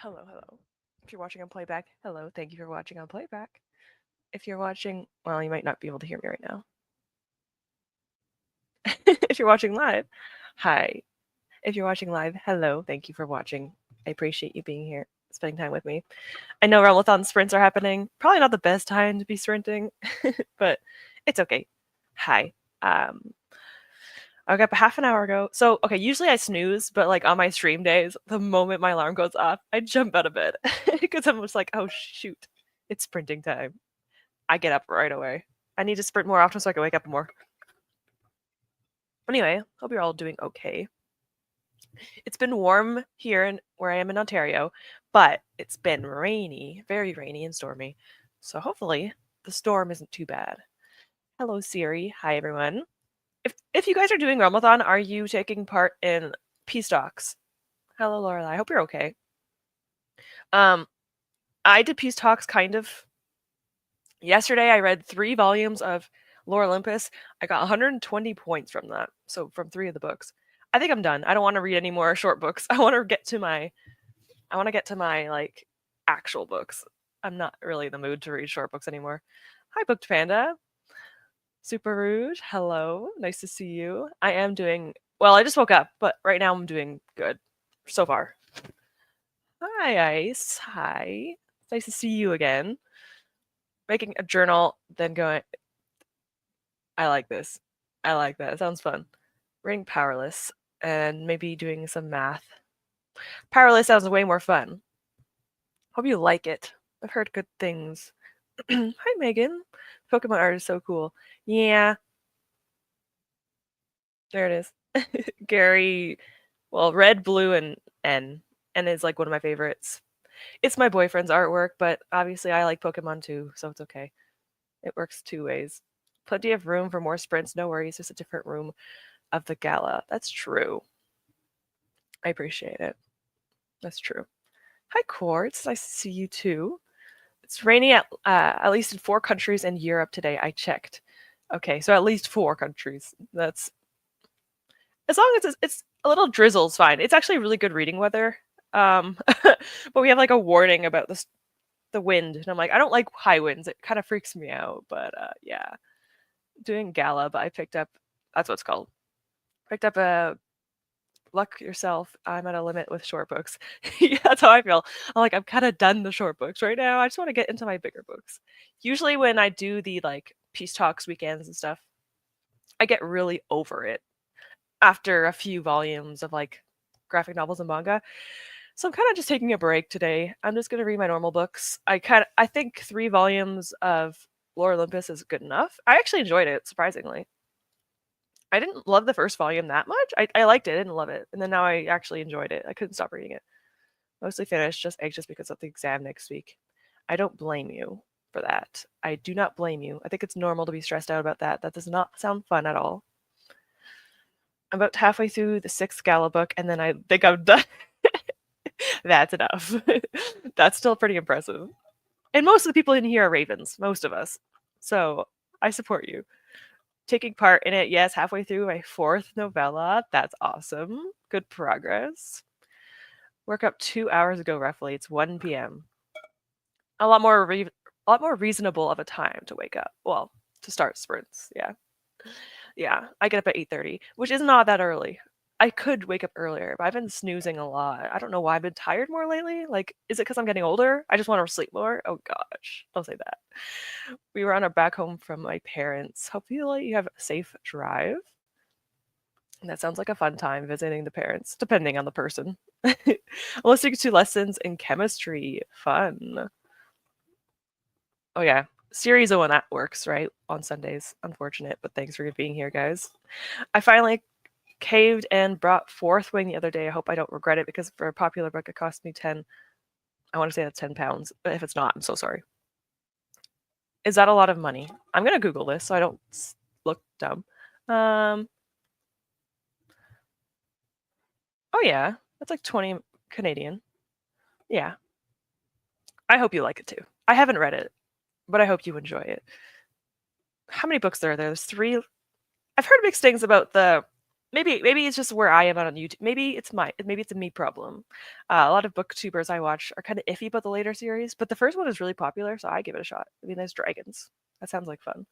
Hello, hello. If you're watching on playback, hello, thank you for watching on playback. If you're watching, well, you might not be able to hear me right now. If you're watching live, hi. If you're watching live, hello, thank you for watching. I appreciate you being here, spending time with me. I know Realmathon sprints are happening. Probably not the best time to be sprinting, but it's okay. Hi. Um, I woke up a half an hour ago. So, okay, usually I snooze, but like on my stream days, the moment my alarm goes off, I jump out of bed because I'm just like, oh shoot, it's sprinting time. I get up right away. I need to sprint more often so I can wake up more. Anyway, hope you're all doing okay. It's been warm here where I am in Ontario, but it's been rainy, very rainy and stormy. So hopefully the storm isn't too bad. Hello Siri. Hi everyone. If you guys are doing Ramathon, are you taking part in peace talks? Hello Lorelai. I hope you're okay. Um, I did peace talks kind of yesterday. I read 3 volumes of Lore Olympus. I got 120 points from that. So from 3 of the books. I think I'm done. I don't want to read any more short books. I want to get to my like actual books. I'm not really in the mood to read short books anymore. Hi Booked Panda. Super Rude. Hello. Nice to see you. I am doing well, I just woke up, but right now I'm doing good so far. Hi Ice. Hi. It's nice to see you again. Making a journal, then going I like this. I like that. It sounds fun. Reading Powerless and maybe doing some math. Powerless sounds way more fun. Hope you like it. I've heard good things. Hi, Megan. Pokemon art is so cool. Yeah. There it is. Gary, well, red, blue, and N. N is like one of my favorites. It's my boyfriend's artwork, but obviously I like Pokemon too, so it's okay. It works 2 ways. Plenty of room for more sprints, no worries, just a different room of the gala. That's true. I appreciate it. That's true. Hi, Quartz. Nice to see you too. It's raining at least in 4 countries in Europe today. I checked. Okay, so at least 4 countries. That's as long as it's a little drizzle's fine. It's actually really good reading weather. But we have like a warning about the wind, and I'm like, I don't like high winds. It kind of freaks me out. But yeah, doing gala. But I picked up. That's what it's called. Picked up a luck yourself. I'm at a limit with short books. Yeah, that's how I feel. I'm like, I'm kind of done the short books right now. I just want to get into my bigger books. Usually, when I do the like peace talks weekends and stuff, I get really over it after a few volumes of like graphic novels and manga. So I'm kind of just taking a break today. I'm just gonna read my normal books. I think 3 volumes of Lore Olympus is good enough. I actually enjoyed it surprisingly. I didn't love the first volume that much. I liked it, I didn't love it, and then now I actually enjoyed it. I couldn't stop reading it. Mostly finished, just anxious because of the exam next week. I don't blame you for that. I do not blame you. I think it's normal to be stressed out about that. That does not sound fun at all. I'm about halfway through the 6th gala book, and then I think I'm done. That's enough. That's still pretty impressive. And most of the people in here are ravens, most of us. So I support you. Taking part in it, yes, halfway through my 4th novella. That's awesome. Good progress. Woke up 2 hours ago, roughly. It's 1 p.m. A lot more reasonable of a time to wake up. Well, to start sprints. Yeah. Yeah. I get up at 8:30, which is not that early. I could wake up earlier, but I've been snoozing a lot. I don't know why I've been tired more lately. Like, is it because I'm getting older? I just want to sleep more. Oh gosh, don't say that. We were on our back home from my parents. Hopefully, you have a safe drive. And that sounds like a fun time visiting the parents, depending on the person. I'm listening to lessons in chemistry. Fun. Oh yeah, Siri's the one that works right on Sundays. Unfortunate, but thanks for being here, guys. I finally caved and brought Fourth Wing the other day. I hope I don't regret it because for a popular book it cost me 10. I want to say that's £10, but if it's not, I'm so sorry. Is that a lot of money? I'm gonna Google this so I don't look dumb. Oh yeah, that's like 20 Canadian. Yeah. I hope you like it too. I haven't read it, but I hope you enjoy it. How many books are there? There's 3. I've heard mixed things about the maybe it's just where I am on YouTube. Maybe it's a me problem. A lot of booktubers I watch are kind of iffy about the later series, but the first one is really popular, so I give it a shot. I mean, there's dragons. That sounds like fun.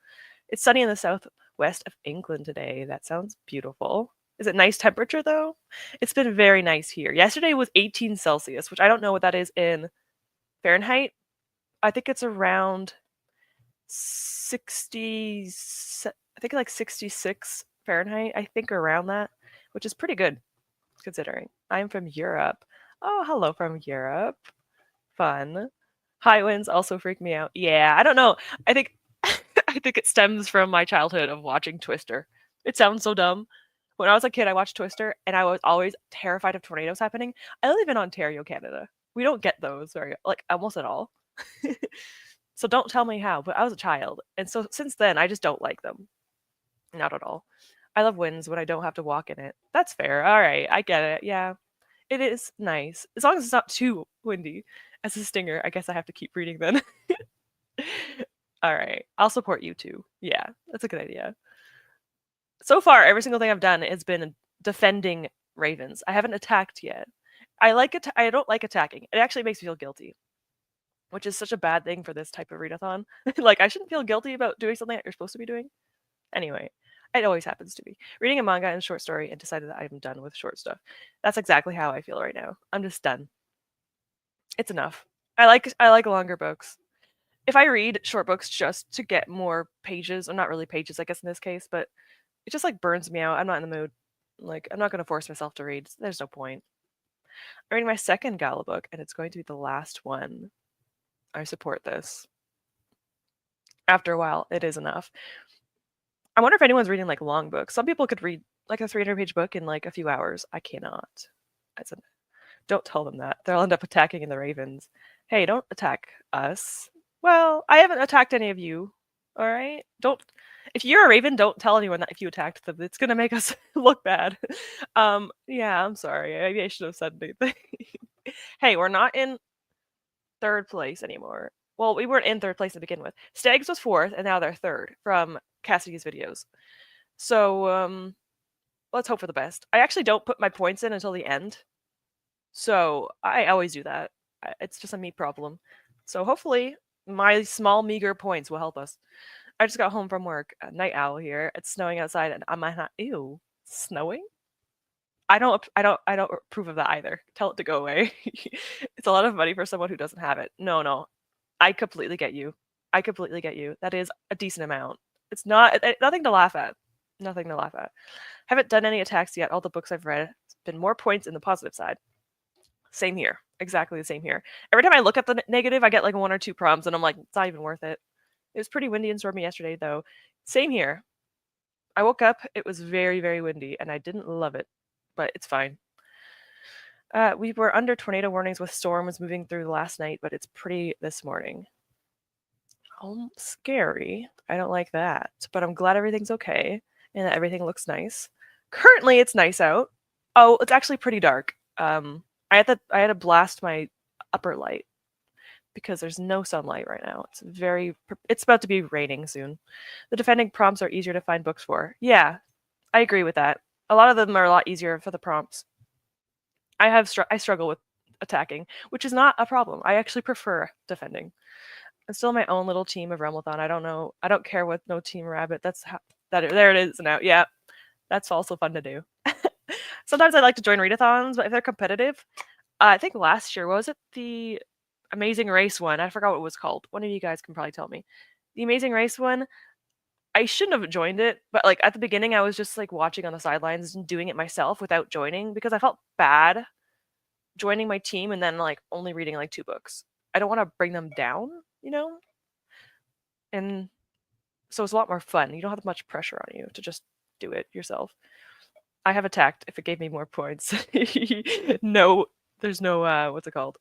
It's sunny in the southwest of England today. That sounds beautiful. Is it nice temperature though? It's been very nice here. Yesterday was 18 Celsius, which I don't know what that is in Fahrenheit. I think it's around 60, I think like 66 Fahrenheit, I think around that, which is pretty good considering. I'm from Europe. Oh, hello from Europe. Fun. High winds also freak me out. Yeah, I don't know. I think I think it stems from my childhood of watching Twister. It sounds so dumb. When I was a kid, I watched Twister and I was always terrified of tornadoes happening. I live in Ontario, Canada. We don't get those very like almost at all. So don't tell me how, but I was a child. And so since then I just don't like them. Not at all. I love winds when I don't have to walk in it. That's fair. All right, I get it. Yeah. It is nice. As long as it's not too windy. As a stinger, I guess I have to keep reading then. All right. I'll support you too. Yeah, that's a good idea. So far, every single thing I've done has been defending ravens. I haven't attacked yet. I don't like attacking. It actually makes me feel guilty, which is such a bad thing for this type of readathon. Like, I shouldn't feel guilty about doing something that you're supposed to be doing. Anyway, it always happens to me. Reading a manga and a short story and decided that I'm done with short stuff. That's exactly how I feel right now. I'm just done. It's enough. I like longer books. If I read short books just to get more pages, or not really pages, I guess in this case, but it just like burns me out. I'm not in the mood. Like, I'm not going to force myself to read. There's no point. I'm reading my second Gala book, and it's going to be the last one. I support this. After a while, it is enough. I wonder if anyone's reading like long books. Some people could read like a 300-page book in like a few hours. I cannot. Don't tell them that. They'll end up attacking in the ravens. Hey, don't attack us. Well, I haven't attacked any of you. All right? Don't. If you're a raven, don't tell anyone that if you attacked them. It's gonna make us look bad. Yeah, I'm sorry. Maybe I should have said anything. Hey, we're not in third place anymore. Well, we weren't in third place to begin with. Stags was fourth, and now they're third from Cassidy's videos. So, let's hope for the best. I actually don't put my points in until the end. So I always do that. It's just a me problem. So hopefully my small meager points will help us. I just got home from work. Night owl here. It's snowing outside, and I'm not. Ew, snowing? I don't approve of that either. Tell it to go away. It's a lot of money for someone who doesn't have it. No. I completely get you. I completely get you. That is a decent amount. It's not nothing to laugh at. Nothing to laugh at. Haven't done any attacks yet. All the books I've read, it's been more points in the positive side. Same here. Exactly the same here. Every time I look at the negative, I get like 1 or 2 prompts, and I'm like, it's not even worth it. It was pretty windy and stormy yesterday, though. Same here. I woke up, it was very, very windy, and I didn't love it, but it's fine. We were under tornado warnings with storms moving through last night, but it's pretty this morning. Oh, scary. I don't like that, but I'm glad everything's okay and that everything looks nice. Currently, it's nice out. Oh, it's actually pretty dark. I had to blast my upper light because there's no sunlight right now. It's about to be raining soon. The defending prompts are easier to find books for. Yeah, I agree with that. A lot of them are a lot easier for the prompts. I struggle with attacking, which is not a problem. I actually prefer defending. I'm still my own little team of Remlathon. I don't care with no Team Rabbit. There it is now. Yeah, that's also fun to do. Sometimes I like to join readathons, but if they're competitive, I think last year, was it the Amazing Race one? I forgot what it was called. One of you guys can probably tell me. The Amazing Race one, I shouldn't have joined it, but like at the beginning, I was just like watching on the sidelines and doing it myself without joining because I felt bad joining my team and then like only reading like 2 books. I don't want to bring them down, you know? And so it's a lot more fun. You don't have much pressure on you to just do it yourself. I have attacked if it gave me more points. No, there's no, what's it called?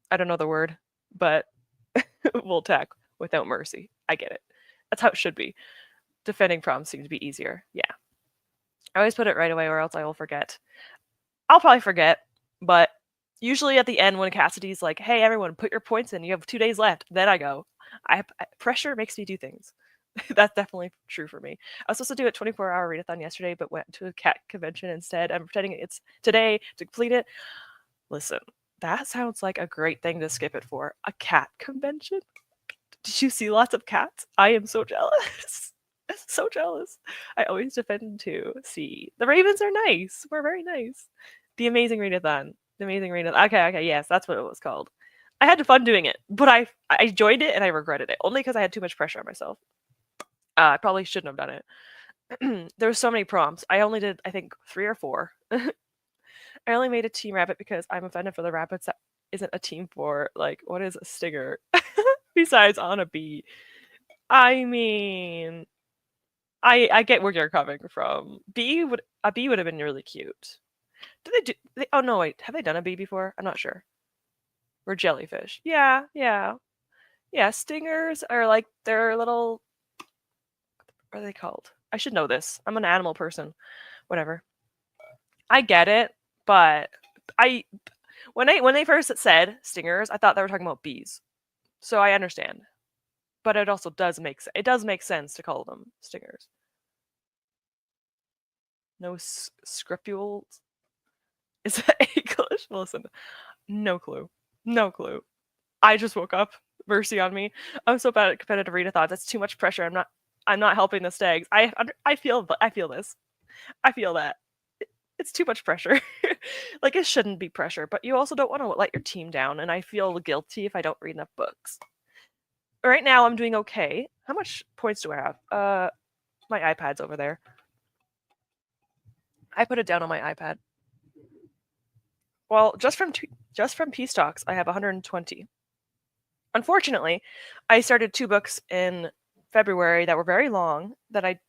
I don't know the word, but we'll attack without mercy. I get it. That's how it should be. Defending prompts seem to be easier. Yeah. I always put it right away or else I will forget. I'll probably forget, but usually at the end when Cassidy's like, hey, everyone, put your points in. You have 2 days left. Then I go. Pressure makes me do things. That's definitely true for me. I was supposed to do a 24-hour readathon yesterday, but went to a cat convention instead. I'm pretending it's today to complete it. Listen, that sounds like a great thing to skip it for. A cat convention? Did you see lots of cats? I am so jealous. So jealous. I always defend to see. The ravens are nice. We're very nice. The amazing readathon. The amazing readathon. Okay, yes, that's what it was called. I had fun doing it, but I joined it and I regretted it only because I had too much pressure on myself. I probably shouldn't have done it. There were so many prompts. I only did, I think, 3 or 4. I only made a team rabbit because I'm offended for the rabbits that isn't a team for, like, what is a stinger? Besides on a bee. I mean, I get where you're coming from. A bee would have been really cute. Did they do? Oh no, wait. Have they done a bee before? I'm not sure. Or jellyfish? Yeah, yeah, yeah. Stingers are like they're little. What are they called? I should know this. I'm an animal person. Whatever. I get it, but I when they first said stingers, I thought they were talking about bees. So I understand, but it also does make sense to call them stingers. No scripules. Is that English? Listen, no clue. No clue. I just woke up. Mercy on me. I'm so bad at competitive readathons. That's too much pressure. I'm not helping the stags. I feel this. I feel that. It's too much pressure. Like it shouldn't be pressure, but you also don't want to let your team down, and I feel guilty if I don't read enough books. Right now I'm doing okay. How much points do I have? My iPad's over there. I put it down on my iPad. Well, just from Peace Talks, I have 120. Unfortunately, I started 2 books in February that were very long that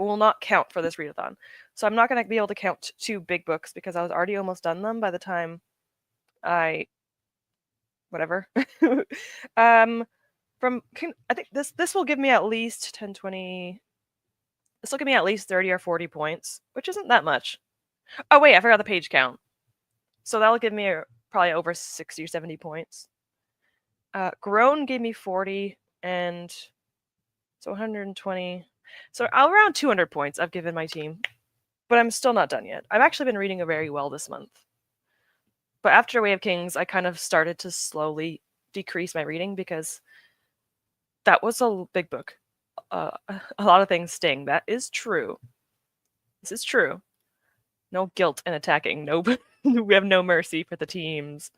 will not count for this readathon. So I'm not going to be able to count 2 big books because I was already almost done them by the time I whatever. I think this will give me at least 10, 20. This will give me at least 30 or 40 points, which isn't that much. Oh wait, I forgot the page count. So that'll give me probably over 60 or 70 points. Grown gave me 40, and so 120. So around 200 points I've given my team. But I'm still not done yet. I've actually been reading very well this month. But after Way of Kings, I kind of started to slowly decrease my reading because that was a big book. A lot of things sting. That is true. This is true. No guilt in attacking. No, we have no mercy for the teams.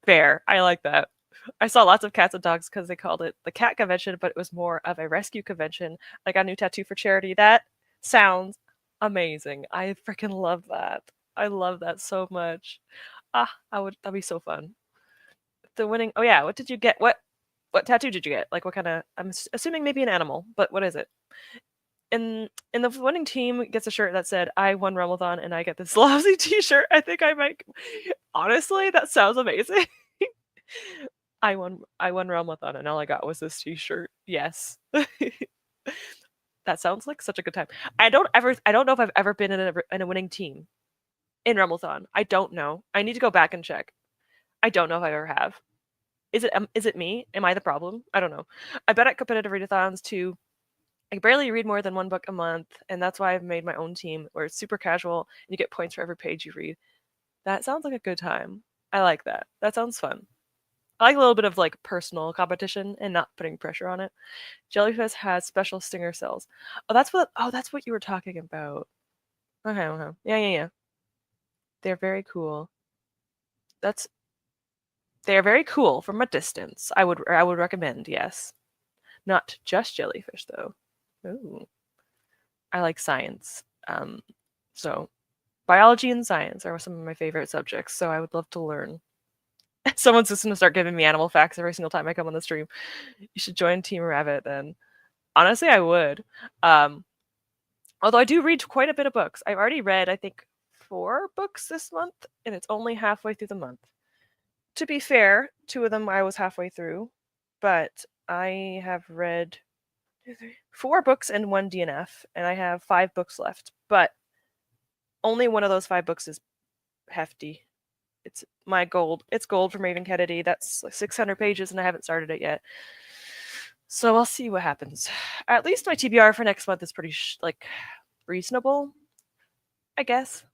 Fair. I like that. I saw lots of cats and dogs because they called it the cat convention, but it was more of a rescue convention. I got a new tattoo for charity. That sounds amazing. I freaking love that. I love that so much. That'd be so fun. The winning. Oh yeah, what did you get? What tattoo did you get? Like what kind of? I'm assuming maybe an animal, but what is it? In the winning team gets a shirt that said "I won Rumbleton" and I get this lousy T-shirt. I think I might. Honestly, that sounds amazing. I won Rumbleton and all I got was this T-shirt. Yes. That sounds like such a good time. I don't know if I've ever been in a winning team in Rumbleton. I don't know. I need to go back and check. I don't know if I ever have. Is it me? Am I the problem? I don't know. I bet at competitive readathons too. I barely read more than 1 book a month, and that's why I've made my own team where it's super casual and you get points for every page you read. That sounds like a good time. I like that. That sounds fun. I like a little bit of like personal competition and not putting pressure on it. Jellyfish has special stinger cells. That's what you were talking about. Okay. Yeah. They're very cool. They're very cool from a distance. I would recommend, yes. Not just jellyfish though. Ooh. I like science. So biology and science are some of my favorite subjects, so I would love to learn. Someone's just gonna start giving me animal facts every single time I come on the stream. You should join Team Rabbit then. Honestly, I would. Although I do read quite a bit of books. I've already read, I think, 4 books this month, and it's only halfway through the month. To be fair, 2 of them I was halfway through, but I have read 4 books and 1 DNF, and I have 5 books left. But only one of those 5 books is hefty. It's my gold. It's gold from Raven Kennedy. That's like 600 pages, and I haven't started it yet. So I'll see what happens. At least my TBR for next month is pretty like reasonable, I guess.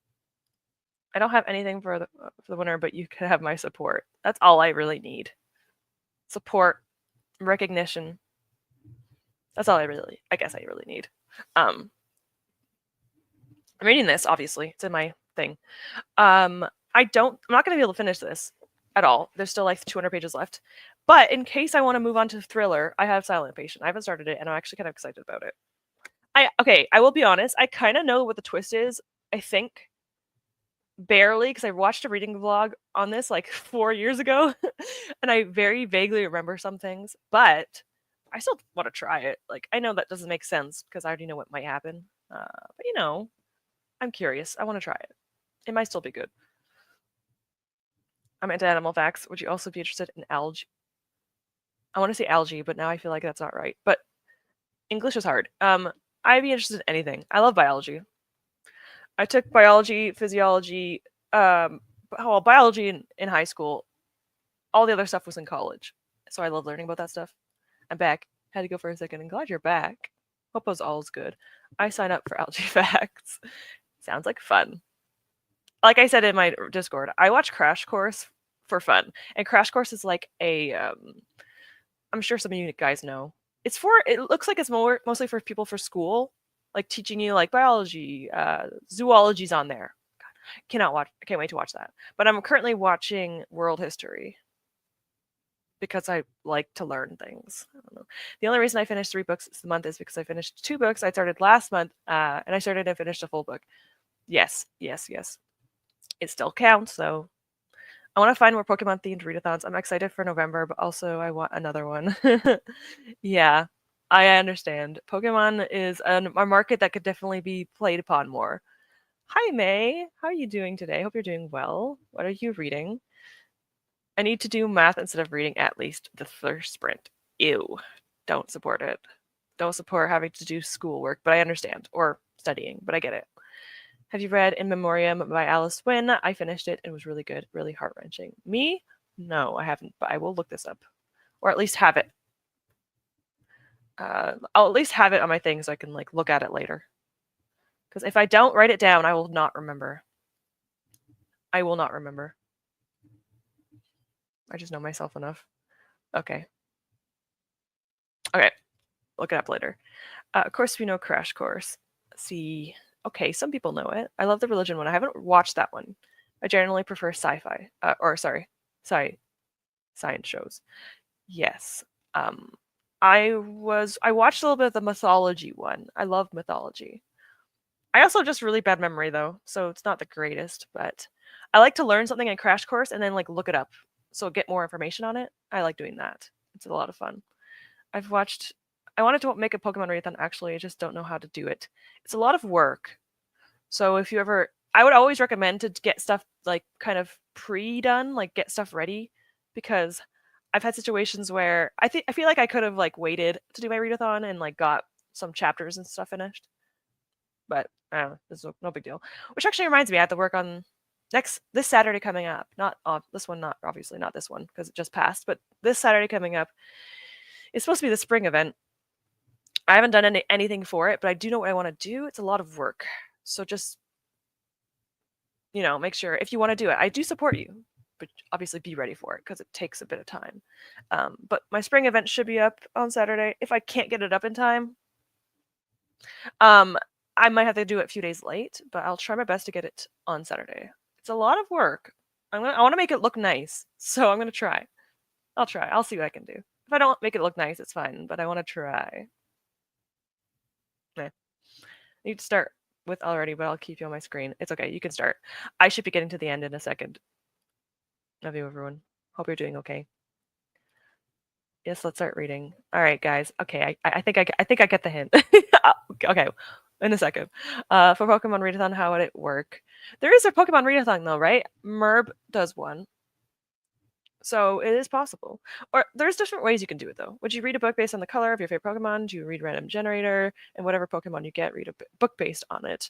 I don't have anything for the winter, but you can have my support. That's all I really need. Support, recognition. That's all I guess I really need. I'm reading this, obviously. It's in my thing. I'm not going to be able to finish this at all. There's still like 200 pages left. But in case I want to move on to thriller, I have Silent Patient. I haven't started it, and I'm actually kind of excited about it. I will be honest. I kind of know what the twist is. I think barely, because I watched a reading vlog on this like 4 years ago, and I very vaguely remember some things. But I still want to try it. Like I know that doesn't make sense because I already know what might happen. But I'm curious. I want to try it. It might still be good. I'm into animal facts. Would you also be interested in algae? I want to say algae, but now I feel like that's not right. But English is hard. I'd be interested in anything. I love biology. I took biology, physiology, biology in high school. All the other stuff was in college. So I love learning about that stuff. I'm back. Had to go for a second. I'm glad you're back. Hope all's good. I sign up for algae facts. Sounds like fun. Like I said in my Discord, I watch Crash Course for fun. And Crash Course is like a I'm sure some of you guys know. It looks like it's mostly for people for school, like teaching you like biology, zoology's on there. God, I can't wait to watch that. But I'm currently watching world history because I like to learn things. I don't know. The only reason I finished 3 books this month is because I finished 2 books I started last month, and I started and finished a full book. Yes. It still counts, so I want to find more Pokemon themed readathons. I'm excited for November, but also I want another one. Yeah, I understand. Pokemon is a market that could definitely be played upon more. Hi, May. How are you doing today? Hope you're doing well. What are you reading? I need to do math instead of reading at least the first sprint. Ew. Don't support it. Don't support having to do schoolwork, but I understand. Or studying, but I get it. Have you read In Memoriam by Alice Wynne? I finished it. It was really good, really heart-wrenching. Me? No, I haven't, but I will look this up. Or at least have it. I'll at least have it on my thing so I can like look at it later. Because if I don't write it down, I will not remember. I will not remember. I just know myself enough. Okay. Look it up later. Of course, we know Crash Course. See. Okay, some people know it. I love the religion one. I haven't watched that one. I generally prefer sci-fi. Science shows. Yes. I watched a little bit of the mythology one. I love mythology. I also have just really bad memory though, so it's not the greatest, but I like to learn something in Crash Course and then like look it up. So get more information on it. I like doing that. It's a lot of fun. I wanted to make a Pokemon readathon actually, I just don't know how to do it. It's a lot of work. So if you ever I would always recommend to get stuff like kind of pre-done, like get stuff ready because I've had situations where I feel like I could have like waited to do my readathon and like got some chapters and stuff finished. But I don't know, this is no big deal. Which actually reminds me, I have to work on this Saturday coming up. Not this one, not obviously not this one because it just passed, but this Saturday coming up is supposed to be the spring event. I haven't done anything for it, but I do know what I want to do. It's a lot of work. So just make sure if you want to do it. I do support you, but obviously be ready for it because it takes a bit of time. But my spring event should be up on Saturday. If I can't get it up in time, I might have to do it a few days late, but I'll try my best to get it on Saturday. It's a lot of work. I want to make it look nice, so I'm gonna try. I'll try. I'll see what I can do. If I don't make it look nice, it's fine, but I want to try. I need to start with already, but I'll keep you on my screen. It's okay. You can start. I should be getting to the end in a second. Love you, everyone. Hope you're doing okay. Yes, let's start reading. All right, guys. Okay, I think I get the hint. Okay, in a second. For Pokemon Readathon, how would it work? There is a Pokemon Readathon though, right? Merb does one. So it is possible. Or there's different ways you can do it though. Would you read a book based on the color of your favorite Pokemon? Do you read random generator? And whatever Pokemon you get, read a book based on it.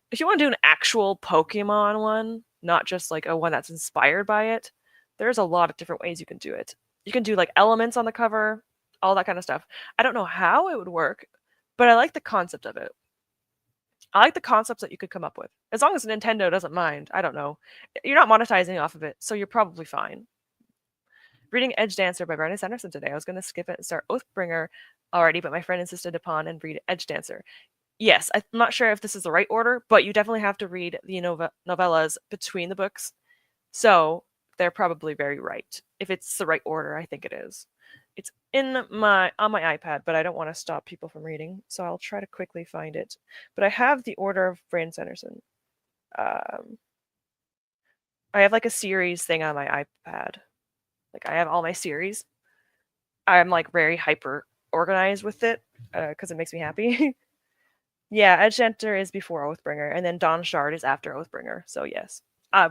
If you want to do an actual Pokemon one, not just like a one that's inspired by it, there's a lot of different ways you can do it. You can do like elements on the cover. all that kind of stuff. I don't know how it would work, but I like the concept of it. I like the concepts that you could come up with. As long as Nintendo doesn't mind, I don't know. You're not monetizing off of it, so you're probably fine. Reading Edge Dancer by Brandon Sanderson today. I was going to skip it and start Oathbringer already, but my friend insisted upon and read Edge Dancer. Yes, I'm not sure if this is the right order, but you definitely have to read the novellas between the books. So they're probably very right. If it's the right order, I think it is. It's on my iPad, but I don't want to stop people from reading, so I'll try to quickly find it. But I have the order of Brandon Sanderson. Um, I have like a series thing on my iPad. Like I have all my series. I'm like very hyper organized with it because it makes me happy. Yeah, Edge Dancer is before Oathbringer, and then Dawn Shard is after Oathbringer. So yes,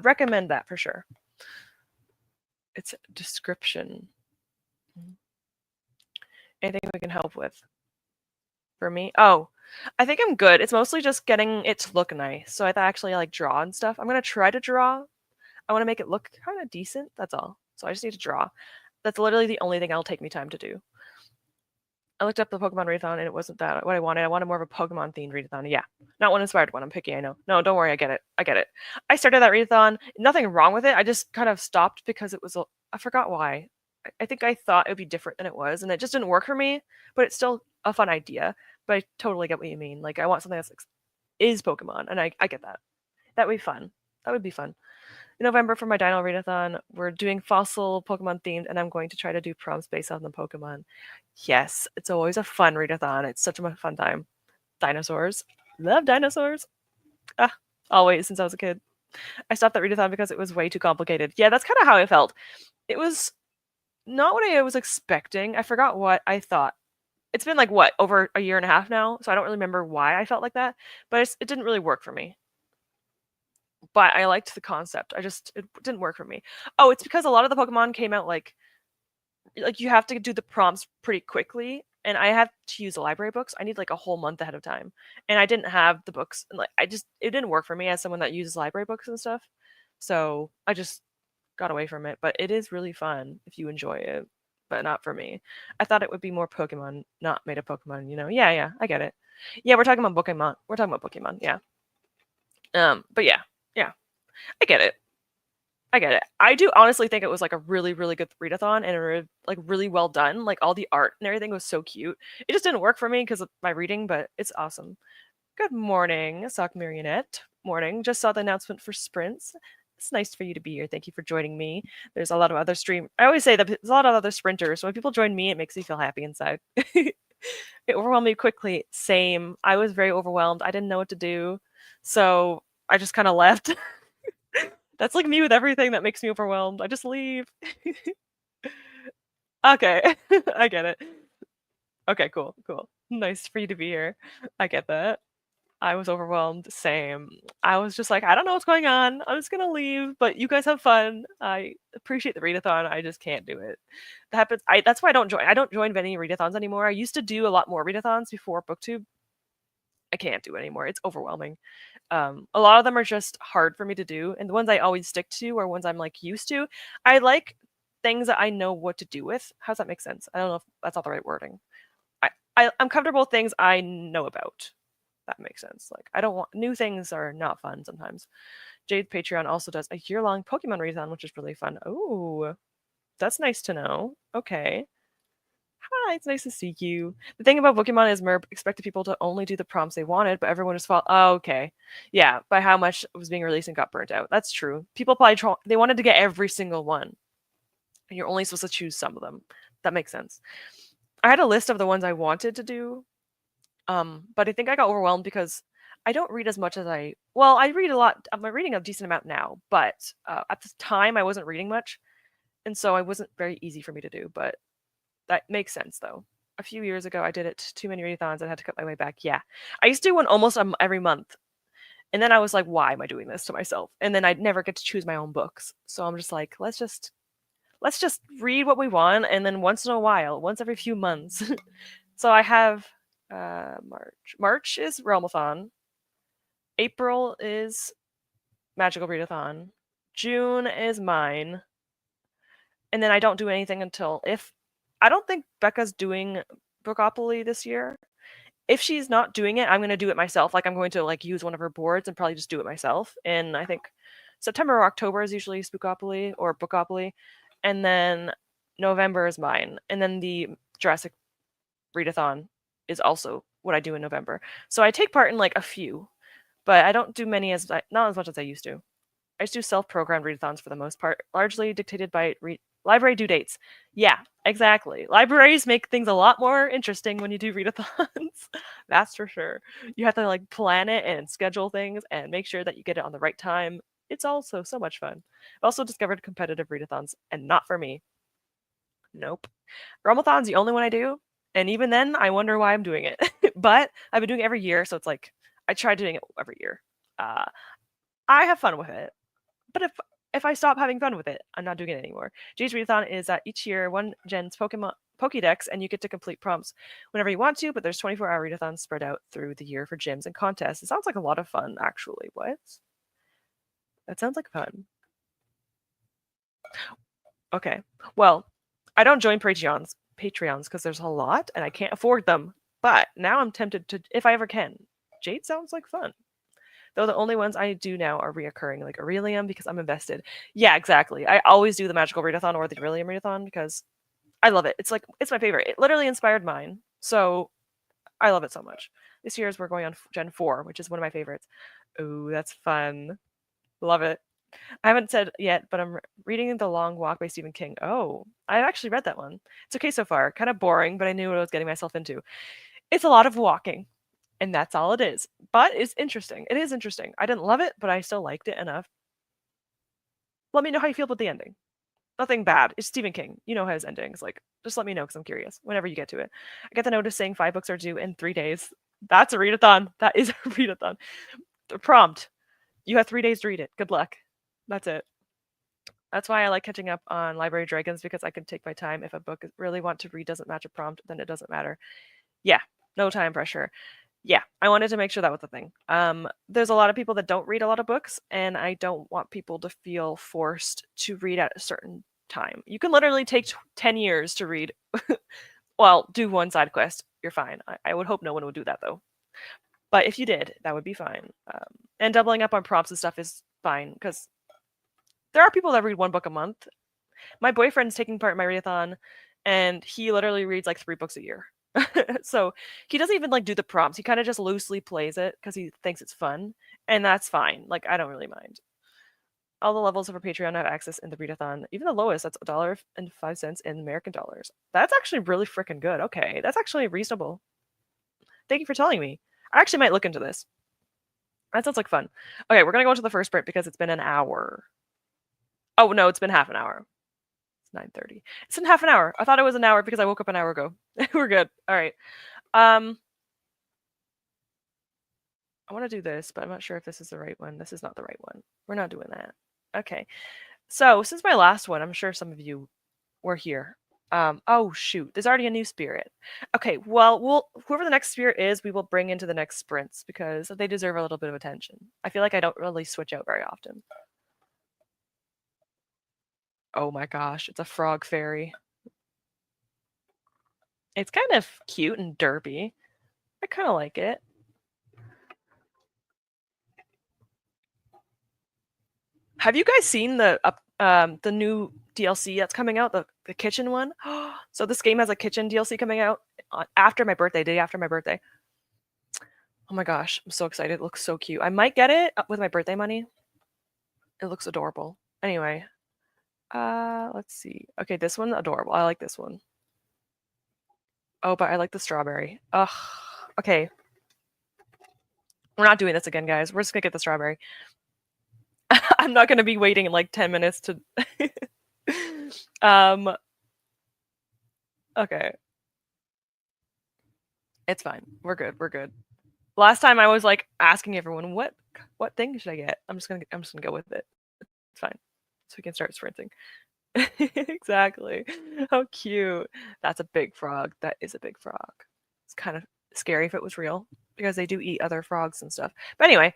recommend that for sure. It's description. Anything we can help with? For me? Oh, I think I'm good. It's mostly just getting it to look nice. So I actually like draw and stuff. I'm gonna try to draw. I want to make it look kind of decent. That's all. So I just need to draw. That's literally the only thing that'll take me time to do. I looked up the Pokemon readathon and it wasn't that what I wanted. I wanted more of a Pokemon themed readathon. Yeah, not one inspired one. I'm picky. I know. No, don't worry. I get it. I get it. I started that readathon. Nothing wrong with it. I just kind of stopped because it was. I forgot why. I think I thought it would be different than it was, and it just didn't work for me. But it's still a fun idea. But I totally get what you mean. Like I want something that's like, is Pokemon, and I get that. That would be fun. That would be fun. In November for my Dino Readathon, we're doing fossil Pokemon themed, and I'm going to try to do prompts based on the Pokemon. Yes, it's always a fun readathon. It's such a fun time. Dinosaurs. Love dinosaurs. Ah, always since I was a kid. I stopped that readathon because it was way too complicated. Yeah, that's kind of how I felt. It was not what I was expecting. I forgot what I thought. It's been like, what, over a year and a half now? So I don't really remember why I felt like that. But it didn't really work for me. But I liked the concept. It didn't work for me. Oh, it's because a lot of the Pokemon came out like you have to do the prompts pretty quickly, and I have to use the library books. I need like a whole month ahead of time, and I didn't have the books, and like it didn't work for me as someone that uses library books and stuff. So I just got away from it. But it is really fun if you enjoy it, but not for me. I thought it would be more Pokemon, not made of Pokemon. You know? Yeah, yeah, I get it. Yeah, we're talking about Pokemon. We're talking about Pokemon. Yeah. But yeah, yeah, I get it. I get it. I do honestly think it was like a really, really good readathon and like really well done. Like all the art and everything was so cute. It just didn't work for me because of my reading, but it's awesome. Good morning, Sock Marionette. Morning. Just saw the announcement for sprints. It's nice for you to be here. Thank you for joining me. There's a lot of other I always say that there's a lot of other sprinters. So when people join me, it makes me feel happy inside. It overwhelmed me quickly. Same. I was very overwhelmed. I didn't know what to do. So I just kind of left. That's like me with everything that makes me overwhelmed. I just leave. Okay. I get it. Okay, cool, cool. Nice for you to be here. I get that. I was overwhelmed. Same. I was just like, I don't know what's going on. I'm just gonna leave, but you guys have fun. I appreciate the readathon. I just can't do it. That happens. That's why I don't join. I don't join many readathons anymore. I used to do a lot more readathons before BookTube. I can't do it anymore. It's overwhelming. A lot of them are just hard for me to do, and the ones I always stick to are ones I'm like used to. I like things that I know what to do with. How does that make sense? I don't know if that's not the right wording. I'm comfortable with things I know about. That makes sense. Like I don't want new things are not fun sometimes. Jade Patreon also does a year-long Pokemon readathon, which is really fun. Oh, that's nice to know. Okay. Hi, it's nice to see you. The thing about Pokemon is Merb expected people to only do the prompts they wanted, but everyone just felt, oh, okay. Yeah, by how much was being released and got burnt out. That's true. People probably they wanted to get every single one. And you're only supposed to choose some of them. That makes sense. I had a list of the ones I wanted to do, but I think I got overwhelmed because I don't read as much as I read a lot. I'm reading a decent amount now, but at the time I wasn't reading much, and so it wasn't very easy for me to do, but that makes sense, though. A few years ago, I did it too many readathons and had to cut my way back. Yeah. I used to do one almost every month. And then I was like, why am I doing this to myself? And then I'd never get to choose my own books. So I'm just like, let's just read what we want, and then once in a while, once every few months. So I have March. March is Realmathon. April is Magical Readathon. June is mine. And then I don't do anything until if I don't think Becca's doing Bookopoly this year. If she's not doing it, I'm gonna do it myself. Like I'm going to like use one of her boards and probably just do it myself. And I think September or October is usually Spookopoly or Bookopoly, and then November is mine, and then the Jurassic readathon is also what I do in November. So I take part in like a few, but I don't do many not as much as I used to. I just do self-programmed readathons for the most part, largely dictated by library due dates. Yeah, exactly. Libraries make things a lot more interesting when you do readathons. That's for sure. You have to like plan it and schedule things and make sure that you get it on the right time. It's also so much fun. I've also discovered competitive readathons, and not for me. Nope. Rumblethon's the only one I do, and even then, I wonder why I'm doing it. But I've been doing it every year, so it's like I try doing it every year. Uh, I have fun with it, but if I stop having fun with it, I'm not doing it anymore. Jay's Readathon is that each year one gens Pokemon Pokédex, and you get to complete prompts whenever you want to. But there's 24-hour readathons spread out through the year for gyms and contests. It sounds like a lot of fun, actually. What? That sounds like fun. Okay. Well, I don't join Patreons because there's a lot and I can't afford them. But now I'm tempted to, if I ever can. Jade sounds like fun. Though the only ones I do now are reoccurring, like Aurelium, because I'm invested. Yeah, exactly. I always do the Magical Readathon or the Aurelium Readathon because I love it. It's like, it's my favorite. It literally inspired mine. So I love it so much. This year's we're going on Gen 4, which is one of my favorites. Ooh, that's fun. Love it. I haven't said yet, but I'm reading The Long Walk by Stephen King. Oh, I've actually read that one. It's okay so far. Kind of boring, but I knew what I was getting myself into. It's a lot of walking, and that's all it is. But it's interesting. It is interesting. I didn't love it, but I still liked it enough. Let me know how you feel about the ending. Nothing bad. It's Stephen King. You know how his endings. Like, just let me know because I'm curious. Whenever you get to it, I get the notice saying 5 books are due in 3 days. That's a readathon. That is a readathon. The prompt. You have 3 days to read it. Good luck. That's it. That's why I like catching up on Library Dragons because I can take my time. If a book I really want to read doesn't match a prompt, then it doesn't matter. Yeah, no time pressure. Yeah, I wanted to make sure that was the thing. There's a lot of people that don't read a lot of books, and I don't want people to feel forced to read at a certain time. You can literally take 10 years to read. Well, do one side quest. You're fine. I would hope no one would do that, though. But if you did, that would be fine. And doubling up on prompts and stuff is fine because there are people that read one book a month. My boyfriend's taking part in my readathon, and he literally reads like 3 books a year. So he doesn't even like do the prompts. He kind of just loosely plays it because he thinks it's fun, and that's fine. Like I don't really mind. All the levels of our Patreon have access in the readathon. Even the lowest, that's $1.05 in American dollars. That's actually really freaking good. Okay, that's actually reasonable. Thank you for telling me. I actually might look into this. That sounds like fun. Okay, we're gonna go into the first sprint because it's been an hour. Oh no, it's been half an hour. It's 9:30. It's in half an hour. I thought it was an hour because I woke up an hour ago. We're good. All right. I want to do this, but I'm not sure if this is the right one. This is not the right one. We're not doing that. Okay. So since my last one, I'm sure some of you were here. Oh shoot, there's already a new spirit. Okay, well, whoever the next spirit is, we will bring into the next sprints because they deserve a little bit of attention. I feel like I don't really switch out very often. Oh my gosh, it's a frog fairy. It's kind of cute and derpy. I kind of like it. Have you guys seen the new DLC that's coming out, the kitchen one? So this game has a kitchen DLC coming out after my birthday, day after my birthday. Oh my gosh, I'm so excited. It looks so cute. I might get it with my birthday money. It looks adorable. Anyway, let's see. Okay, this one adorable. I like this one. Oh, but I like the strawberry. Ugh. Okay. We're not doing this again, guys. We're just gonna get the strawberry. I'm not gonna be waiting like 10 minutes to okay. It's fine. We're good. We're good. Last time I was like asking everyone what thing should I get? I'm just gonna go with it. It's fine. So we can start sprinting. Exactly. How cute. That's a big frog. That is a big frog. It's kind of scary if it was real because they do eat other frogs and stuff. But anyway,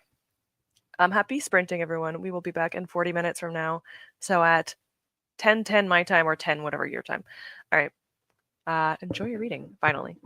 happy sprinting, everyone. We will be back in 40 minutes from now. So at 10:10 my time or 10 whatever your time. All right. Enjoy your reading, finally.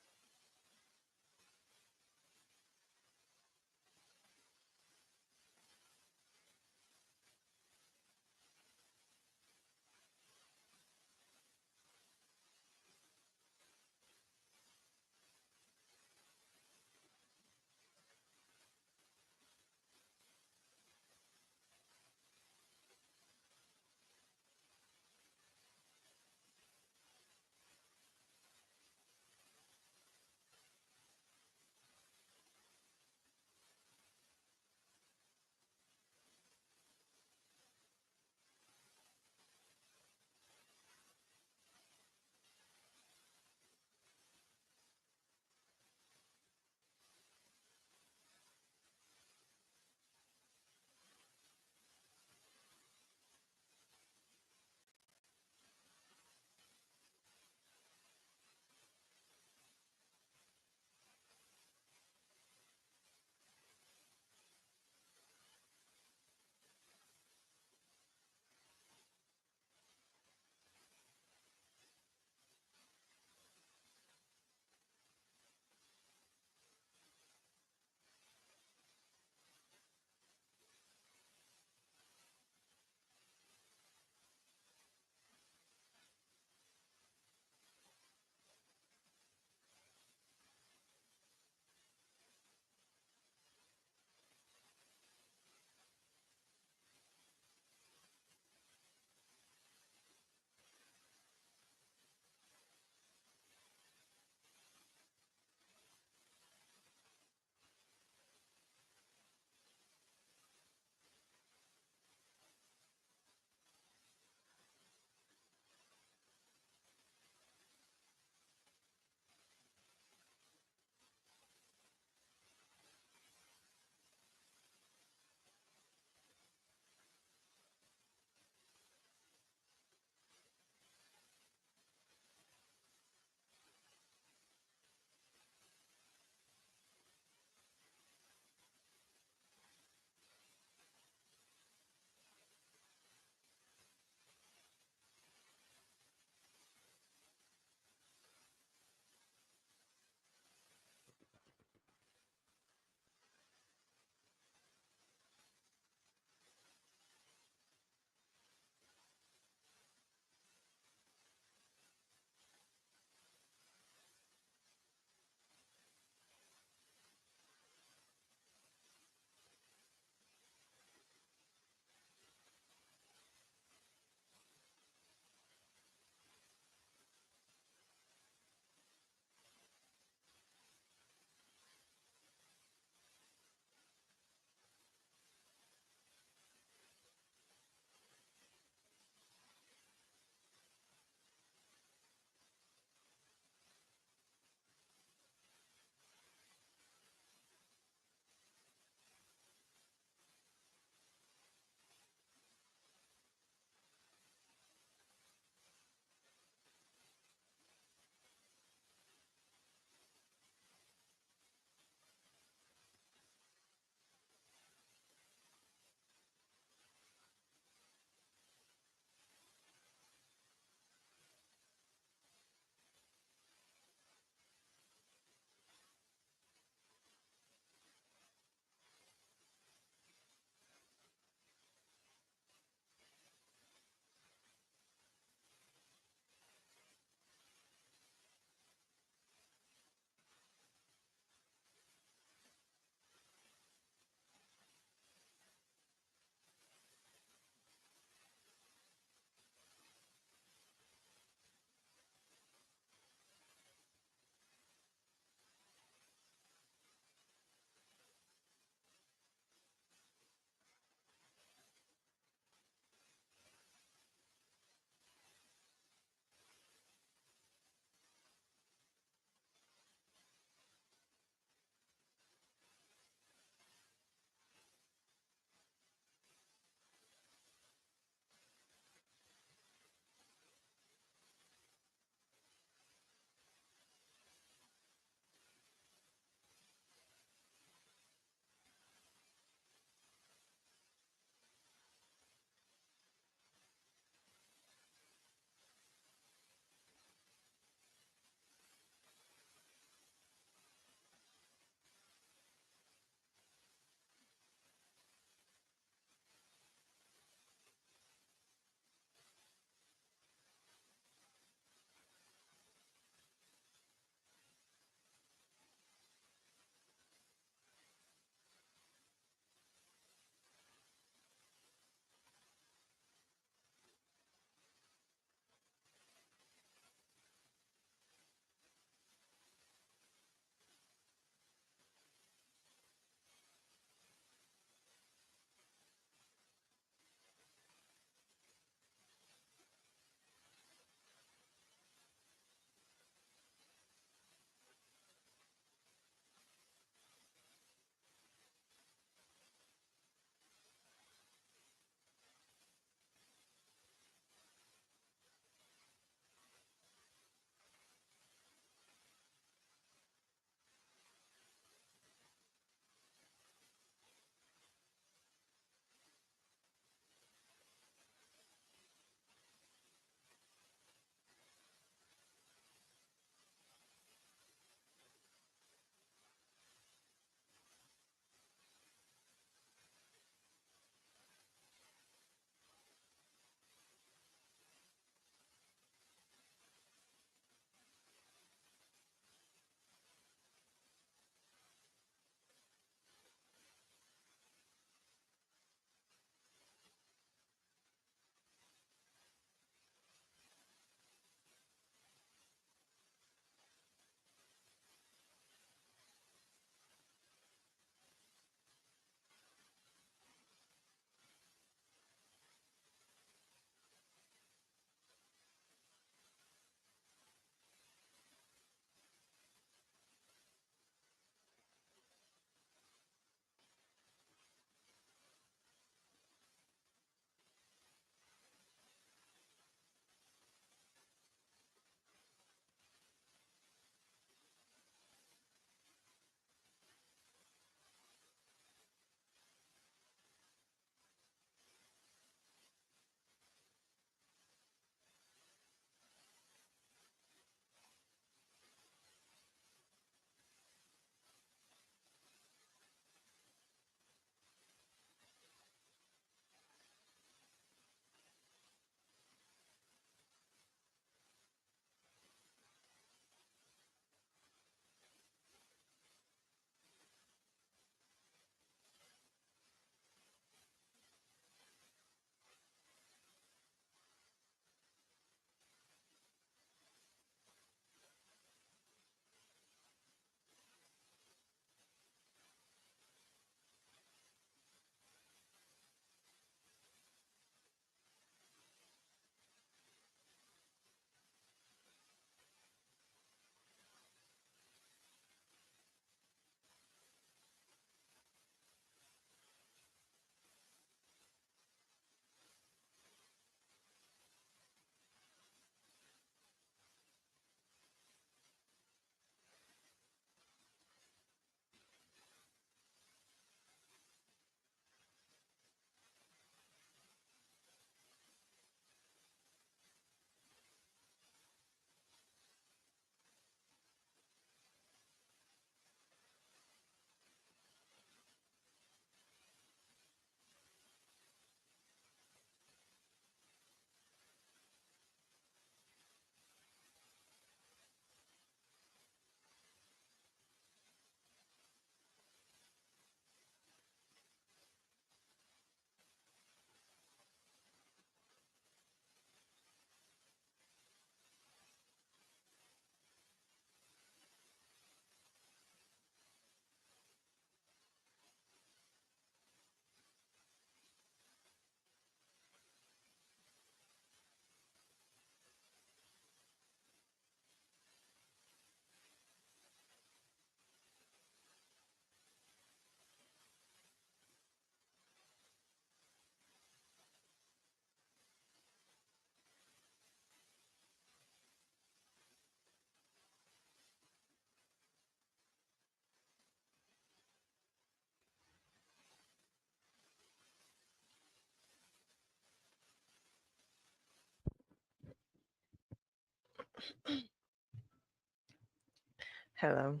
Hello.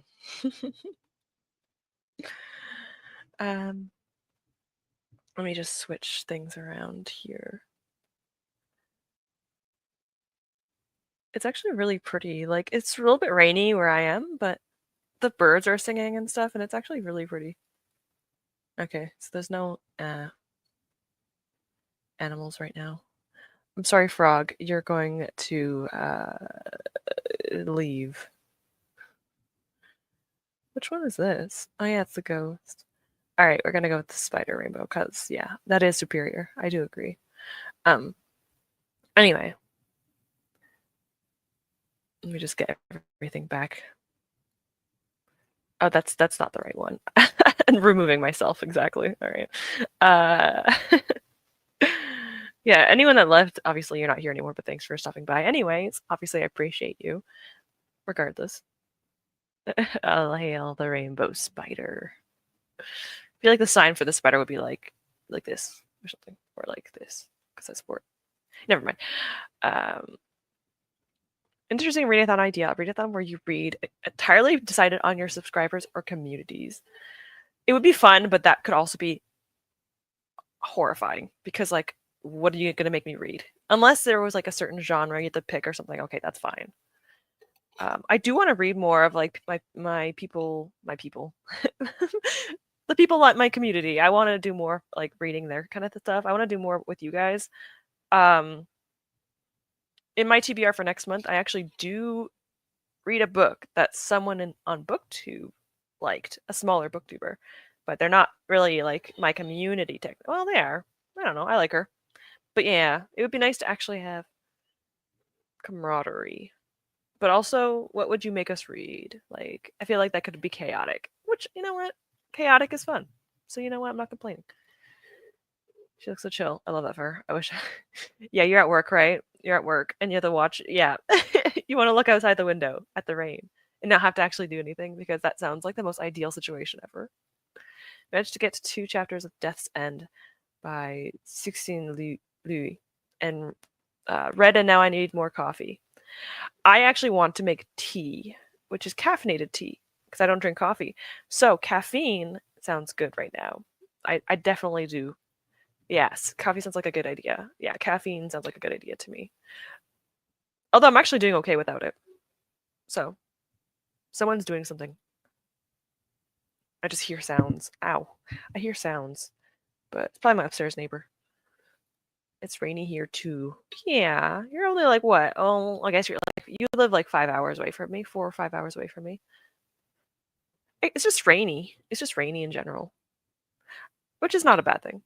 Let me just switch things around here. It's actually really pretty. Like, it's a little bit rainy where I am, but the birds are singing and stuff, and it's actually really pretty. Okay, so there's no animals right now. I'm sorry, Frog. You're going to leave. Which one is this? Oh yeah, it's the ghost. All right, we're gonna go with the spider rainbow because yeah, that is superior. I do agree. Anyway, let me just get everything back. Oh, that's not the right one. And removing myself exactly. All right. Yeah, anyone that left, obviously you're not here anymore, but thanks for stopping by. Anyways, obviously I appreciate you, regardless. I'll hail the rainbow spider. I feel like the sign for the spider would be like this or something, or like this, because that's sport. Never mind. Interesting readathon idea. A readathon where you read entirely decided on your subscribers or communities. It would be fun, but that could also be horrifying because, like, what are you going to make me read? Unless there was like a certain genre you had to pick or something. Okay, that's fine. I do want to read more of like my people, the people like my community. I want to do more like reading their kind of stuff. I want to do more with you guys. In my TBR for next month, I actually do read a book that someone on BookTube liked, a smaller booktuber, but they're not really like my community tech. Well, they are. I don't know. I like her, but yeah, it would be nice to actually have camaraderie. But also, what would you make us read? Like, I feel like that could be chaotic, which, you know what? Chaotic is fun. So, you know what? I'm not complaining. She looks so chill. I love that for her. I wish. Yeah, you're at work, right? You're at work and you have to watch. Yeah. You want to look outside the window at the rain and not have to actually do anything because that sounds like the most ideal situation ever. Managed to get to 2 chapters of Death's End by 16 Louis and read, and now I need more coffee. I actually want to make tea, which is caffeinated tea, because I don't drink coffee. So caffeine sounds good right now. I definitely do. Yes, coffee sounds like a good idea. Yeah, caffeine sounds like a good idea to me. Although I'm actually doing okay without it. So, someone's doing something. I just hear sounds. Ow. I hear sounds. But it's probably my upstairs neighbor. It's rainy here too. Yeah, you're only like what? Oh, I guess you're like you live like 5 hours away from me, 4 or 5 hours away from me. It's just rainy. It's just rainy in general, which is not a bad thing.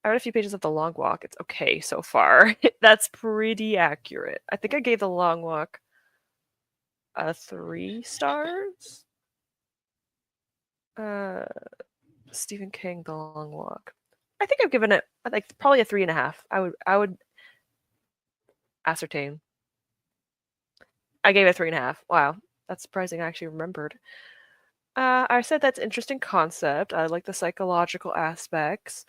I read a few pages of The Long Walk. It's okay so far. That's pretty accurate. I think I gave The Long Walk 3 stars. Stephen King, The Long Walk. I think I've given it like probably a 3.5. I would ascertain. I gave it 3.5. Wow, that's surprising. I actually remembered. I said that's interesting concept. I like the psychological aspects,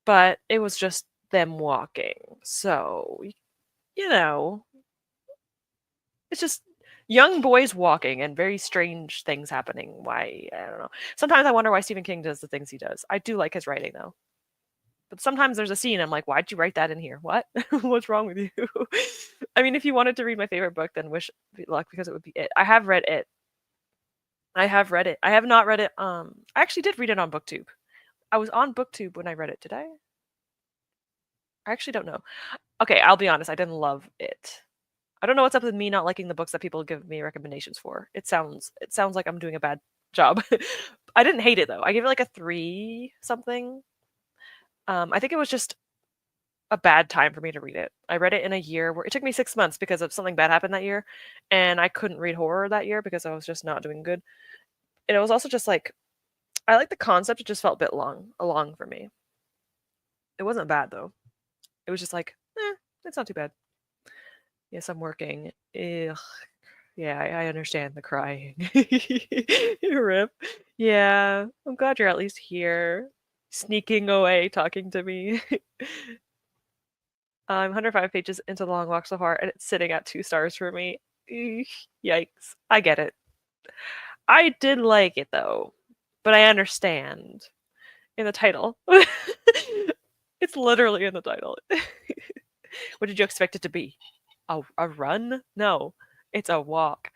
but it was just them walking. So, you know, it's just young boys walking and very strange things happening. Why? I don't know. Sometimes I wonder why Stephen King does the things he does. I do like his writing though. But sometimes there's a scene I'm like, why'd you write that in here? What? What's wrong with you? I mean, if you wanted to read my favorite book, then wish me luck because it would be it. I have read it. I have read it. I have not read it. I actually did read it on BookTube. I was on BookTube when I read it. Did I? I actually don't know. Okay, I'll be honest. I didn't love it. I don't know what's up with me not liking the books that people give me recommendations for. It sounds like I'm doing a bad job. I didn't hate it though. I gave it like a 3 something. I think it was just a bad time for me to read it. I read it in a year where it took me 6 months because of something bad happened that year, and I couldn't read horror that year because I was just not doing good. And it was also just like I like the concept, it just felt a bit long for me. It wasn't bad though. It was just like, it's not too bad. Yes, I'm working. Ugh. Yeah, I understand the crying. Rip. Yeah, I'm glad you're at least here, sneaking away, talking to me. I'm 105 pages into the long walk so far, and it's sitting at 2 stars for me. Yikes. I get it. I did like it though, but I understand. In the title. It's literally in the title. What did you expect it to be? A run? No, it's a walk.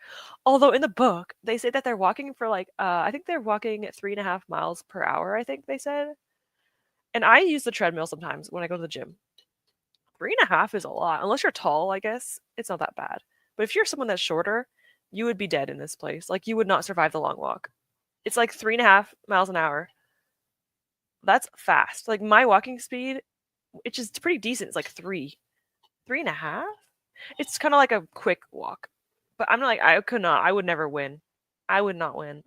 Although in the book, they say that they're walking for like, I think they're walking at 3.5 miles per hour, I think they said. And I use the treadmill sometimes when I go to the gym. 3.5 is a lot. Unless you're tall, I guess, it's not that bad. But if you're someone that's shorter, you would be dead in this place. Like, you would not survive the long walk. It's like 3.5 miles an hour. That's fast. Like, my walking speed, which is pretty decent, it's like 3.5. It's kind of like a quick walk. But I'm like, I could not. I would never win. I would not win.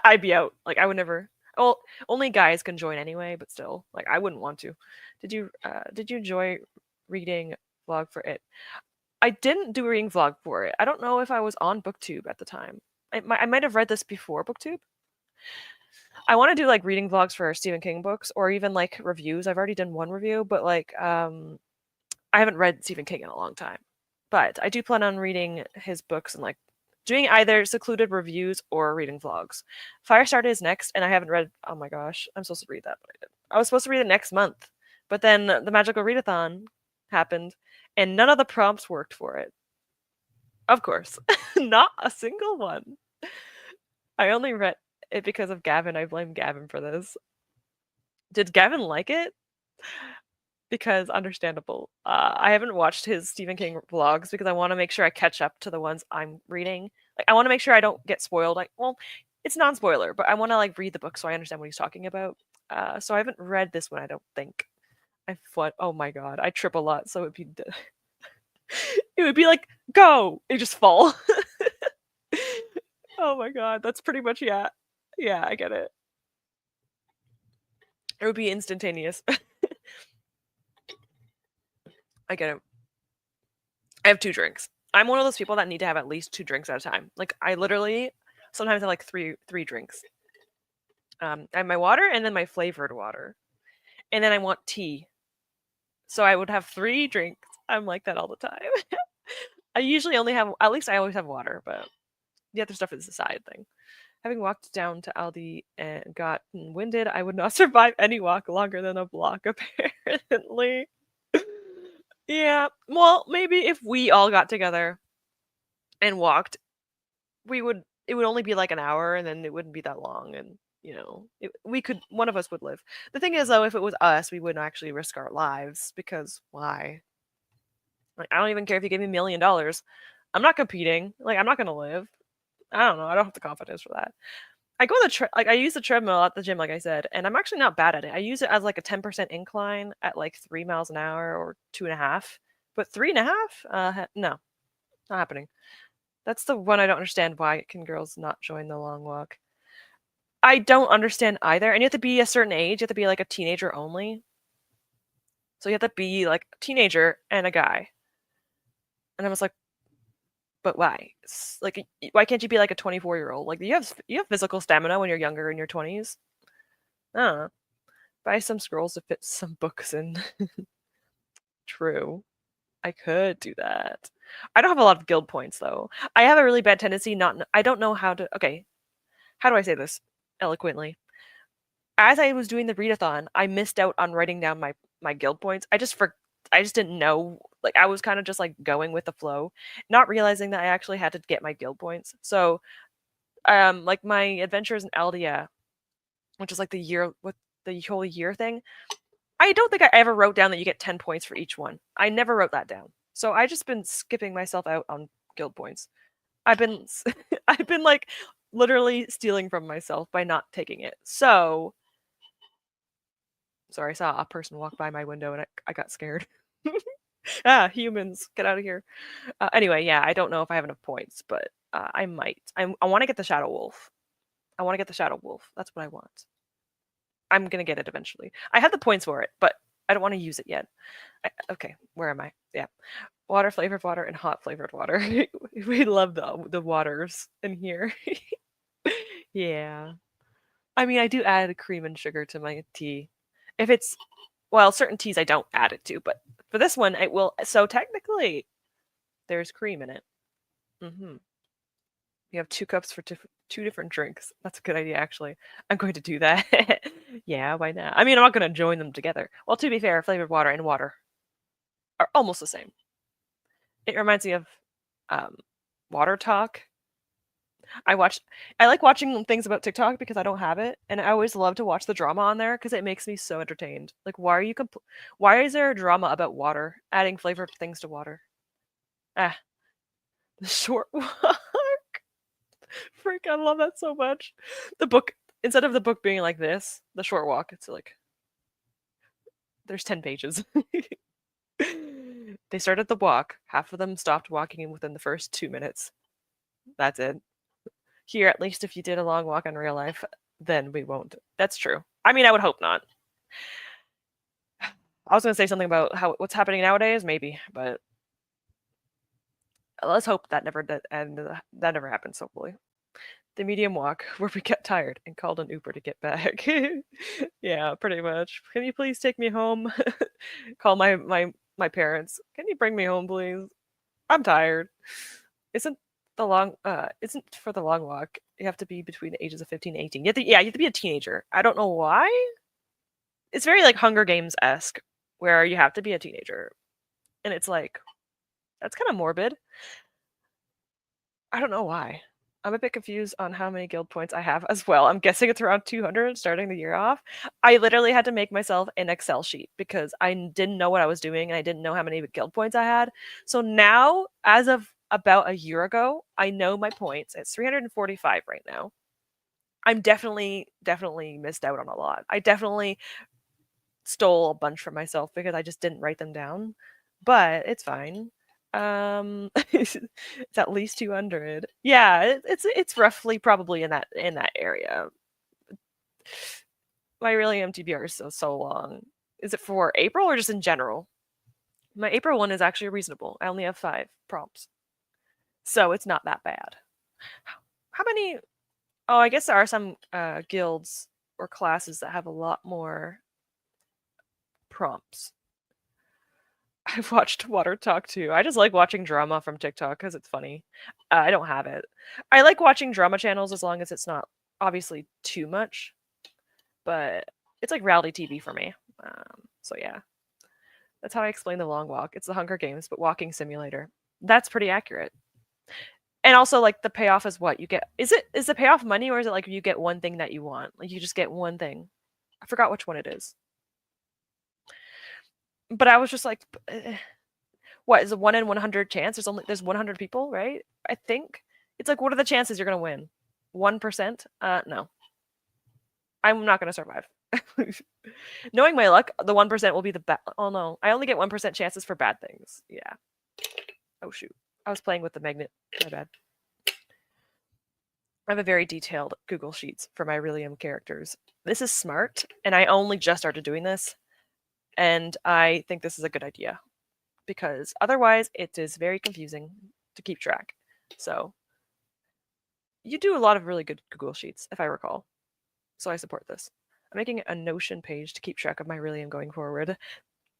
I'd be out. Like, I would never. Well, only guys can join anyway, but still, like, I wouldn't want to. Did you enjoy reading vlog for it? I didn't do a reading vlog for it. I don't know if I was on BookTube at the time. I might have read this before BookTube. I want to do like reading vlogs for Stephen King books or even like reviews. I've already done one review, but like I haven't read Stephen King in a long time. But I do plan on reading his books and like doing either secluded reviews or reading vlogs. Firestarter is next, and I haven't read. Oh my gosh, I'm supposed to read that, but I didn't. I was supposed to read it next month, but then the Magical Readathon happened, and none of the prompts worked for it. Of course, not a single one. I only read it because of Gavin. I blame Gavin for this. Did Gavin like it? Because understandable. I haven't watched his Stephen King vlogs because I want to make sure I catch up to the ones I'm reading. Like, I want to make sure I don't get spoiled. Like, well, it's non-spoiler, but I want to like read the book so I understand what he's talking about. So I haven't read this one. I don't think. Oh my god, I trip a lot, so it would be like go, it just fall. Oh my god, that's pretty much yeah. Yeah, I get it. It would be instantaneous. I get it. I have 2 drinks. I'm one of those people that need to have at least 2 drinks at a time. Like, I literally sometimes have like three drinks. I have my water and then my flavored water, and then I want tea. So I would have 3 drinks. I'm like that all the time. I usually only have, at least I always have water, but the other stuff is a side thing. Having walked down to Aldi and gotten winded, I would not survive any walk longer than a block, apparently. Yeah, well, maybe if we all got together and walked, it would only be like an hour, and then it wouldn't be that long, and one of us would live. The thing is, though, if it was us, we wouldn't actually risk our lives, because why? Like, I don't even care if you give me $1 million. I'm not competing. Like, I'm not gonna live. I don't know. I don't have the confidence for that. I go on I use the treadmill at the gym, like I said, and I'm actually not bad at it. I use it as like a 10% incline at like 3 miles an hour or 2.5, but 3.5? No, not happening. That's the one I don't understand. Why can girls not join the long walk? I don't understand either. And you have to be a certain age. You have to be like a teenager only. So you have to be like a teenager and a guy. And I was like, but why? Like, why can't you be like a 24-year-old? Like, you have physical stamina when you're younger in your 20s. I don't know. Buy some scrolls to fit some books in. True. I could do that. I don't have a lot of guild points though. I have a really bad tendency I don't know how to. Okay, how do I say this eloquently? As I was doing the readathon, I missed out on writing down my guild points. I just didn't know. Like, I was kind of just like going with the flow, not realizing that I actually had to get my guild points. So, like my adventures in Eldia, which is like the whole year thing. I don't think I ever wrote down that you get 10 points for each one. I never wrote that down. So I just been skipping myself out on guild points. I've been I've been like literally stealing from myself by not taking it. So sorry, I saw a person walk by my window and I got scared. Humans, get out of here. Anyway, yeah, I don't know if I have enough points, but I might. I want to get the Shadow Wolf. I want to get the Shadow Wolf. That's what I want. I'm gonna get it eventually. I have the points for it, but I don't want to use it yet. Okay, where am I? Yeah, water flavored water and hot flavored water. We love the waters in here. Yeah, I mean, I do add cream and sugar to my tea. If it's certain teas I don't add it to, but for this one I will. So technically, there's cream in it. Mm-hmm. You have 2 cups for 2 different drinks. That's a good idea, actually. I'm going to do that. Yeah, why not? I mean, I'm not going to join them together. Well, to be fair, flavored water and water are almost the same. It reminds me of um, Water Talk. I watch. I like watching things about TikTok because I don't have it, and I always love to watch the drama on there because it makes me so entertained. Like, why is there a drama about water? Adding flavored things to water. Ah, the short walk. Freak, I love that so much. The book, instead of the book being like this, the short walk, it's like there's 10 pages. They started the walk. Half of them stopped walking within the first 2 minutes. That's it. Here, at least if you did a long walk in real life, then we won't. That's true. I mean, I would hope not. I was going to say something about what's happening nowadays, maybe, but let's hope that that never happens. Hopefully, the medium walk where we get tired and called an Uber to get back. Yeah, pretty much. Can you please take me home? Call my parents. Can you bring me home, please? I'm tired. Isn't isn't for the long walk. You have to be between the ages of 15 and 18. You have to be a teenager. I don't know why. It's very like Hunger Games esque, where you have to be a teenager, and it's like that's kind of morbid. I don't know why. I'm a bit confused on how many guild points I have as well. I'm guessing it's around 200 starting the year off. I literally had to make myself an Excel sheet because I didn't know what I was doing and I didn't know how many guild points I had. So now, as of about a year ago, I know my points. It's 345 right now. I'm definitely missed out on a lot. I definitely stole a bunch from myself because I just didn't write them down, but it's fine. It's at least 200. Yeah, it's roughly probably in that area. My really MTBR is so long. Is it for April or just in general? My April one is actually reasonable. I only have 5 prompts, so it's not that bad. How many? Oh, I guess there are some guilds or classes that have a lot more prompts. I've watched Water Talk too. I just like watching drama from TikTok because it's funny. I don't have it. I like watching drama channels as long as it's not obviously too much, but it's like reality TV for me. So yeah, that's how I explain the long walk. It's the Hunger Games, but walking simulator. That's pretty accurate. And also, like the payoff is what you get. Is the payoff money or is it like you get one thing that you want? Like you just get one thing. I forgot which one it is. But I was just like, what is a 1 in 100 chance? There's 100 people, right? I think it's like, what are the chances you're gonna win? 1%? No, I'm not gonna survive. Knowing my luck, the 1% will be the bad. Oh no, I only get 1% chances for bad things. Yeah. Oh shoot, I was playing with the magnet. My bad. I have a very detailed Google Sheets for my Rillium characters. This is smart, and I only just started doing this, and I think this is a good idea because otherwise it is very confusing to keep track. So you do a lot of really good Google Sheets, if I recall. So I support this. I'm making a Notion page to keep track of my Rillium going forward.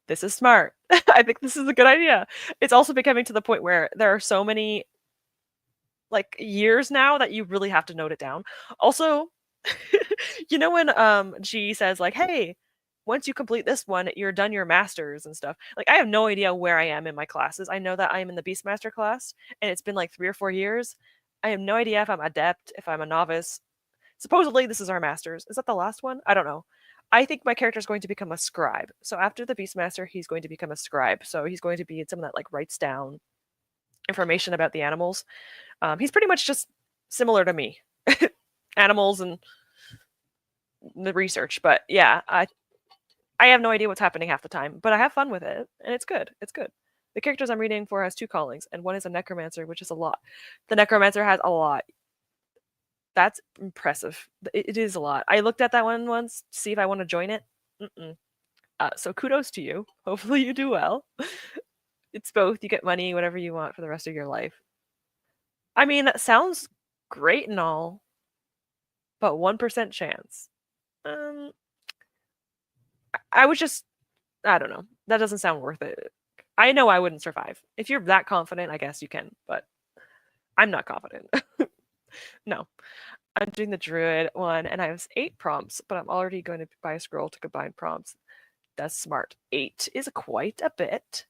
This is smart. I think this is a good idea. It's also becoming to the point where there are so many like years now that you really have to note it down. Also, you know when G says like, "Hey, once you complete this one, you're done your masters and stuff." Like I have no idea where I am in my classes. I know that I am in the Beastmaster class and it's been like 3 or 4 years. I have no idea if I'm adept, if I'm a novice. Supposedly this is our masters. Is that the last one? I don't know. I think my character is going to become a scribe. So after the Beastmaster, he's going to become a scribe. So he's going to be someone that like writes down information about the animals. He's pretty much just similar to me, animals and the research. But yeah, I have no idea what's happening half the time, but I have fun with it, and it's good. It's good. The characters I'm reading for has 2 callings, and one is a necromancer, which is a lot. The necromancer has a lot. That's impressive. It is a lot. I looked at that one once to see if I want to join it. Mm-mm. So kudos to you. Hopefully you do well. It's both. You get money, whatever you want for the rest of your life. I mean, that sounds great and all, but 1% chance. Um, I would just, I don't know. That doesn't sound worth it. I know I wouldn't survive. If you're that confident, I guess you can, but I'm not confident. No. I'm doing the druid one, and I have 8 prompts, but I'm already going to buy a scroll to combine prompts. That's smart. 8 is quite a bit.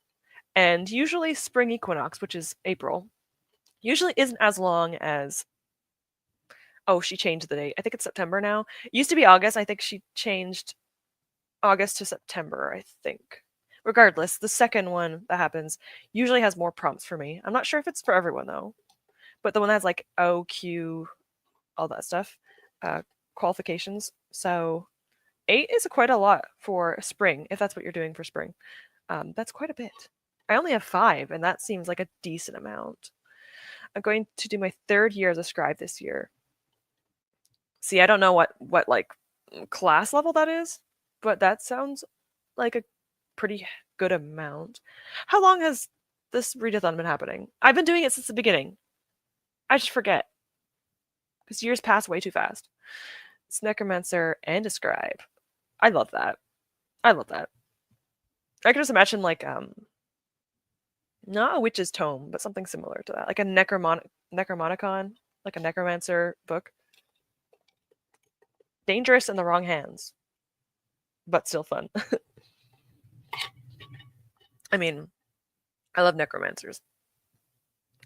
And usually spring equinox, which is April, usually isn't as long as. Oh, she changed the date. I think it's September now. It used to be August. I think she changed August to September, I think. Regardless, the second one that happens usually has more prompts for me. I'm not sure if it's for everyone though, but the one that has like O, Q, all that stuff, qualifications. So 8 is quite a lot for spring, if that's what you're doing for spring. That's quite a bit. I only have 5, and that seems like a decent amount. I'm going to do my 3rd year as a scribe this year. See, I don't know what like class level that is, but that sounds like a pretty good amount. How long has this readathon been happening? I've been doing it since the beginning. I just forget. Because years pass way too fast. It's necromancer and a scribe. I love that. I love that. I can just imagine like not a witch's tome, but something similar to that. Like a necromonicon, like a necromancer book. Dangerous in the wrong hands, but still fun. I mean, I love necromancers.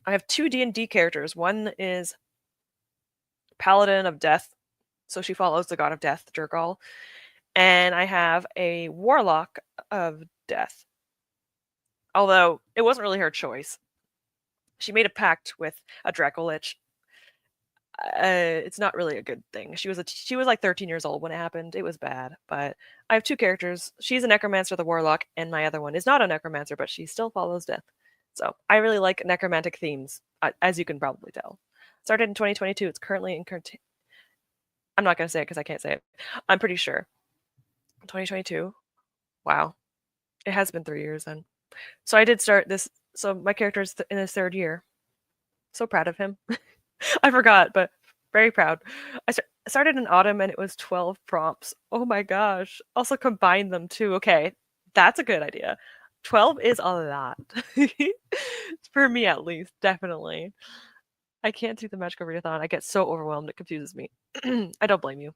I have 2 D&D characters. One is Paladin of Death, so she follows the god of death, Durgal. And I have a Warlock of Death. Although it wasn't really her choice. She made a pact with a Dracolich. It's not really a good thing. She was like 13 years old when it happened. It was bad, but I have 2 characters. She's a necromancer, the Warlock, and my other one is not a necromancer, but she still follows death. So I really like necromantic themes, as you can probably tell. Started in 2022. It's currently in. I'm not going to say it because I can't say it. I'm pretty sure. 2022. Wow. It has been 3 years then. So I did start this. So my character is in his 3rd year. So proud of him. I forgot, but very proud. I started in autumn and it was 12 prompts. Oh my gosh. Also combine them too. Okay, that's a good idea. 12 is a lot. For me at least, definitely. I can't do the magical readathon. I get so overwhelmed, it confuses me. I don't blame you.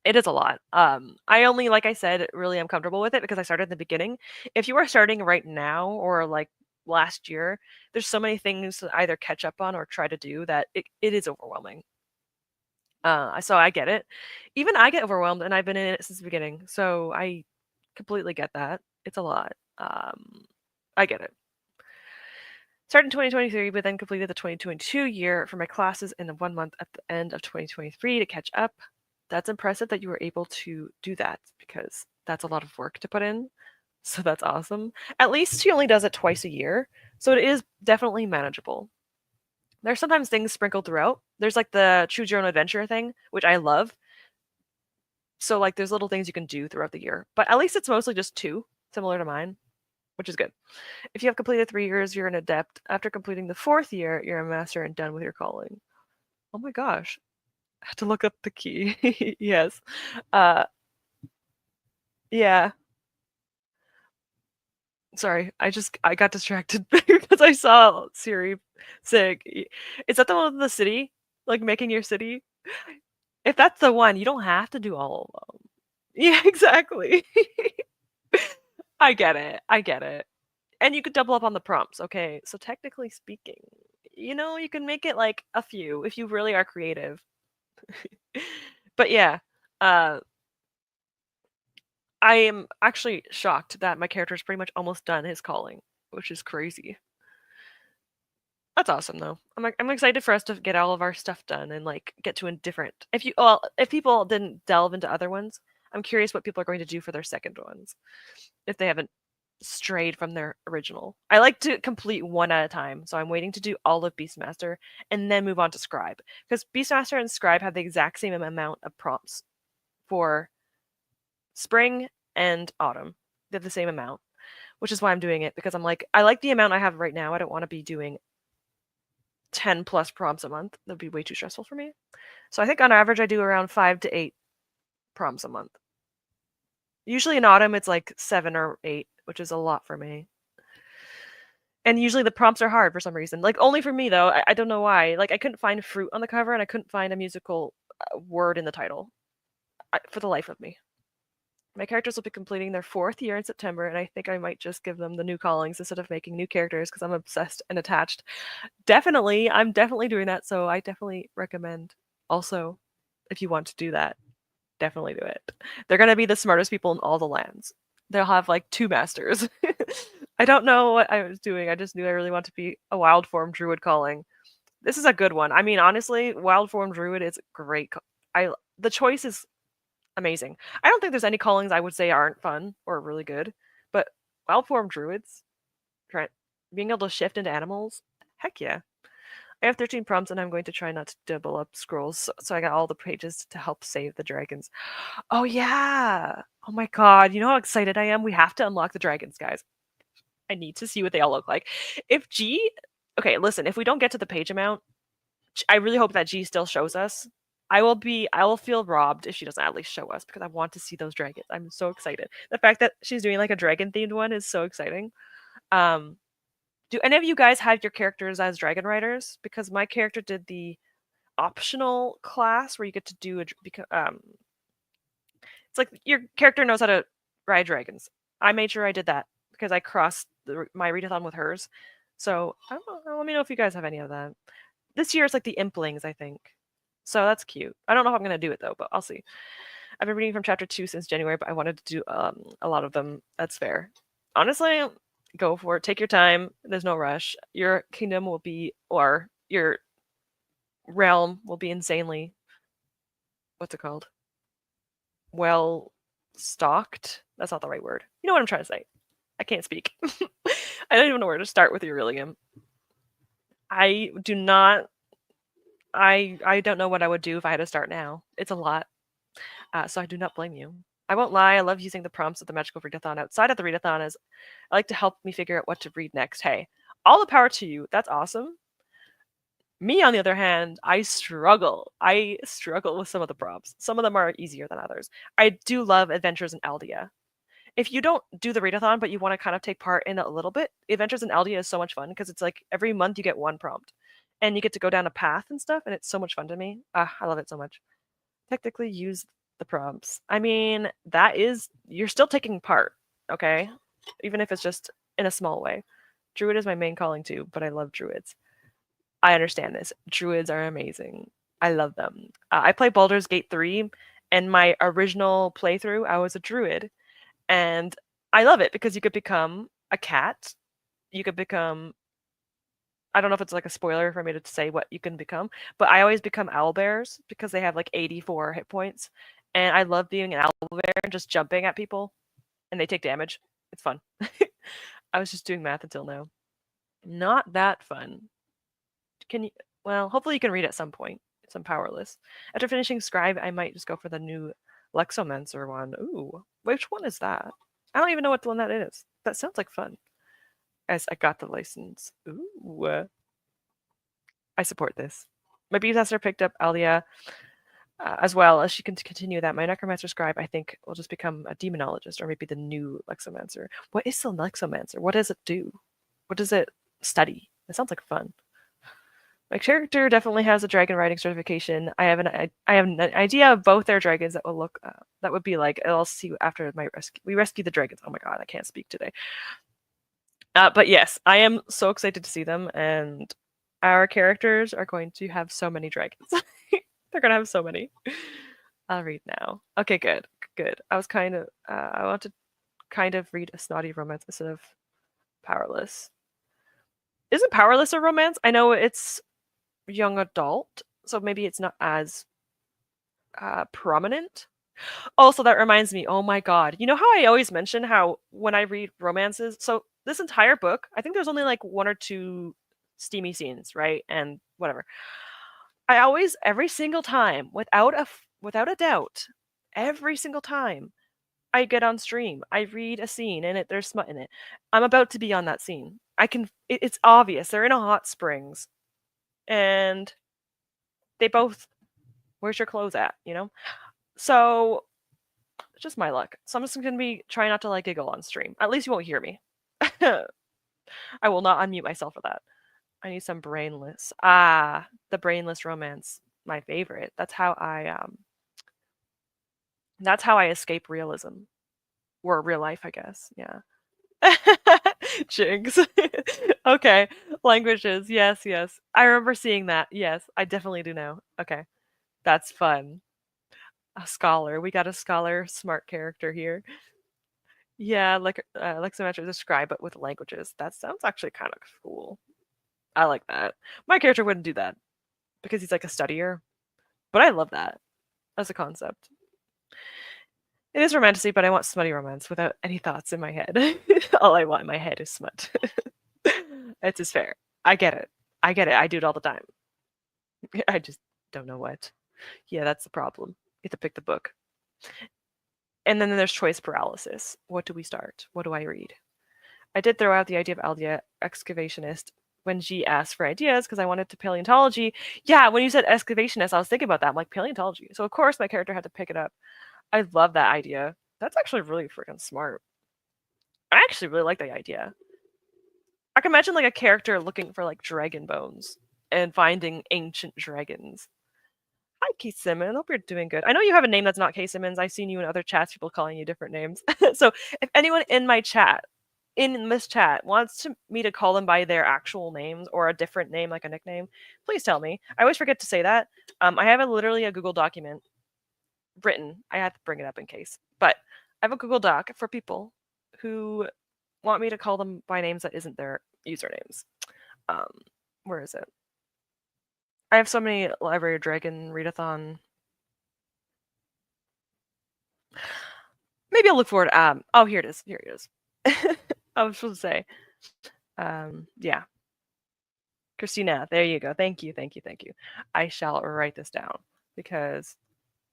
It is a lot. I only, like I said, really am comfortable with it because I started in the beginning. If you are starting right now or like last year, there's so many things to either catch up on or try to do that it is overwhelming. So I get it. Even I get overwhelmed, and I've been in it since the beginning, so I completely get that. It's a lot. I get it. Started in 2023, but then completed the 2022 year for my classes in the 1 month at the end of 2023 to catch up. That's impressive that you were able to do that because that's a lot of work to put in. So that's awesome. At least she only does it twice a year, so it is definitely manageable. There's sometimes things sprinkled throughout. There's like the choose your own adventure thing, which I love. So like there's little things you can do throughout the year, but at least it's mostly just 2, similar to mine, which is good. If you have completed 3 years, you're an adept. After completing the 4th year, you're a master and done with your calling. Oh my gosh. I have to look up the key. Yes. Yeah. Sorry, I got distracted because I saw Siri saying, "Is that the one with the city? Like making your city?" If that's the one, you don't have to do all of them. Yeah, exactly. I get it. I get it. And you could double up on the prompts. Okay, so technically speaking, you can make it like a few if you really are creative. But yeah, uh, I am actually shocked that my character is pretty much almost done his calling, which is crazy. That's awesome though. I'm excited for us to get all of our stuff done and like get to a different. If people didn't delve into other ones, I'm curious what people are going to do for their second ones if they haven't strayed from their original. I like to complete one at a time, so I'm waiting to do all of Beastmaster and then move on to Scribe because Beastmaster and Scribe have the exact same amount of prompts for spring and autumn. They have the same amount, which is why I'm doing it because I'm like I like the amount I have right now. I don't want to be doing 10 plus prompts a month. That'd be way too stressful for me. So I think on average I do around 5 to 8 prompts a month. Usually in autumn it's like 7 or 8, which is a lot for me. And usually the prompts are hard for some reason. Like, only for me, though. I don't know why. Like, I couldn't find fruit on the cover, and I couldn't find a musical word in the title. For the life of me. My characters will be completing their 4th year in September, and I think I might just give them the new callings instead of making new characters because I'm obsessed and attached. Definitely, I'm definitely doing that, so I definitely recommend also, if you want to do that, definitely do it. They're going to be the smartest people in all the lands. They'll have like 2 masters. I don't know what I was doing. I just knew I really want to be a wild form druid calling. This is a good one. I mean, honestly, wild form druid is great. The choice is amazing. I don't think there's any callings I would say aren't fun or really good, but wild form druids, being able to shift into animals, heck yeah. I have 13 prompts and I'm going to try not to double up scrolls, so I got all the pages to help save the dragons. Oh yeah! Oh my god, you know how excited I am? We have to unlock the dragons, guys. I need to see what they all look like. If G... Okay, listen, if we don't get to the page amount, I really hope that G still shows us. I will feel robbed if she doesn't at least show us because I want to see those dragons. I'm so excited. The fact that she's doing like a dragon themed one is so exciting. Do any of you guys have your characters as dragon riders? Because my character did the optional class where you get to do it's like your character knows how to ride dragons. I made sure I did that because I crossed my readathon with hers. So I don't know, let me know if you guys have any of that. This year it's like the implings, I think. So that's cute. I don't know if I'm gonna do it though, but I'll see. I've been reading from chapter 2 since January, but I wanted to do a lot of them. That's fair. Honestly, go for it. Take your time. There's no rush. Your kingdom will be, or your realm will be insanely, what's it called? Well stocked. That's not the right word. You know what I'm trying to say. I can't speak. I don't even know where to start with Aurelium. I do not. I don't know what I would do if I had to start now. It's a lot. So I do not blame you. I won't lie, I love using the prompts of the magical readathon outside of the readathon as I like to help me figure out what to read next. Hey, all the power to you. That's awesome. Me, on the other hand, I struggle. I struggle with some of the prompts. Some of them are easier than others. I do love Adventures in Eldia. If you don't do the readathon, but you want to kind of take part in it a little bit, Adventures in Eldia is so much fun because it's like every month you get one prompt. And you get to go down a path and stuff, and it's so much fun to me. I love it so much. Technically use the prompts. I mean, you're still taking part, okay? Even if it's just in a small way. Druid is my main calling too, but I love druids. I understand this. Druids are amazing. I love them. I play Baldur's Gate 3, and my original playthrough, I was a druid. And I love it because you could become a cat. You could become... I don't know if it's like a spoiler for me to say what you can become, but I always become owlbears because they have like 84 hit points. And I love being an owlbear and just jumping at people, and they take damage. It's fun. I was just doing math until now. Not that fun. Can you? Well, hopefully you can read at some point. I'm powerless. After finishing Scribe, I might just go for the new Lexomancer one. Ooh, which one is that? I don't even know what one that is. That sounds like fun. As I got the license. Ooh. I support this. My bee tester picked up Alia as well as she can continue that. My necromancer scribe, I think, will just become a demonologist or maybe the new Lexomancer. What is the Lexomancer? What does it do? What does it study? It sounds like fun. My character definitely has a dragon riding certification. I have an idea of both their dragons that will look that would be like. I'll see after my rescue. We rescue the dragons. Oh my god, I can't speak today. But yes, I am so excited to see them, and our characters are going to have so many dragons. They're gonna have so many. I'll read now. Okay, good. I was kind of I want to kind of read a snotty romance instead of Powerless. Isn't Powerless a romance? I know it's young adult, so maybe it's not as prominent. Also, that reminds me, oh my god. You know how I always mention how when I read romances, so this entire book, I think there's only like 1 or 2 steamy scenes, right? And whatever. I always, every single time, without a doubt, every single time I get on stream, I read a scene and there's smut in it. I'm about to be on that scene. It's obvious. They're in a hot springs, and they both, where's your clothes at? You know. So it's just my luck. So I'm just gonna be trying not to like giggle on stream. At least you won't hear me. I will not unmute myself for that. I need some brainless. Ah, the brainless romance, my favorite. That's how I escape realism. Or real life, I guess. Yeah. Jigs. Okay. Languages. Yes, yes. I remember seeing that. Yes, I definitely do know. Okay. That's fun. A scholar. We got a scholar smart character here. Yeah, like Lexometric describe but with languages. That sounds actually kind of cool. I like that. My character wouldn't do that because he's like a studier, but I love that as a concept. It is romantasy, but I want smutty romance without any thoughts in my head. All I want in my head is smut. It's just fair. I get it. I get it. I do it all the time. I just don't know what. Yeah, that's the problem. You have to pick the book. And then there's choice paralysis. What do we start? What do I read? I did throw out the idea of Aldia, excavationist, when she asked for ideas because I wanted to paleontology. Yeah, when you said excavationist, I was thinking about that. I'm like, paleontology. So, of course, my character had to pick it up. I love that idea. That's actually really freaking smart. I actually really like that idea. I can imagine like a character looking for like dragon bones and finding ancient dragons. Hi, Keith Simmons. Hope you're doing good. I know you have a name that's not K Simmons. I've seen you in other chats, people calling you different names. So if anyone in my chat, in this chat, wants me to call them by their actual names or a different name, like a nickname, please tell me. I always forget to say that. I have literally a Google document written. I have to bring it up in case. But I have a Google Doc for people who want me to call them by names that isn't their usernames. Where is it? I have so many Library of Dragon readathon. Maybe I'll look for it. Oh, here it is. Here it is. I was supposed to say. Yeah. Christina, there you go. Thank you, thank you, thank you. I shall write this down because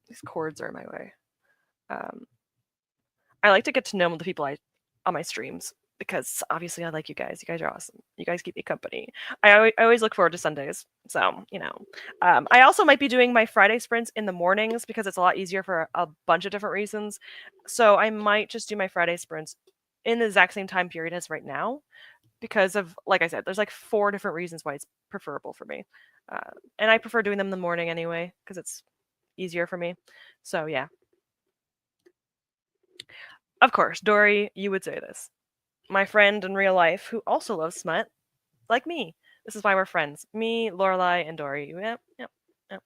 these chords are in my way. I like to get to know the people on my streams because obviously I like you guys. You guys are awesome. You guys keep me company. I always look forward to Sundays. So, I also might be doing my Friday sprints in the mornings because it's a lot easier for a bunch of different reasons. So I might just do my Friday sprints in the exact same time period as right now because of, like I said, there's like 4 different reasons why it's preferable for me. And I prefer doing them in the morning anyway because it's easier for me. So, yeah. Of course, Dory, you would say this. My friend in real life who also loves smut, like me. This is why we're friends. Me, Lorelai, and Dory. Yep, yep, yep.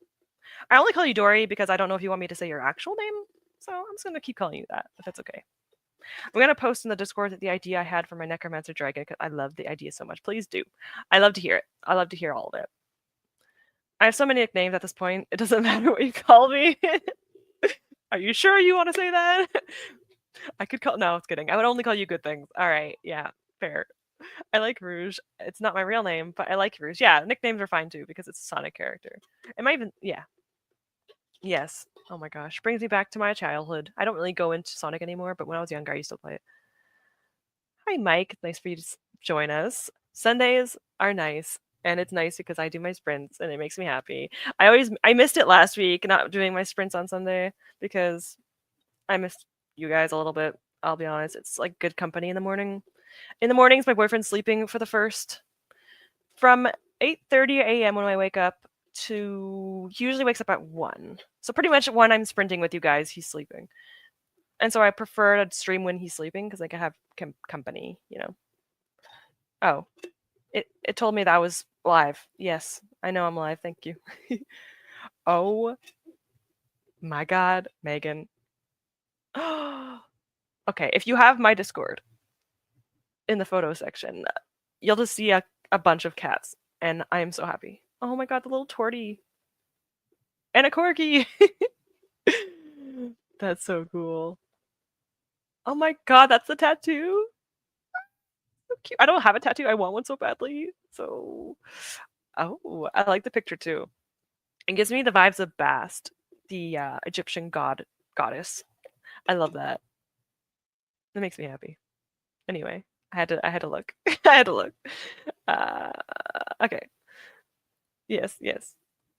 I only call you Dory because I don't know if you want me to say your actual name, so I'm just gonna keep calling you that, if that's okay. I'm gonna post in the Discord the idea I had for my Necromancer Dragon because I love the idea so much. Please do. I love to hear it. I love to hear all of it. I have so many nicknames at this point. It doesn't matter what you call me. Are you sure you want to say that? I could call. No, it's kidding. I would only call you good things. All right. Yeah. Fair. I like Rouge. It's not my real name, but I like Rouge. Yeah, nicknames are fine too because it's a Sonic character. It might even. Yeah. Yes. Oh my gosh. Brings me back to my childhood. I don't really go into Sonic anymore, but when I was younger, I used to play it. Hi, Mike. Nice for you to join us. Sundays are nice. And it's nice because I do my sprints and it makes me happy. I missed it last week, not doing my sprints on Sunday because I missed you guys a little bit. I'll be honest. It's like good company in the morning. In the mornings, my boyfriend's sleeping for the first from 8:30 a.m. when I wake up to usually wakes up at 1. So pretty much when I'm sprinting with you guys, he's sleeping. And so I prefer to stream when he's sleeping because I can have company, Oh, it told me that I was live. Yes, I know I'm live. Thank you. Oh my God, Megan. Okay, if you have my Discord in the photo section, you'll just see a bunch of cats, and I am so happy. Oh my God, the little tortie and a corgi. That's so cool. Oh my God, that's the tattoo. So cute. I don't have a tattoo. I want one so badly. So, oh, I like the picture too. It gives me the vibes of Bast, the Egyptian goddess. I love that. It makes me happy. Anyway, I had to look. I had to look. Uh, okay. Yes, yes.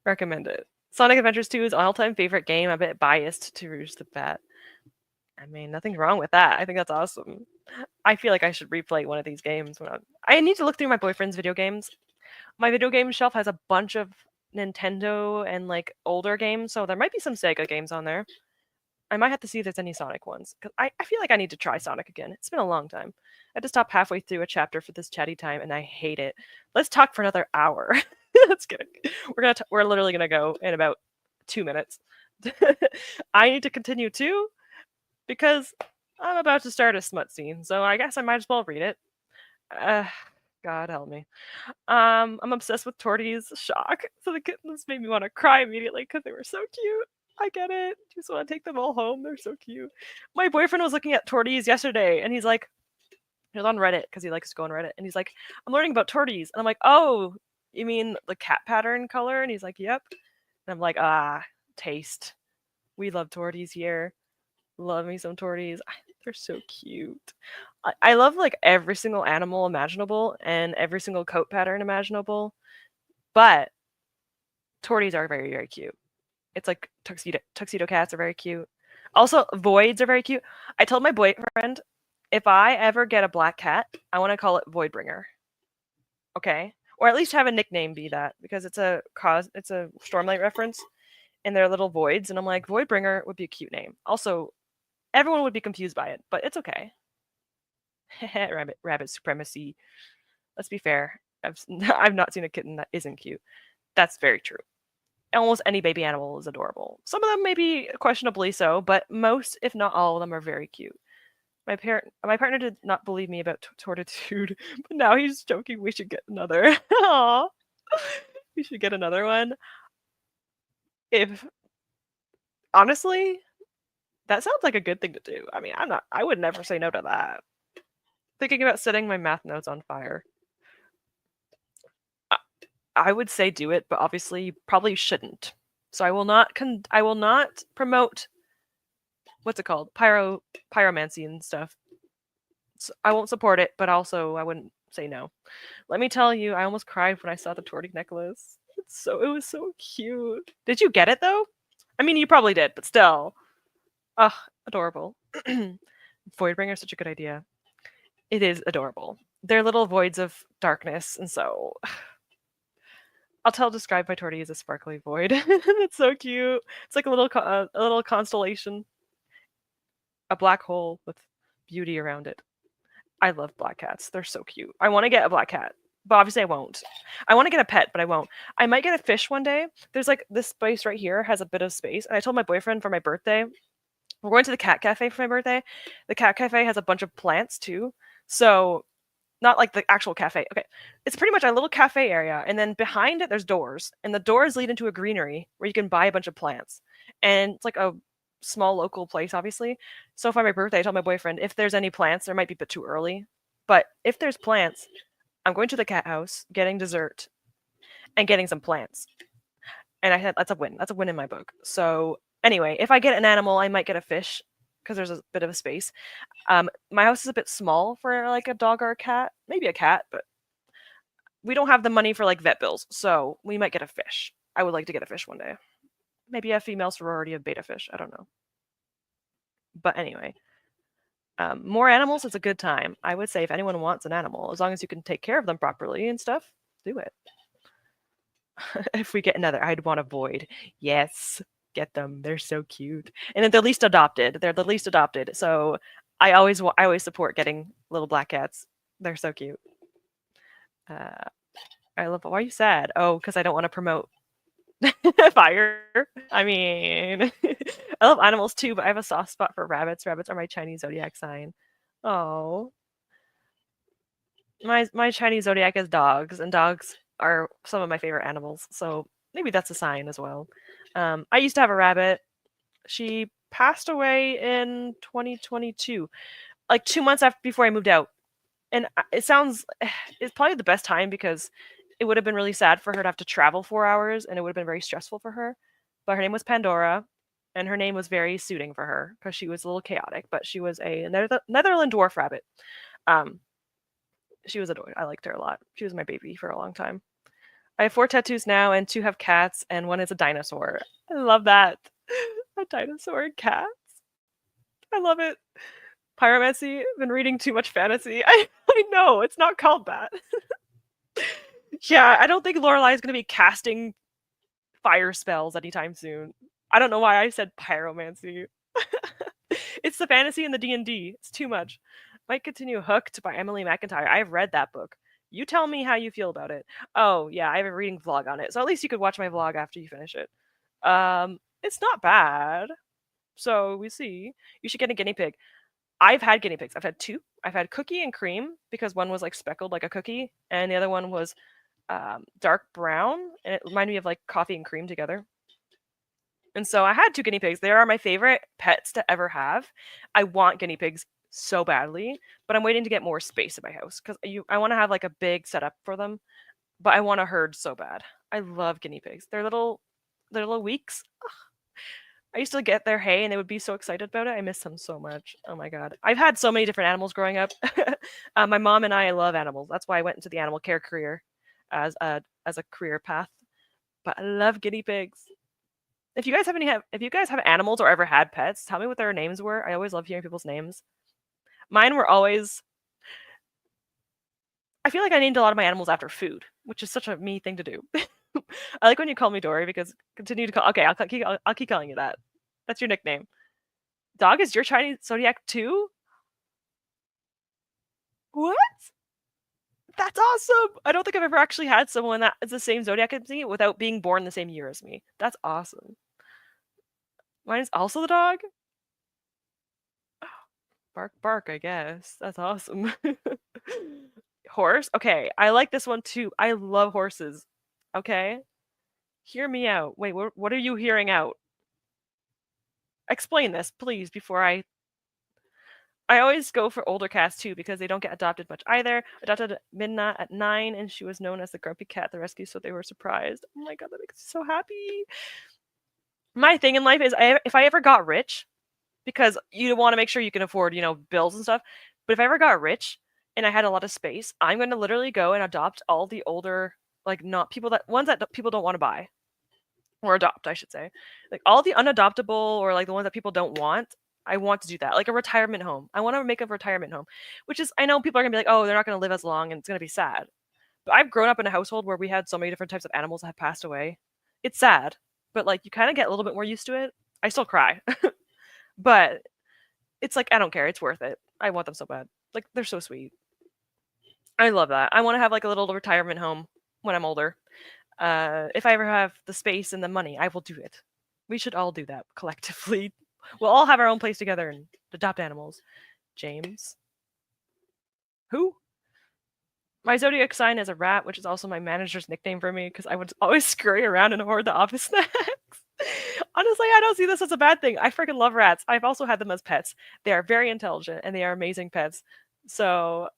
Recommend it. Sonic Adventures 2 is all-time favorite game. I'm a bit biased to Rouge the Bat. I mean, nothing wrong with that. I think that's awesome. I feel like I should replay one of these games. I need to look through my boyfriend's video games. My video game shelf has a bunch of Nintendo and like older games, so there might be some Sega games on there. I might have to see if there's any Sonic ones, because I feel like I need to try Sonic again. It's been a long time. I had to stop halfway through a chapter for this chatty time, and I hate it. Let's talk for another hour. Let's get it. We're literally gonna go in about 2 minutes. I need to continue too, because I'm about to start a smut scene, so I guess I might as well read it. God help me. I'm obsessed with Torty's shock. So the kittens made me want to cry immediately because they were so cute. I get it. Just want to take them all home. They're so cute. My boyfriend was looking at Torties yesterday, and he was on Reddit because he likes to go on Reddit, and he's like, I'm learning about Torties, and I'm like, oh, you mean the cat pattern color? And he's like, yep. And I'm like, taste. We love Torties here. Love me some Torties. They're so cute. I love like every single animal imaginable and every single coat pattern imaginable, but Torties are very, very cute. It's like tuxedo cats are very cute. Also, voids are very cute. I told my boyfriend, if I ever get a black cat, I want to call it Voidbringer. Okay? Or at least have a nickname be that, because it's a Stormlight reference, and they're little voids, and I'm like, Voidbringer would be a cute name. Also, everyone would be confused by it, but it's okay. Rabbit supremacy. Let's be fair. I've not seen a kitten that isn't cute. That's very true. Almost any baby animal is adorable. Some of them may be questionably so, but most, if not all of them, are very cute. My partner did not believe me about Tortitude, but now he's joking we should get another. Aww. We should get another one. Honestly, that sounds like a good thing to do. I mean, I would never say no to that. Thinking about setting my math notes on fire. I would say do it, but obviously you probably shouldn't. So I will not promote what's it called? Pyromancy and stuff. So I won't support it, but also I wouldn't say no. Let me tell you, I almost cried when I saw the Torty necklace. It was so cute. Did you get it though? I mean, you probably did, but still. Ugh, adorable. Voidbringer is such a good idea. It is adorable. They're little voids of darkness, and so describe my Torty as a sparkly void. It's so cute. It's like a little constellation, a black hole with beauty around it. I love black cats. They're so cute. I want to get a black cat, but obviously I won't. I want to get a pet, but I won't. I might get a fish one day. There's like this space right here has a bit of space, and I told my boyfriend for my birthday, we're going to the cat cafe for my birthday. The cat cafe has a bunch of plants too, so not like the actual cafe. Okay, it's pretty much a little cafe area, and then behind it there's doors, and the doors lead into a greenery where you can buy a bunch of plants, and it's like a small local place, obviously. So for my birthday, I told my boyfriend if there's any plants, there might be a bit too early, but if there's plants, I'm going to the cat house, getting dessert, and getting some plants. And I said that's a win. That's a win in my book. So anyway, if I get an animal, I might get a fish because there's a bit of a space. My house is a bit small for like a dog or a cat, maybe a cat, but we don't have the money for like vet bills, so we might get a fish. I would like to get a fish one day. Maybe a female sorority of beta fish. I don't know. But anyway, more animals is a good time. I would say if anyone wants an animal, as long as you can take care of them properly and stuff, do it. If we get another, I'd want a void. Yes, get them. They're so cute. And then they're least adopted. They're the least adopted. So I always support getting little black cats. They're so cute. I love. Why are you sad? Oh, because I don't want to promote fire. I mean, I love animals too, but I have a soft spot for rabbits. Rabbits are my Chinese zodiac sign. Oh, my Chinese zodiac is dogs, and dogs are some of my favorite animals. So maybe that's a sign as well. I used to have a rabbit. She passed away in 2022, like 2 months before I moved out. And it's probably the best time because it would have been really sad for her to have to travel 4 hours, and it would have been very stressful for her. But her name was Pandora, and her name was very suiting for her because she was a little chaotic, but she was a Netherland dwarf rabbit. She was adored. I liked her a lot. She was my baby for a long time. I have 4 tattoos now, and 2 have cats, and 1 is a dinosaur. I love that. A dinosaur and cats. I love it. Pyromancy. I've been reading too much fantasy. I know it's not called that. Yeah, I don't think Lorelai is gonna be casting fire spells anytime soon. I don't know why I said pyromancy. It's the fantasy and the D&D. It's too much. Might continue Hooked by Emily McIntyre. I've read that book. You tell me how you feel about it. Oh, yeah, I have a reading vlog on it. So at least you could watch my vlog after you finish it. It's not bad. So we see. You should get a guinea pig. I've had guinea pigs. I've had two. I've had cookie and cream because one was like speckled like a cookie, and the other one was dark brown, and it reminded me of like coffee and cream together. And so I had two guinea pigs. They are my favorite pets to ever have. I want guinea pigs so badly, but I'm waiting to get more space in my house because I want to have like a big setup for them, but I want a herd so bad. I love guinea pigs. They're little weeks. I used to get their hay and they would be so excited about it. I miss them so much. Oh my god. I've had so many different animals growing up. My mom and I love animals. That's why I went into the animal care career as a career path. But I love guinea pigs. If you guys have animals or ever had pets, tell me what their names were. I always love hearing people's names. Mine were always I feel like I named a lot of my animals after food, which is such a me thing to do. I like when you call me Dory because continue to call. Okay, I'll keep calling you that. That's your nickname. Dog is your Chinese zodiac too? What? That's awesome. I don't think I've ever actually had someone that is the same zodiac as me without being born the same year as me. That's awesome. Mine is also the dog. Bark, bark, I guess. That's awesome. Horse? Okay, I like this one too. I love horses. Okay? Hear me out. Wait, what are you hearing out? Explain this, please, before I always go for older cats too because they don't get adopted much either. Adopted Midna at 9, and she was known as the grumpy cat at the rescue, so they were surprised. Oh my god, that makes me so happy. My thing in life is if I ever got rich, because you want to make sure you can afford, bills and stuff. But if I ever got rich and I had a lot of space, I'm going to literally go and adopt all the older, like not people that ones that people don't want to buy or adopt, I should say, like all the unadoptable or like the ones that people don't want. I want to do that, like a retirement home. I want to make a retirement home, which is I know people are gonna be like, oh, they're not gonna live as long and it's gonna be sad. But I've grown up in a household where we had so many different types of animals that have passed away. It's sad, but like you kind of get a little bit more used to it. I still cry, but it's like I don't care. It's worth it. I want them so bad. Like they're so sweet. I love that. I want to have like a little retirement home when I'm older. If I ever have the space and the money, I will do it. We should all do that collectively. We'll all have our own place together and adopt animals. James. Who? My zodiac sign is a rat, which is also my manager's nickname for me because I would always scurry around and hoard the office snacks. Honestly, I don't see this as a bad thing. I freaking love rats. I've also had them as pets. They are very intelligent and they are amazing pets. So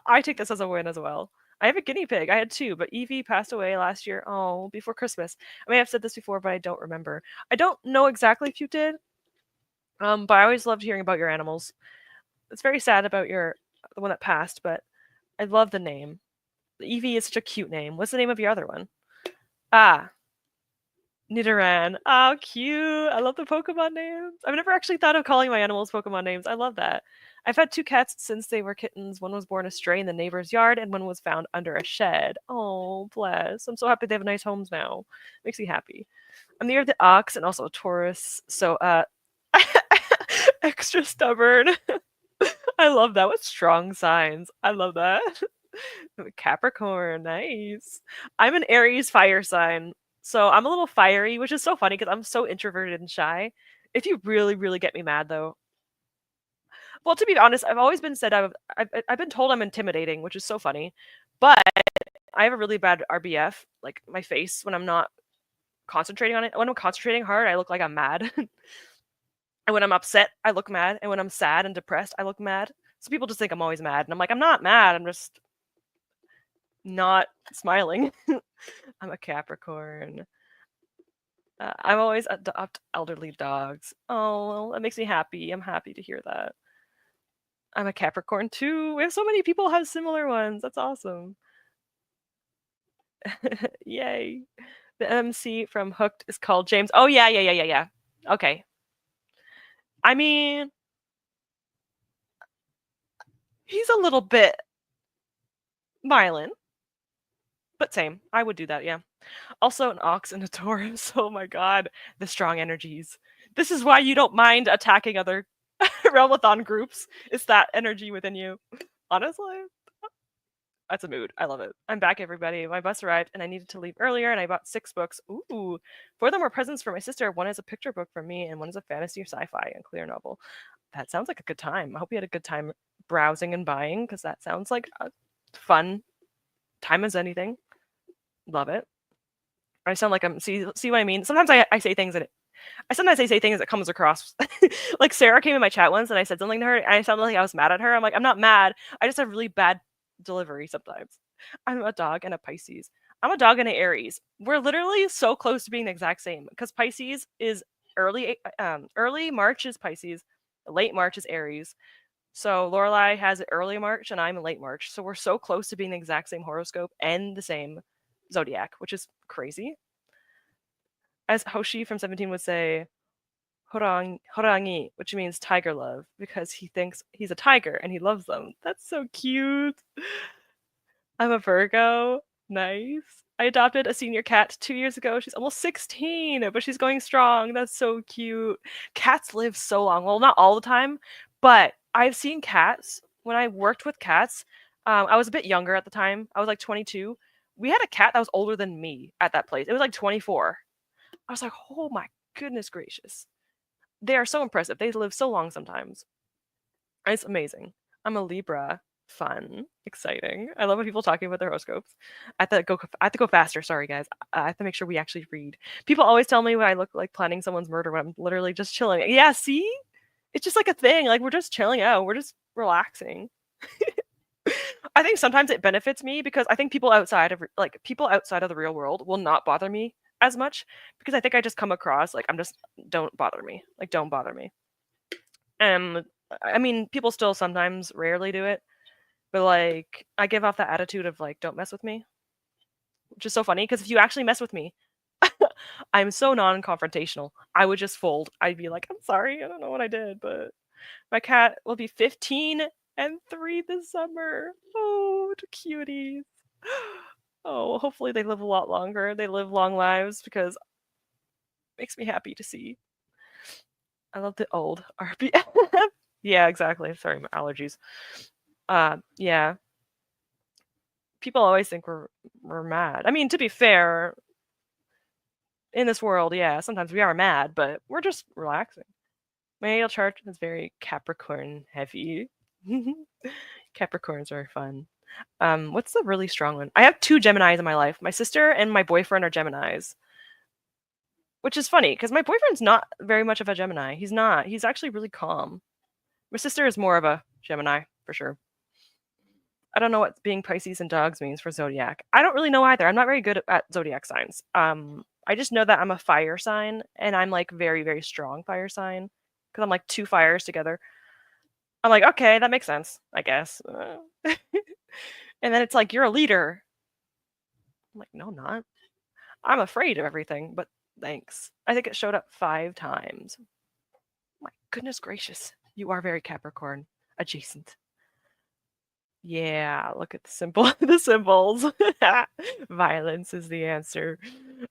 I take this as a win as well. I have a guinea pig. I had two, but Evie passed away last year. Oh, before Christmas. I may have said this before, but I don't remember. I don't know exactly if you did. But I always loved hearing about your animals. It's very sad about the one that passed, but I love the name. Evie is such a cute name. What's the name of your other one? Ah, Nidoran. Oh, cute. I love the Pokemon names. I've never actually thought of calling my animals Pokemon names. I love that. I've had two cats since they were kittens. One was born astray in the neighbor's yard, and one was found under a shed. Oh, bless. I'm so happy they have nice homes now. Makes me happy. I'm the year of the ox and also a Taurus, so extra stubborn. I love that. What strong signs. I love that. Capricorn, nice. I'm an Aries fire sign. So I'm a little fiery, which is so funny because I'm so introverted and shy. If you really, really get me mad, though. Well, to be honest, I've always been said I've been told I'm intimidating, which is so funny. But I have a really bad RBF, like my face when I'm not concentrating on it. When I'm concentrating hard, I look like I'm mad. And when I'm upset, I look mad. And when I'm sad and depressed, I look mad. So people just think I'm always mad. And I'm like, I'm not mad. I'm just not smiling. I'm a Capricorn. I'm always adopt elderly dogs. Oh, well, that makes me happy. I'm happy to hear that. I'm a Capricorn too. We have so many people have similar ones. That's awesome. Yay. The MC from Hooked is called James. Oh, yeah. Okay. I mean, He's a little bit violent, but same. I would do that, yeah. Also, an ox and a Taurus. Oh my god, the strong energies. This is why you don't mind attacking other Realmathon groups. It's that energy within you. Honestly, that's a mood. I love it. I'm back, everybody. My bus arrived, and I needed to leave earlier, and I bought 6 books. Ooh. 4 of them were presents for my sister. One is a picture book from me, and one is a fantasy or sci-fi and clear novel. That sounds like a good time. I hope you had a good time browsing and buying, because that sounds like a fun time as anything. Love it. I sound like I'm see what I mean? Sometimes I say things and sometimes I say things that comes across like Sarah came in my chat once and I said something to her and I sounded like I was mad at her. I'm like, I'm not mad. I just have really bad delivery sometimes. I'm a dog and a Pisces. I'm a dog and an Aries. We're literally so close to being the exact same because Pisces is early March is Pisces, late March is Aries. So Lorelai has early March and I'm in late March. So we're so close to being the exact same horoscope and the same zodiac, which is crazy. As Hoshi from 17 would say, horangi, which means tiger love, because he thinks he's a tiger and he loves them. That's so cute. I'm a Virgo. Nice. I adopted a senior cat 2 years ago. She's almost 16, but she's going strong. That's so cute. Cats live so long. Well, not all the time, but I've seen cats. When I worked with cats, I was a bit younger at the time. I was like 22. We had a cat that was older than me at that place. It was like 24. I was like, oh my goodness gracious. They are so impressive. They live so long sometimes. It's amazing. I'm a Libra. Fun. Exciting. I love when people talking about their horoscopes. I have to go faster. Sorry, guys. I have to make sure we actually read. People always tell me when I look like planning someone's murder when I'm literally just chilling. Yeah, see? It's just like a thing. Like, we're just chilling out. We're just relaxing. I think sometimes it benefits me because I think people outside of the real world will not bother me as much because I think I just come across like I'm just don't bother me. Like don't bother me. And I mean, people still sometimes rarely do it, but like I give off that attitude of like don't mess with me, which is so funny because if you actually mess with me, I'm so non-confrontational. I would just fold. I'd be like, "I'm sorry. I don't know what I did, but my cat will be 15 and 3 this summer. Oh, the cuties. Oh, hopefully they live a lot longer. They live long lives because it makes me happy to see. I love the old RP. Yeah, exactly. Sorry, my allergies. Yeah. People always think we're mad. I mean, to be fair, in this world, yeah, sometimes we are mad, but we're just relaxing. My natal chart is very Capricorn heavy. Capricorns are fun. What's the really strong one? I have 2 Geminis in my life. My sister and my boyfriend are Geminis. Which is funny because my boyfriend's not very much of a Gemini. He's not. He's actually really calm. My sister is more of a Gemini for sure. I don't know what being Pisces and dogs means for zodiac. I don't really know either. I'm not very good at zodiac signs. I just know that I'm a fire sign and I'm like very very strong fire sign because I'm like 2 fires together. I'm like, okay, that makes sense, I guess. And then it's like you're a leader. I'm like, no, I'm not. I'm afraid of everything, but thanks. I think it showed up 5 times. My goodness gracious. You are very Capricorn adjacent. Yeah, look at the symbol the symbols. Violence is the answer.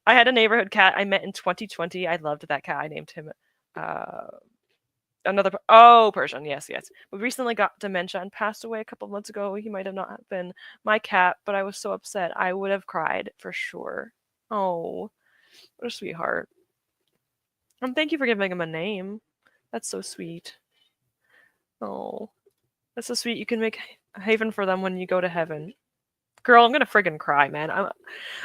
I had a neighborhood cat I met in 2020. I loved that cat. I named him Persian. Yes, yes. We recently got dementia and passed away a couple of months ago. He might have not been my cat, but I was so upset. I would have cried for sure. Oh, what a sweetheart. And thank you for giving him a name. That's so sweet. Oh, that's so sweet. You can make a haven for them when you go to heaven. Girl, I'm gonna friggin' cry, man.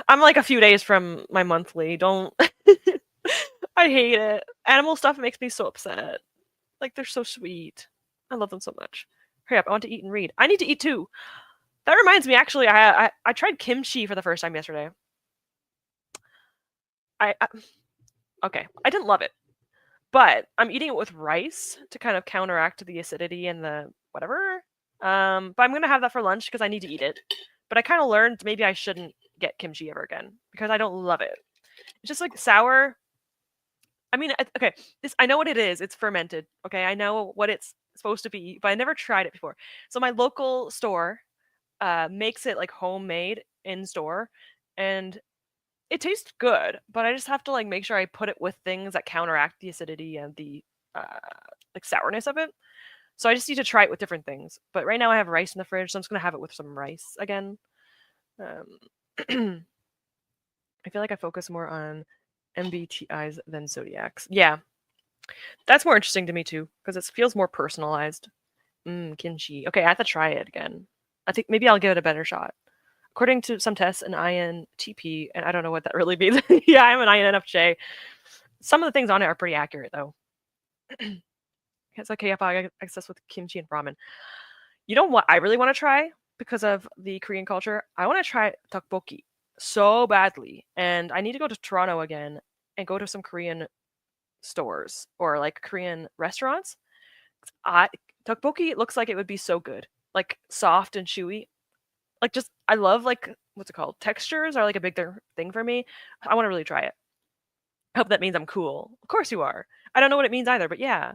I'm like a few days from my monthly. Don't. I hate it. Animal stuff makes me so upset. Like they're so sweet. I love them so much. Hurry up! I want to eat and read. I need to eat too. That reminds me. Actually, I tried kimchi for the first time yesterday. I okay. I didn't love it. But I'm eating it with rice to kind of counteract the acidity and the whatever. But I'm gonna have that for lunch because I need to eat it. But I kind of learned maybe I shouldn't get kimchi ever again because I don't love it. It's just like sour. I mean, okay, this I know what it is. It's fermented. Okay, I know what it's supposed to be, but I never tried it before. So my local store makes it like homemade in store, and it tastes good, but I just have to like make sure I put it with things that counteract the acidity and the uh, like sourness of it. So I just need to try it with different things. But right now I have rice in the fridge, so I'm just gonna have it with some rice again. Um, I feel like I focus more on MBTIs than zodiacs. Yeah, that's more interesting to me too because it feels more personalized. Kimchi. Okay, I have to try it again. I think maybe I'll give it a better shot. According to some tests, an INTP, and I don't know what that really means. Yeah, I'm an INFJ. Some of the things on it are pretty accurate though. It's okay if I get obsessed with kimchi and ramen. You know what I really want to try because of the Korean culture? I want to try tteokbokki so badly, and I need to go to Toronto again and go to some Korean stores or like Korean restaurants. I Tteokbokki looks like it would be so good, like soft and chewy. Like just I love like what's it called? Textures are like a big thing for me. I want to really try it. I hope that means I'm cool. Of course you are. I don't know what it means either, but yeah.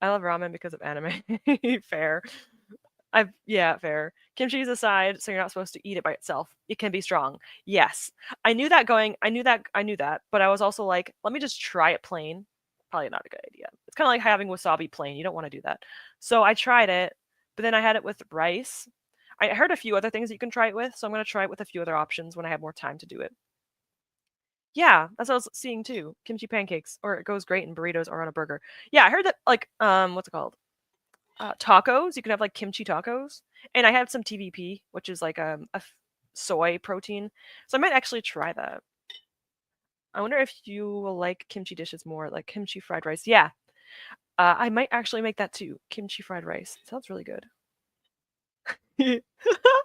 I love ramen because of anime. Fair. Yeah, fair. Kimchi's aside, so you're not supposed to eat it by itself. It can be strong. Yes. I knew that, but I was also like, let me just try it plain. Probably not a good idea. It's kind of like having wasabi plain. You don't want to do that. So I tried it, but then I had it with rice. I heard a few other things that you can try it with, so I'm going to try it with a few other options when I have more time to do it. Yeah, that's what I was seeing too. Kimchi pancakes, or it goes great in burritos or on a burger. Yeah, I heard that like what's it called? Tacos. You can have like kimchi tacos, and I had some TVP, which is like soy protein. So I might actually try that. I wonder if you will like kimchi dishes more, like kimchi fried rice. Yeah, I might actually make that too. Kimchi fried rice sounds really good. I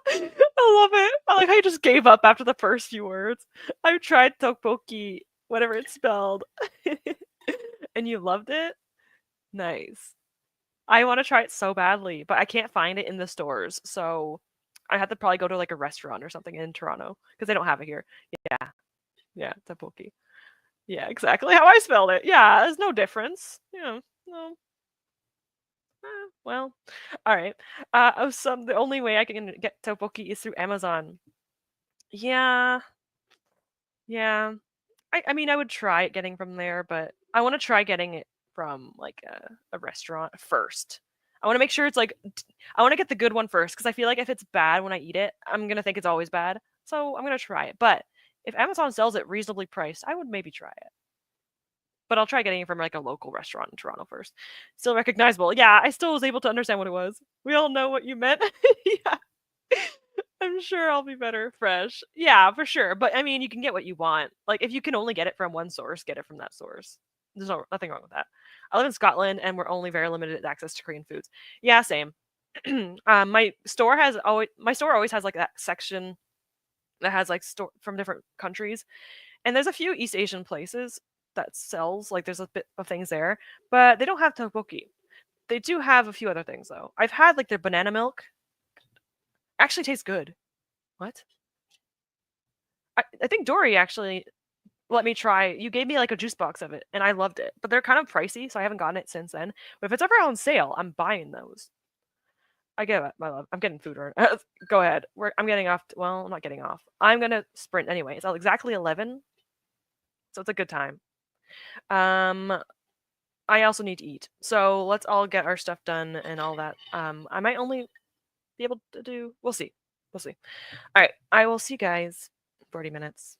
love it. I like how you just gave up after the first few words. I've tried tteokbokki, whatever it's spelled, and you loved it. Nice. I want to try it so badly, but I can't find it in the stores. So I have to probably go to like a restaurant or something in Toronto because they don't have it here. Yeah, yeah, tteokbokki. Yeah, exactly how I spelled it. Yeah, there's no difference. Yeah, no. Well, all right. The only way I can get tteokbokki is through Amazon. Yeah, yeah. I mean, I would try it getting from there, but I want to try getting it from like a restaurant first. I want to make sure it's like I want to get the good one first because I feel like if it's bad when I eat it, I'm gonna think it's always bad. So I'm gonna try it. But if Amazon sells it reasonably priced, I would maybe try it. But I'll try getting it from like a local restaurant in Toronto first. Still recognizable. Yeah, I still was able to understand what it was. We all know what you meant. Yeah. I'm sure I'll be better fresh. Yeah, for sure. But I mean, you can get what you want. Like if you can only get it from one source, get it from that source. There's nothing wrong with that. I live in Scotland and we're only very limited access to Korean foods. Yeah, same. My store always has like that section that has like store from different countries. And there's a few East Asian places that sells like there's a bit of things there, but they don't have tteokbokki. They do have a few other things though. I've had like their banana milk. Actually tastes good. What? I think Dory actually let me try. You gave me like a juice box of it, and I loved it. But they're kind of pricey, so I haven't gotten it since then. But if it's ever on sale, I'm buying those. I get it, my love. I'm getting food right. Go ahead. I'm getting off. Well, I'm not getting off. I'm gonna sprint anyway. It's exactly 11, so it's a good time. Um, I also need to eat, so let's all get our stuff done and all that. I might only be able to do. We'll see. We'll see. All right. I will see you guys. 40 minutes.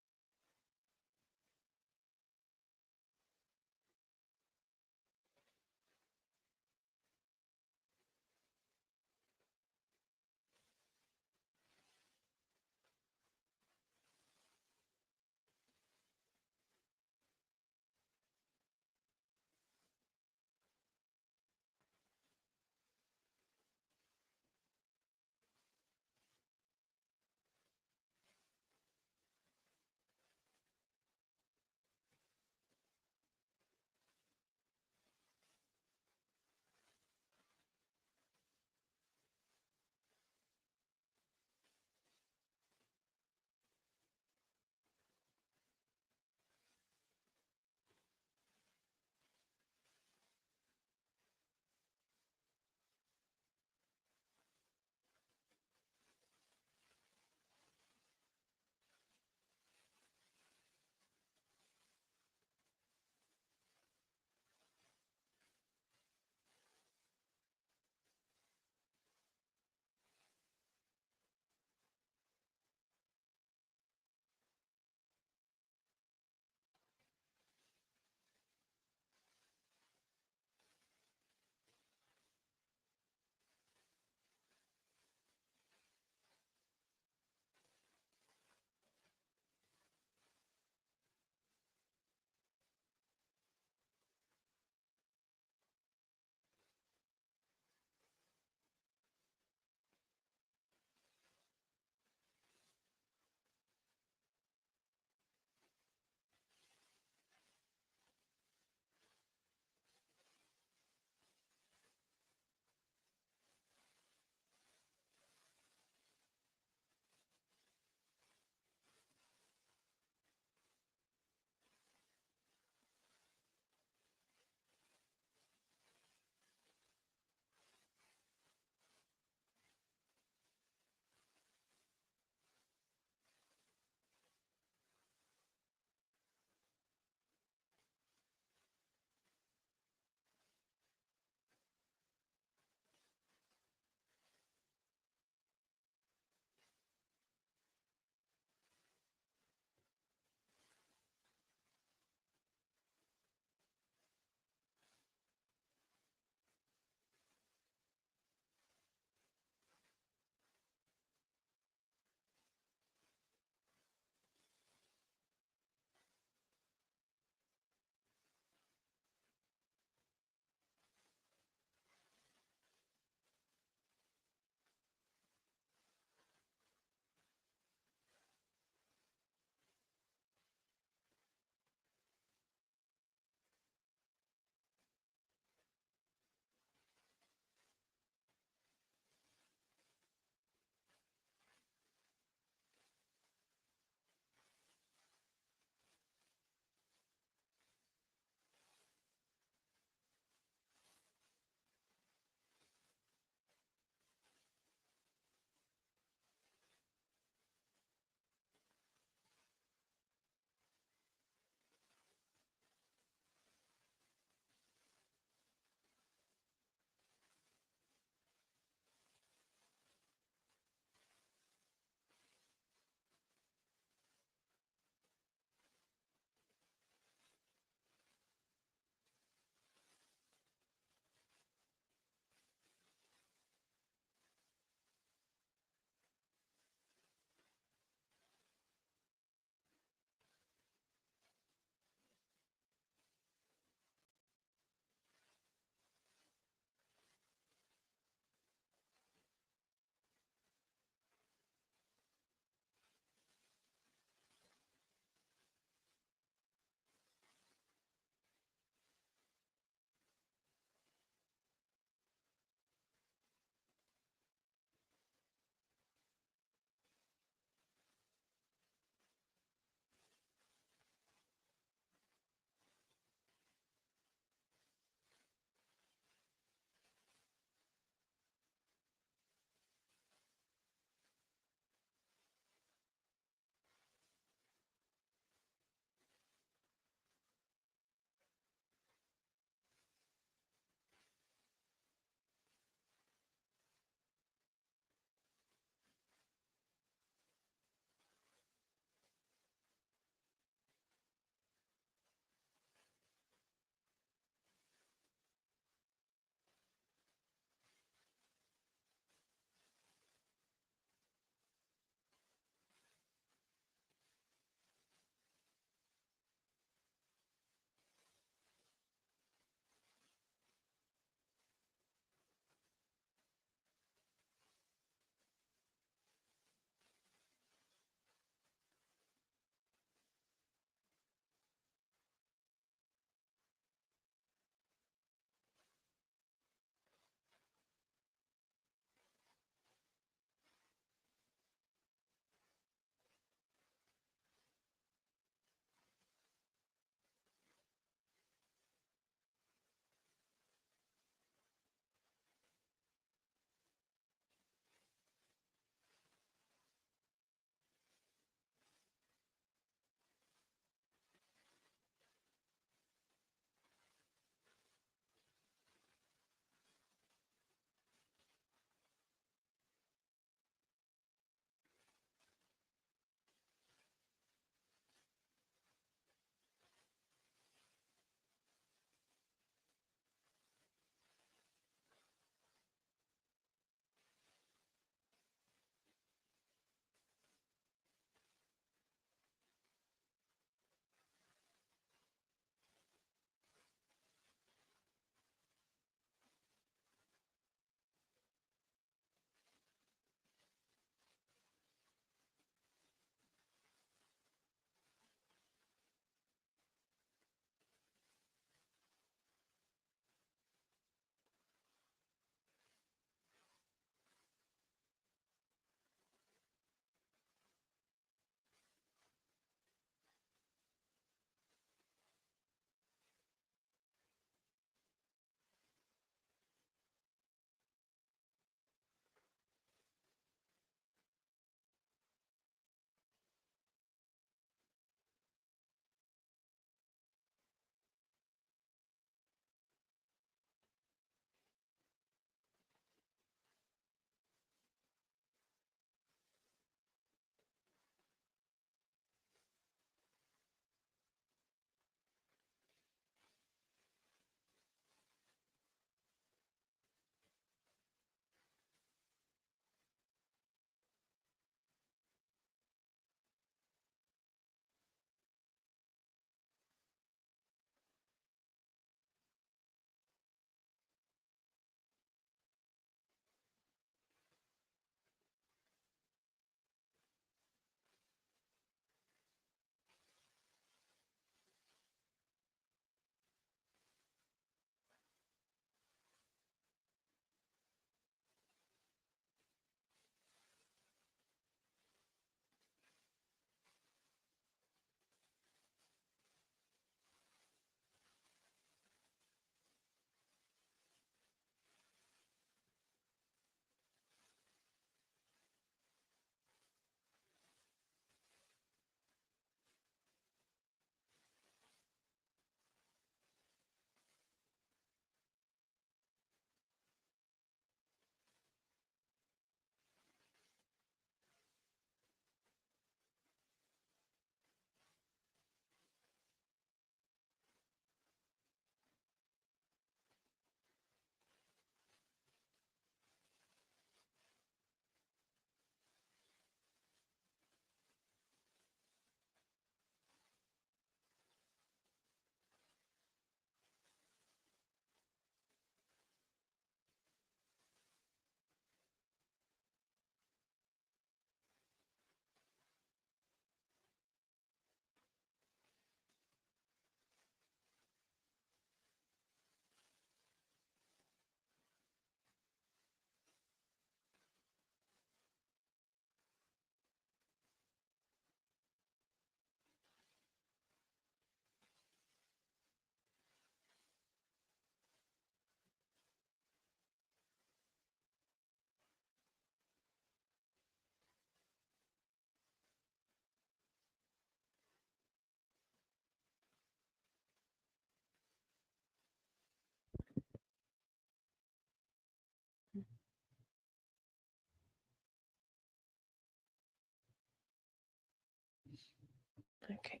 Okay.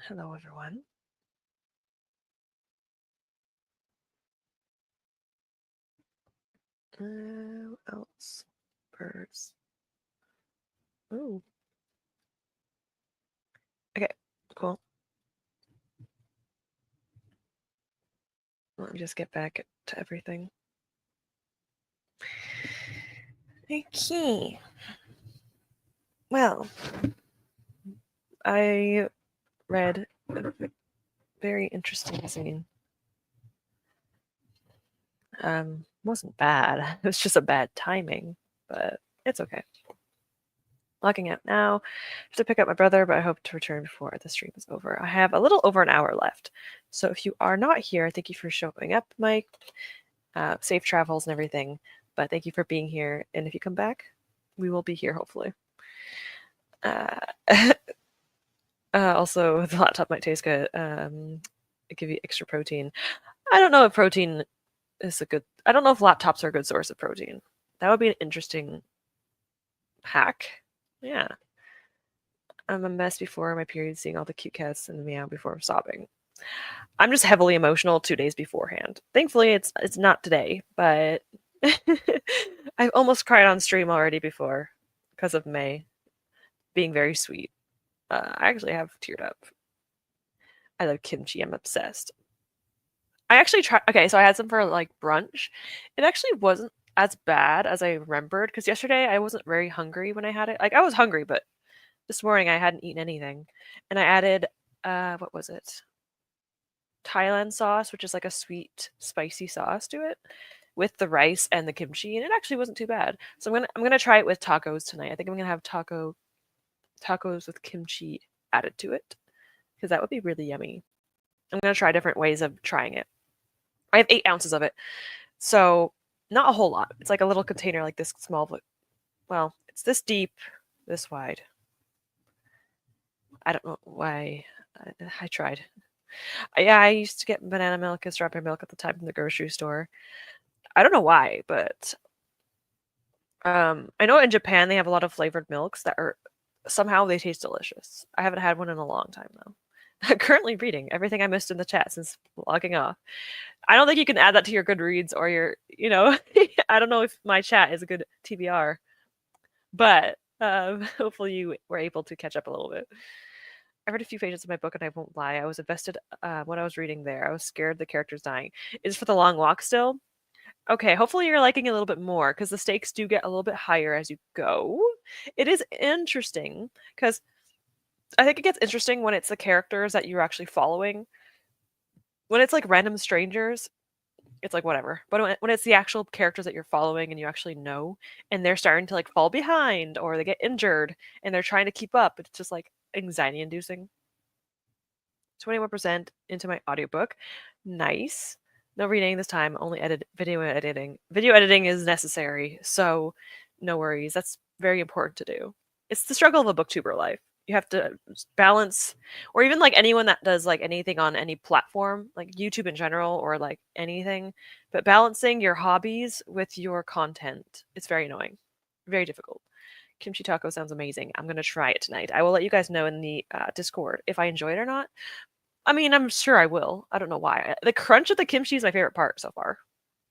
Hello, everyone. What else? Birds. Ooh. Okay, cool. Let me just get back to everything. Okay. Well, I read a very interesting scene. Wasn't bad. It was just a bad timing, but it's okay. Logging out now. I have to pick up my brother, but I hope to return before the stream is over. I have a little over an hour left. So if you are not here, thank you for showing up, Mike. Safe travels and everything. But thank you for being here. And if you come back, we will be here, hopefully. Also, the laptop might taste good. It give you extra protein. I don't know if protein is a good... I don't know if laptops are a good source of protein. That would be an interesting hack. Yeah. I'm a mess before my period, seeing all the cute cats and the meow before I'm sobbing. I'm just heavily emotional 2 days beforehand. Thankfully, it's not today, but I've almost cried on stream already before because of May being very sweet. I actually have teared up. I love kimchi. I'm obsessed. I actually tried. Okay, so I had some for like brunch. It actually wasn't as bad as I remembered because yesterday I wasn't very hungry when I had it. Like I was hungry, but this morning I hadn't eaten anything, and I added what was it? Thailand sauce, which is like a sweet, spicy sauce to it, with the rice and the kimchi, and it actually wasn't too bad. So I'm gonna try it with tacos tonight. I think I'm gonna have tacos with kimchi added to it because that would be really yummy. I'm gonna try different ways of trying it. I have 8 ounces of it, so not a whole lot. It's like a little container, like this small, but well, it's this deep, this wide. I don't know why. I tried. Yeah, I used to get banana milk and strawberry milk at the time from the grocery store. I don't know why, but I know in Japan they have a lot of flavored milks that are somehow they taste delicious. I haven't had one in a long time though. I'm currently reading everything I missed in the chat since logging off. I don't think you can add that to your Goodreads or your, I don't know if my chat is a good TBR, but hopefully you were able to catch up a little bit. I read a few pages of my book and I won't lie. I was invested when I was reading there. I was scared the character's dying. Is it for the long walk still? Okay, hopefully you're liking it a little bit more because the stakes do get a little bit higher as you go. It is interesting because I think it gets interesting when it's the characters that you're actually following. When it's like random strangers, it's like whatever. But when it's the actual characters that you're following and you actually know, and they're starting to like fall behind or they get injured and they're trying to keep up, it's just like anxiety inducing. 21% into my audiobook. Nice. No reading this time, only video editing. Video editing is necessary, so no worries. That's very important to do. It's the struggle of a booktuber life. You have to balance, or even like anyone that does like anything on any platform, like YouTube in general, or like anything, but balancing your hobbies with your content. It's very annoying, very difficult. Kimchi taco sounds amazing. I'm going to try it tonight. I will let you guys know in the Discord if I enjoy it or not. I mean, I'm sure I will. I don't know why. The crunch of the kimchi is my favorite part so far.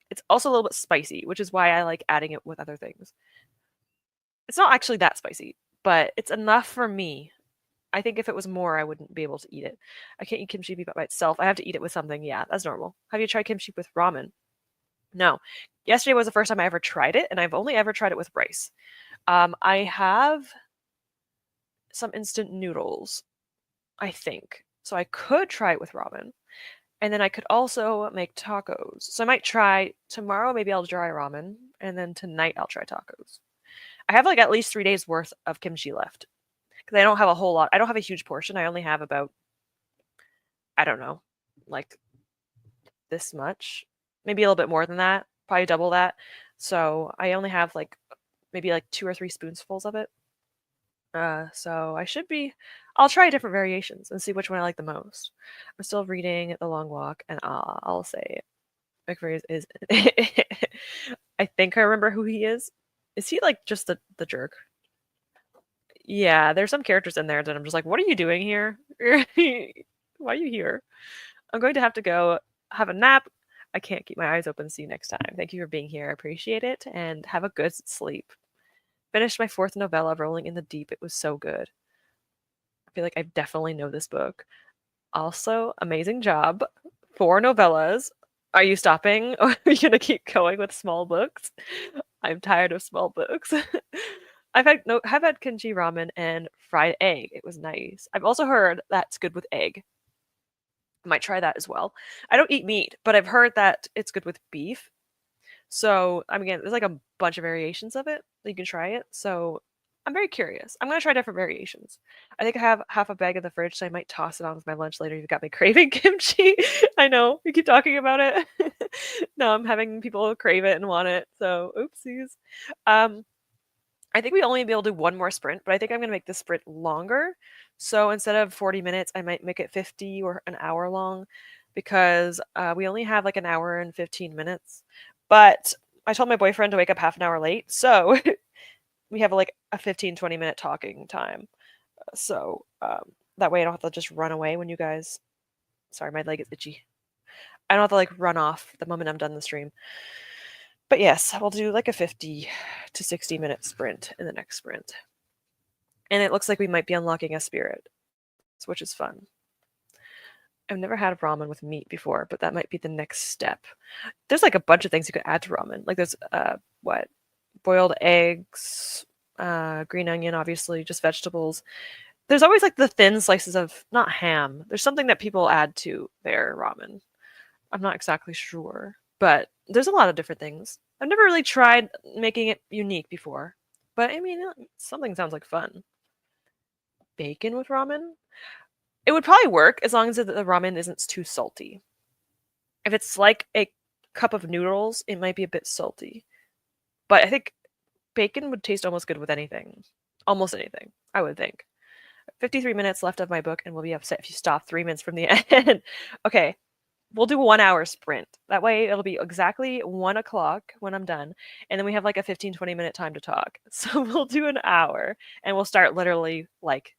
It's also a little bit spicy, which is why I like adding it with other things. It's not actually that spicy, but it's enough for me. I think if it was more, I wouldn't be able to eat it. I can't eat kimchi by itself. I have to eat it with something. Yeah, that's normal. Have you tried kimchi with ramen? No. Yesterday was the first time I ever tried it, and I've only ever tried it with rice. I have some instant noodles, I think. So I could try it with ramen. And then I could also make tacos. So I might try tomorrow, maybe I'll try ramen. And then tonight I'll try tacos. I have like at least 3 days worth of kimchi left. Because I don't have a whole lot. I don't have a huge portion. I only have about, I don't know, like this much. Maybe a little bit more than that. Probably double that. So I only have like maybe like 2 or 3 spoonfuls of it. So I'll try different variations and see which one I like the most. I'm still reading The Long Walk, and I'll say McVeigh is I think I remember who he is. Is he like just the jerk? Yeah, there's some characters in there that I'm just like, what are you doing here? Why are you here? I'm going to have to go have a nap. I can't keep my eyes open. See you next time. Thank you for being here. I appreciate it, and have a good sleep. Finished my fourth novella, Rolling in the Deep. It was so good. I feel like I definitely know this book. Also, amazing job. 4 novellas. Are you stopping, or are you gonna keep going with small books? I'm tired of small books. Have had kimchi ramen and fried egg. It was nice. I've also heard that's good with egg. I might try that as well. I don't eat meat, but I've heard that it's good with beef. So, I mean, again, there's like a bunch of variations of it that you can try it. So, I'm very curious. I'm gonna try different variations. I think I have half a bag in the fridge, so I might toss it on with my lunch later. You've got me craving kimchi. I know we keep talking about it. No, I'm having people crave it and want it. So, oopsies. Um, I think we only be able to do one more sprint, but I think I'm gonna make the sprint longer. So instead of 40 minutes, I might make it 50 or an hour long because we only have like an hour and 15 minutes. But I told my boyfriend to wake up half an hour late, so we have like a 15-20 minute talking time. So that way I don't have to just run away when you guys. Sorry, my leg is itchy. I don't have to like run off the moment I'm done the stream. But yes, we'll do like a 50 to 60 minute sprint in the next sprint. And it looks like we might be unlocking a spirit, which is fun. I've never had ramen with meat before, but that might be the next step. There's like a bunch of things you could add to ramen. Like there's what? Boiled eggs, green onion, obviously, just vegetables. There's always like the thin slices of not ham. There's something that people add to their ramen. I'm not exactly sure, but there's a lot of different things. I've never really tried making it unique before, but I mean, something sounds like fun. Bacon with ramen? It would probably work as long as the ramen isn't too salty. If it's like a cup of noodles, it might be a bit salty. But I think bacon would taste almost good with anything. Almost anything, I would think. 53 minutes left of my book, and we'll be upset if you stop 3 minutes from the end. Okay, we'll do a 1 hour sprint. That way it'll be exactly 1 o'clock when I'm done. And then we have like a 15-20 minute time to talk. So we'll do an hour and we'll start literally like,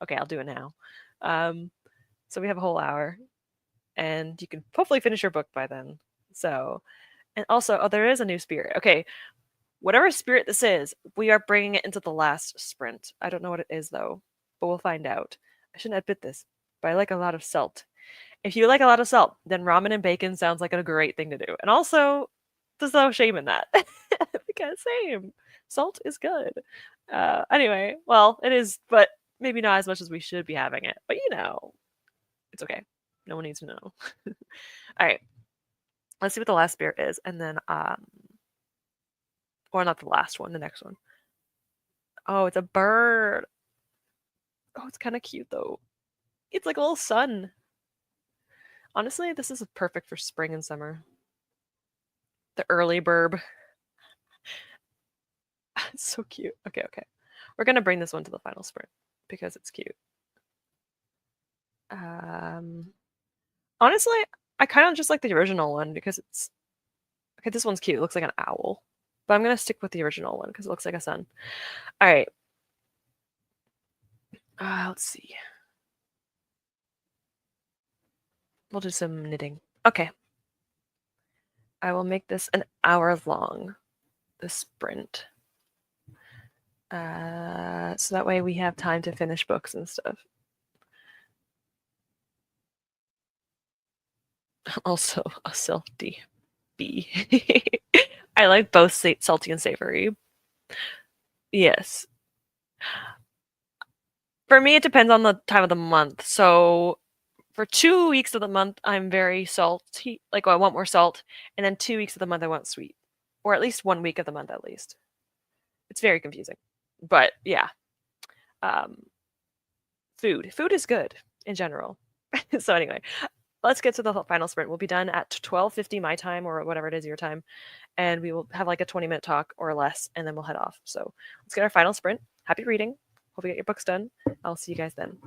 okay, I'll do it now. So we have a whole hour and you can hopefully finish your book by then. So, and also, oh, there is a new spirit. Okay, whatever spirit this is, we are bringing it into the last sprint. I don't know what it is though, but we'll find out. I shouldn't admit this, but I like a lot of salt. If you like a lot of salt, then ramen and bacon sounds like a great thing to do. And also, there's no shame in that. Because same, salt is good. Anyway, well, it is, but maybe not as much as we should be having it. But it's okay. No one needs to know. All right, let's see what the last spirit is, and then or not the last one, the next one. Oh, it's a bird. Oh, it's kind of cute though. It's like a little sun. Honestly, this is perfect for spring and summer. The early burb. It's so cute. Okay, okay. We're gonna bring this one to the final sprint because it's cute. Honestly, I kind of just like the original one because it's okay. This one's cute. It looks like an owl, but I'm gonna stick with the original one because it looks like a sun. All right. Let's see. We'll do some knitting. Okay. I will make this an hour long. The sprint. So that way we have time to finish books and stuff. Also, a salty bee. I like both salty and savory. Yes. For me, it depends on the time of the month. So for 2 weeks of the month, I'm very salty. Like, I want more salt. And then 2 weeks of the month, I want sweet. Or at least 1 week of the month, at least. It's very confusing. But yeah. Um, food is good in general. So anyway, let's get to the final sprint. We'll be done at 12:50 my time or whatever it is your time, and we will have like a 20-minute talk or less, and then we'll head off. So let's get our final sprint. Happy reading. Hope you get your books done. I'll see you guys then.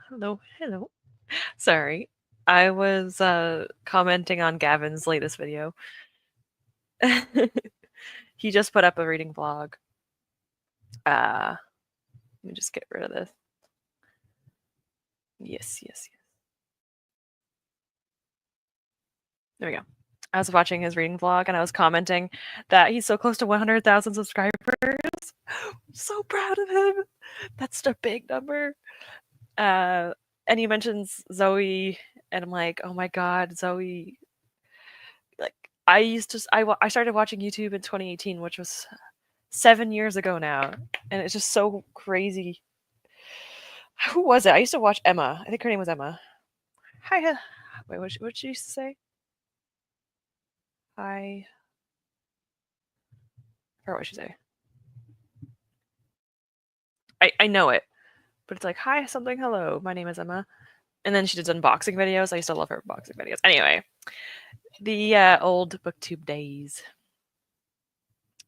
Hello, hello. Sorry. I was commenting on Gavin's latest video. He just put up a reading vlog. Let me just get rid of this. Yes, yes, yes. There we go. I was watching his reading vlog and I was commenting that he's so close to 100,000 subscribers. So proud of him. That's a big number. And he mentions Zoe, and I'm like, oh my god, Zoe. Like, I started watching YouTube in 2018, which was 7 years ago now, and it's just so crazy. Who was it? I used to watch Emma. I think her name was Emma. Hi. Wait, what did she used to say? Hi. I forgot what she say. I know it, but it's like, hi, something, hello, my name is Emma. And then she did unboxing videos. I used to love her unboxing videos. Anyway, the old booktube days.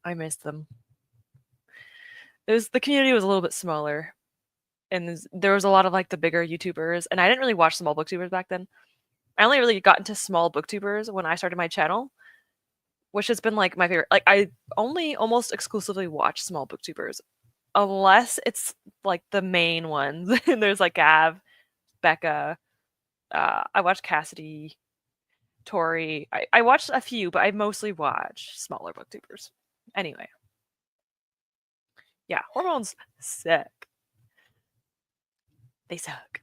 I miss them. The community was a little bit smaller, and there was a lot of like the bigger YouTubers, and I didn't really watch small booktubers back then. I only really got into small booktubers when I started my channel, which has been like my favorite. Like, I only almost exclusively watch small booktubers, unless it's like the main ones. And there's like Gav, Becca. I watched Cassidy, Tori. I watched a few, but I mostly watch smaller booktubers. Anyway, yeah, hormones suck. They suck.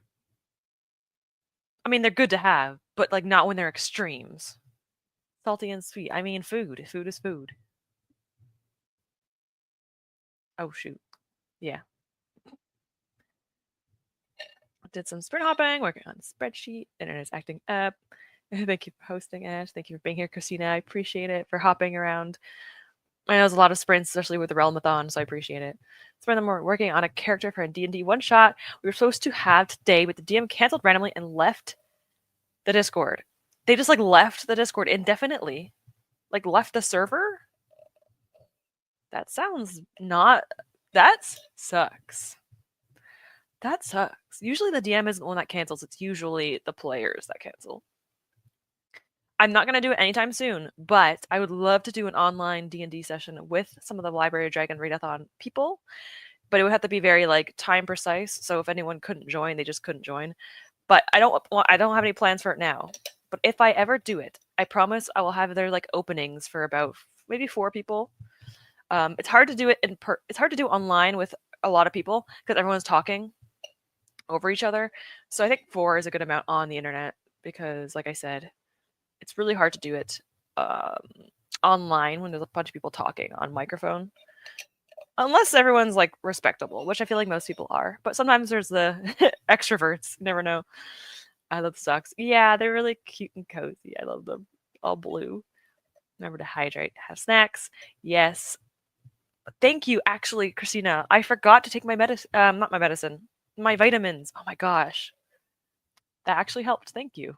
I mean, they're good to have, but like not when they're extremes. Salty and sweet. I mean, food. Food is food. Oh shoot. Yeah. Did some sprint hopping, working on a spreadsheet. Internet's acting up. Thank you for hosting, Ash. Thank you for being here, Christina. I appreciate it, for hopping around. I know there's a lot of sprints, especially with the Realmathon, so I appreciate it. Spend them working on a character for a D&D one shot we were supposed to have today, but the DM canceled randomly and left the Discord. They just like left the Discord indefinitely. Like left the server? That sounds not. That sucks. That sucks. Usually the DM isn't the one that cancels, it's usually the players that cancel. I'm not going to do it anytime soon, but I would love to do an online D&D session with some of the Library of Dragon Readathon people, but it would have to be very like time precise, so if anyone couldn't join, they just couldn't join. But I don't have any plans for it now. But if I ever do it, I promise I will have their like openings for about maybe 4 people. It's hard to do it it's hard to do online with a lot of people because everyone's talking over each other. So I think 4 is a good amount on the internet because, like I said, it's really hard to do it online when there's a bunch of people talking on microphone. Unless everyone's like respectable, which I feel like most people are. But sometimes there's the extroverts. You never know. I love socks. Yeah, they're really cute and cozy. I love them. All blue. Remember to hydrate. Have snacks. Yes. Thank you, actually, Christina. I forgot to take my medicine. Not my medicine. My vitamins. Oh my gosh. That actually helped. Thank you.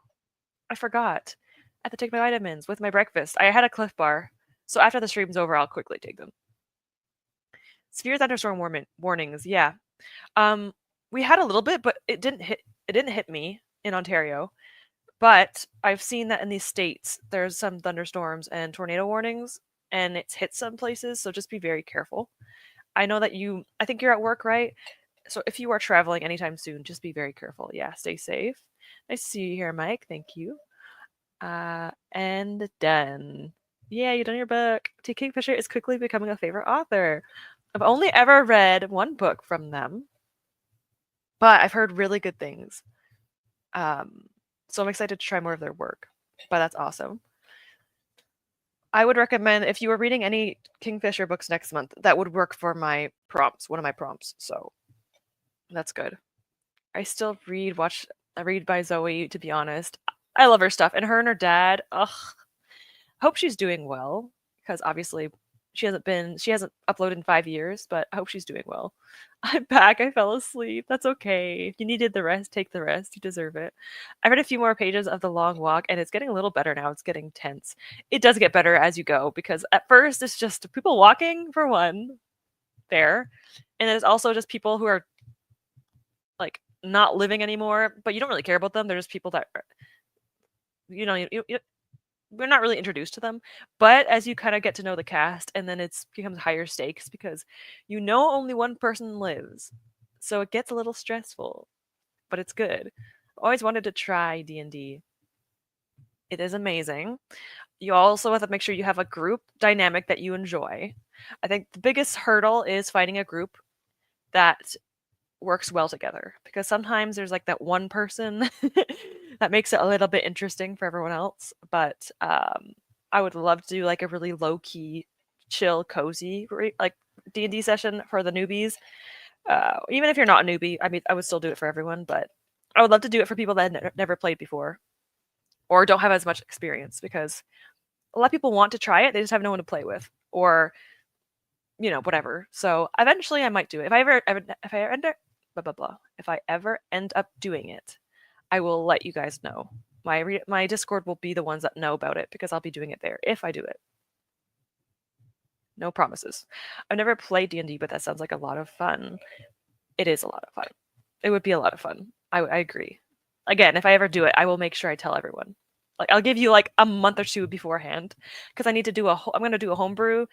I forgot. I have to take my vitamins with my breakfast. I had a Cliff Bar, so after the stream's over, I'll quickly take them. Severe thunderstorm warnings. Yeah. We had a little bit, but it didn't hit me in Ontario. But I've seen that in these states, there's some thunderstorms and tornado warnings, and it's hit some places, so just be very careful. I know that I think you're at work, right? So if you are traveling anytime soon, just be very careful. Yeah, stay safe. Nice to see you here, Mike. Thank you. And done. Yeah, you done your book. T. Kingfisher is quickly becoming a favorite author. I've only ever read one book from them, but I've heard really good things. So I'm excited to try more of their work. But that's awesome. I would recommend, if you were reading any Kingfisher books next month, that would work for my prompts, one of my prompts. So that's good. I still read by Zoe, to be honest. I love her stuff. And her dad, ugh. Hope she's doing well, because obviously she hasn't uploaded in 5 years, but I hope she's doing well. I'm back. I fell asleep. That's okay. If you needed the rest, take the rest. You deserve it. I read a few more pages of The Long Walk, and it's getting a little better now. It's getting tense. It does get better as you go, because at first it's just people walking, for one, there. And there's also just people who are like not living anymore, but you don't really care about them. They're just people that we're not really introduced to them. But as you kind of get to know the cast, and then it becomes higher stakes because only one person lives, so it gets a little stressful, but it's good. Always wanted to try D&D. It is amazing. You also have to make sure you have a group dynamic that you enjoy. I think the biggest hurdle is finding a group that works well together, because sometimes there's like that one person that makes it a little bit interesting for everyone else. But I would love to do like a really low key, chill, cozy like D&D session for the newbies. Even if you're not a newbie, I mean, I would still do it for everyone, but I would love to do it for people that never played before or don't have as much experience, because a lot of people want to try it, they just have no one to play with, or whatever. So eventually I might do it. If I ever end up doing it, I will let you guys know. My Discord will be the ones that know about it, because I'll be doing it there if I do it. No promises. I've never played D&D, but that sounds like a lot of fun. It is a lot of fun. It would be a lot of fun. I agree. Again, if I ever do it, I will make sure I tell everyone. Like, I'll give you like a month or two beforehand, because I need to do I'm going to do a homebrew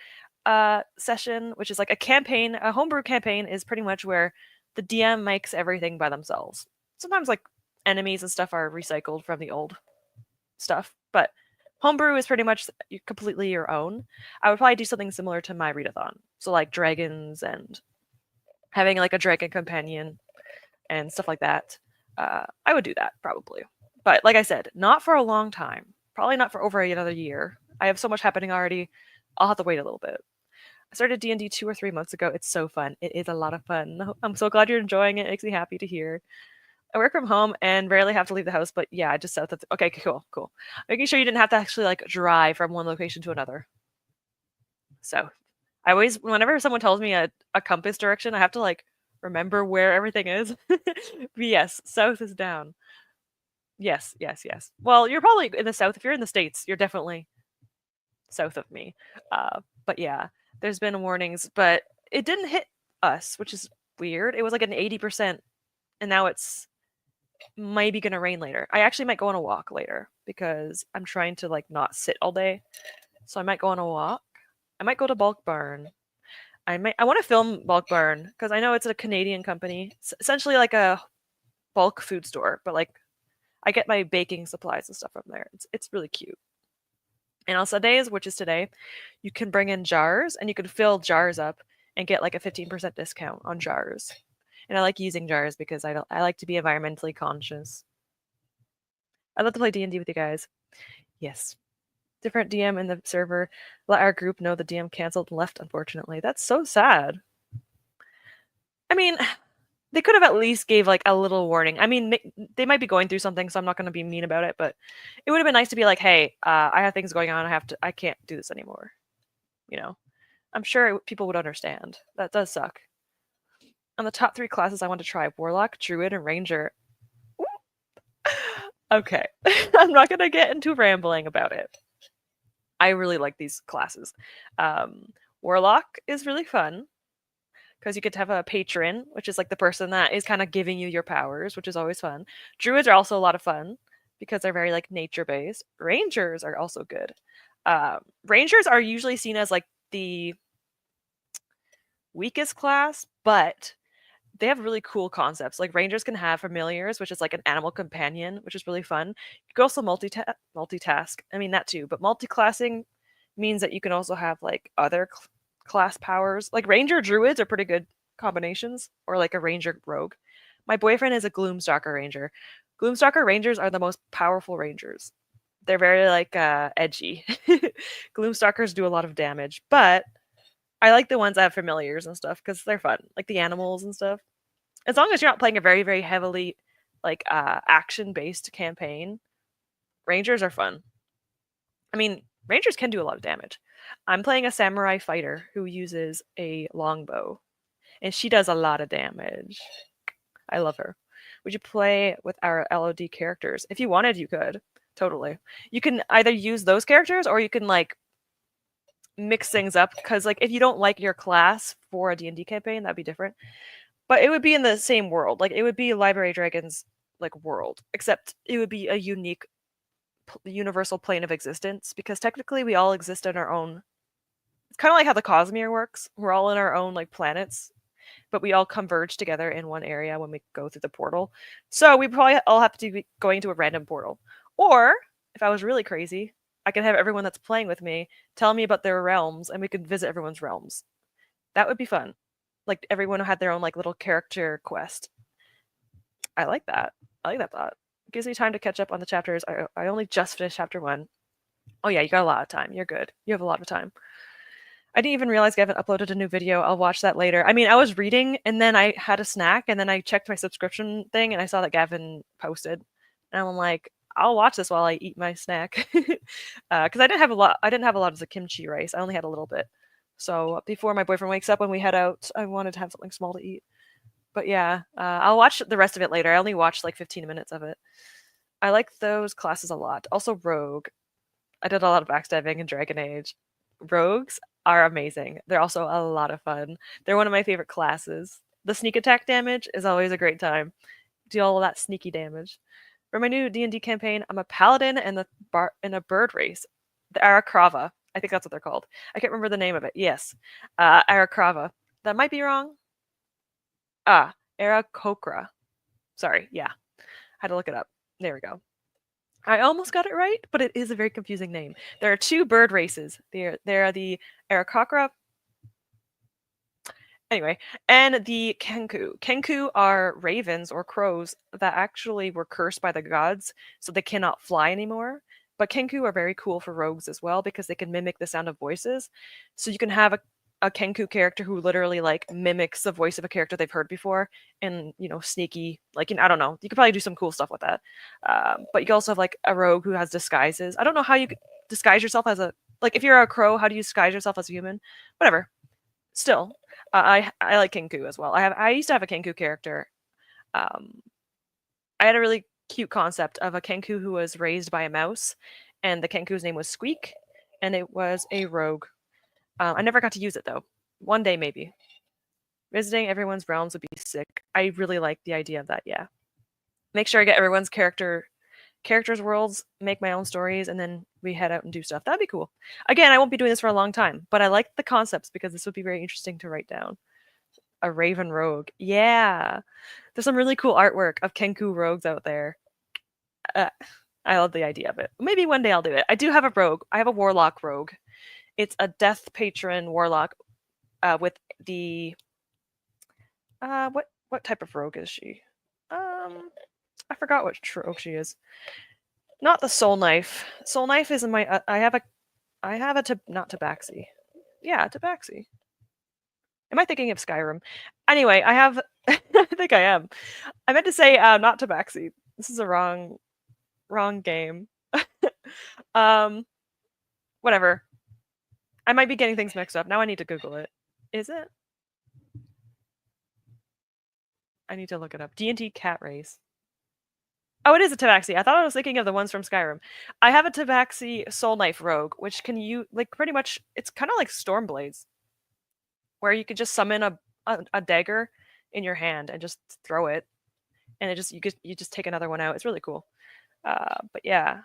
session, which is like a campaign. A homebrew campaign is pretty much where the DM makes everything by themselves. Sometimes like enemies and stuff are recycled from the old stuff, but homebrew is pretty much completely your own. I would probably do something similar to my readathon. So like dragons and having like a dragon companion and stuff like that. I would do that probably. But like I said, not for a long time. Probably not for over another year. I have so much happening already. I'll have to wait a little bit. I started D&D 2 or 3 months ago. It's so fun. It is a lot of fun. I'm so glad you're enjoying it. It makes me happy to hear. I work from home and rarely have to leave the house, but yeah, just south of okay, cool. Making sure you didn't have to actually like drive from one location to another. So I always, whenever someone tells me a compass direction, I have to like remember where everything is. But yes, south is down. Yes. Well, you're probably in the south. If you're in the States, you're definitely south of me. But yeah, there's been warnings, but it didn't hit us, which is weird. It was like an 80%, and now it's maybe gonna rain later. I actually might go on a walk later, because I'm trying to like not sit all day. So I might go on a walk. I might go to Bulk Barn. I want to film Bulk Barn, because I know it's a Canadian company. It's essentially like a bulk food store, but like I get my baking supplies and stuff from there. It's really cute. And on Sundays, which is today, you can bring in jars, and you can fill jars up and get like a 15% discount on jars. And I like using jars because I like to be environmentally conscious. I'd love to play D&D with you guys. Yes. Different DM in the server. Let our group know the DM canceled and left, unfortunately. That's so sad. I mean, they could have at least gave like a little warning. I mean, they might be going through something, so I'm not going to be mean about it, but it would have been nice to be like, hey, I have things going on. I can't do this anymore. I'm sure people would understand. That does suck. On the top 3 classes I want to try: Warlock, Druid, and Ranger. Okay. I'm not going to get into rambling about it. I really like these classes. Warlock is really fun, because you get to have a patron, which is like the person that is kind of giving you your powers, which is always fun. Druids are also a lot of fun, because they're very like nature based. Rangers are also good. Rangers are usually seen as like the weakest class, but they have really cool concepts. Like Rangers can have familiars, which is like an animal companion, which is really fun. You can also multitask. I mean that too, but multi-classing means that you can also have like other class powers. Like Ranger Druids are pretty good combinations, or like a Ranger Rogue. My boyfriend is a Gloomstalker Ranger. Gloomstalker Rangers are the most powerful Rangers. They're very like edgy. Gloomstalkers do a lot of damage, but I like the ones that have familiars and stuff, because they're fun, like the animals and stuff. As long as you're not playing a very, very heavily like action-based campaign, Rangers are fun. I mean, Rangers can do a lot of damage. I'm playing a samurai fighter who uses a longbow, and she does a lot of damage. I love her. Would you play with our LOD characters? If you wanted, you could. Totally. You can either use those characters, or you can like mix things up, because like if you don't like your class for a D&D campaign, that'd be different. But it would be in the same world. Like, it would be Library Dragon's, like, world, except it would be a unique universal plane of existence, because technically we all exist in our own. It's kind of like how the Cosmere works. We're all in our own, like, planets, but we all converge together in one area when we go through the portal. So we probably all have to be going to a random portal. Or, if I was really crazy, I could have everyone that's playing with me tell me about their realms, and we could visit everyone's realms. That would be fun. Like, everyone had their own, like, little character quest. I like that. I like that thought. It gives me time to catch up on the chapters. I only just finished chapter 1. Oh yeah, you got a lot of time. You're good. You have a lot of time. I didn't even realize Gavin uploaded a new video. I'll watch that later. I mean, I was reading, and then I had a snack, and then I checked my subscription thing, and I saw that Gavin posted. And I'm like, I'll watch this while I eat my snack. Because I didn't have a lot. I didn't have a lot of the kimchi rice. I only had a little bit. So before my boyfriend wakes up when we head out, I wanted to have something small to eat. But yeah, I'll watch the rest of it later. I only watched like 15 minutes of it. I like those classes a lot. Also, Rogue. I did a lot of backstabbing in Dragon Age. Rogues are amazing. They're also a lot of fun. They're one of my favorite classes. The sneak attack damage is always a great time. Do all of that sneaky damage. For my new D&D campaign, I'm a paladin in a bird race, the Arakrava. I think that's what they're called. I can't remember the name of it. Yes, Arakrava. That might be wrong. Aarakocra. Sorry. Yeah, had to look it up. There we go. I almost got it right, but it is a very confusing name. There are 2 bird races. There are the Aarakocra. Anyway, and the Kenku. Kenku are ravens or crows that actually were cursed by the gods, so they cannot fly anymore. But Kenku are very cool for rogues as well because they can mimic the sound of voices. So you can have a Kenku character who literally like mimics the voice of a character they've heard before, and sneaky, like, I don't know, you could probably do some cool stuff with that. But you can also have like a rogue who has disguises. I don't know how you disguise yourself as like, if you're a crow, how do you disguise yourself as a human? Whatever. Still, I like Kenku as well. I used to have a Kenku character. Um, I had a really cute concept of a Kenku who was raised by a mouse, and the Kenku's name was Squeak, and it was a rogue. I never got to use it though. One day maybe. Visiting everyone's realms would be sick. I really like the idea of that. Yeah. Make sure I get everyone's characters' worlds, make my own stories, and then we head out and do stuff. That'd be cool. Again, I won't be doing this for a long time, but I like the concepts because this would be very interesting to write down. A Raven Rogue. Yeah. There's some really cool artwork of Kenku rogues out there. I love the idea of it. Maybe one day I'll do it. I do have a rogue. I have a warlock rogue. It's a death patron warlock with the what type of rogue is she? I forgot what rogue she is. Not the soul knife. Soul knife is in my I have a not tabaxi. Yeah, tabaxi. Am I thinking of Skyrim? Anyway, I have I think I am. I meant to say not tabaxi. This is a wrong game. Whatever. I might be getting things mixed up. Now I need to Google it. Is it? I need to look it up. D&D cat race. Oh, it is a tabaxi. I thought I was thinking of the ones from Skyrim. I have a tabaxi soul knife rogue, which can you like pretty much. It's kind of like Stormblades, where you could just summon a dagger in your hand and just throw it, and you just take another one out. It's really cool. But yeah,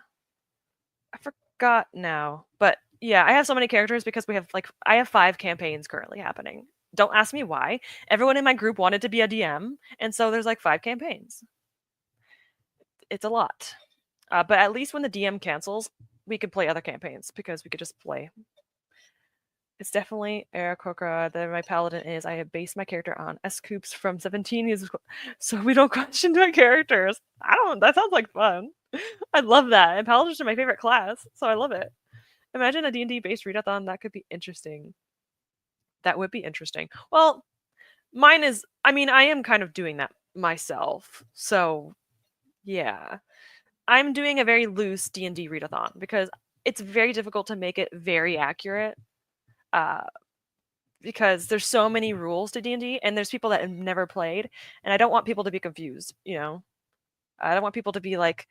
I forgot now. But yeah, I have so many characters because I have 5 campaigns currently happening. Don't ask me why. Everyone in my group wanted to be a DM, and so there's like 5 campaigns. It's a lot. But at least when the DM cancels, we could play other campaigns because we could just play. It's definitely Aarakocra that my paladin is. I have based my character on S-Coops from 17 years ago, so we don't question my characters. That sounds like fun. I love that. And paladins are my favorite class, so I love it. Imagine a D&D based readathon. That could be interesting. That would be interesting. Well, mine is, I am kind of doing that myself. So, yeah. I'm doing a very loose D&D readathon because it's very difficult to make it very accurate. Because there's so many rules to D&D, and there's people that have never played, and I don't want people to be confused, I don't want people to be like,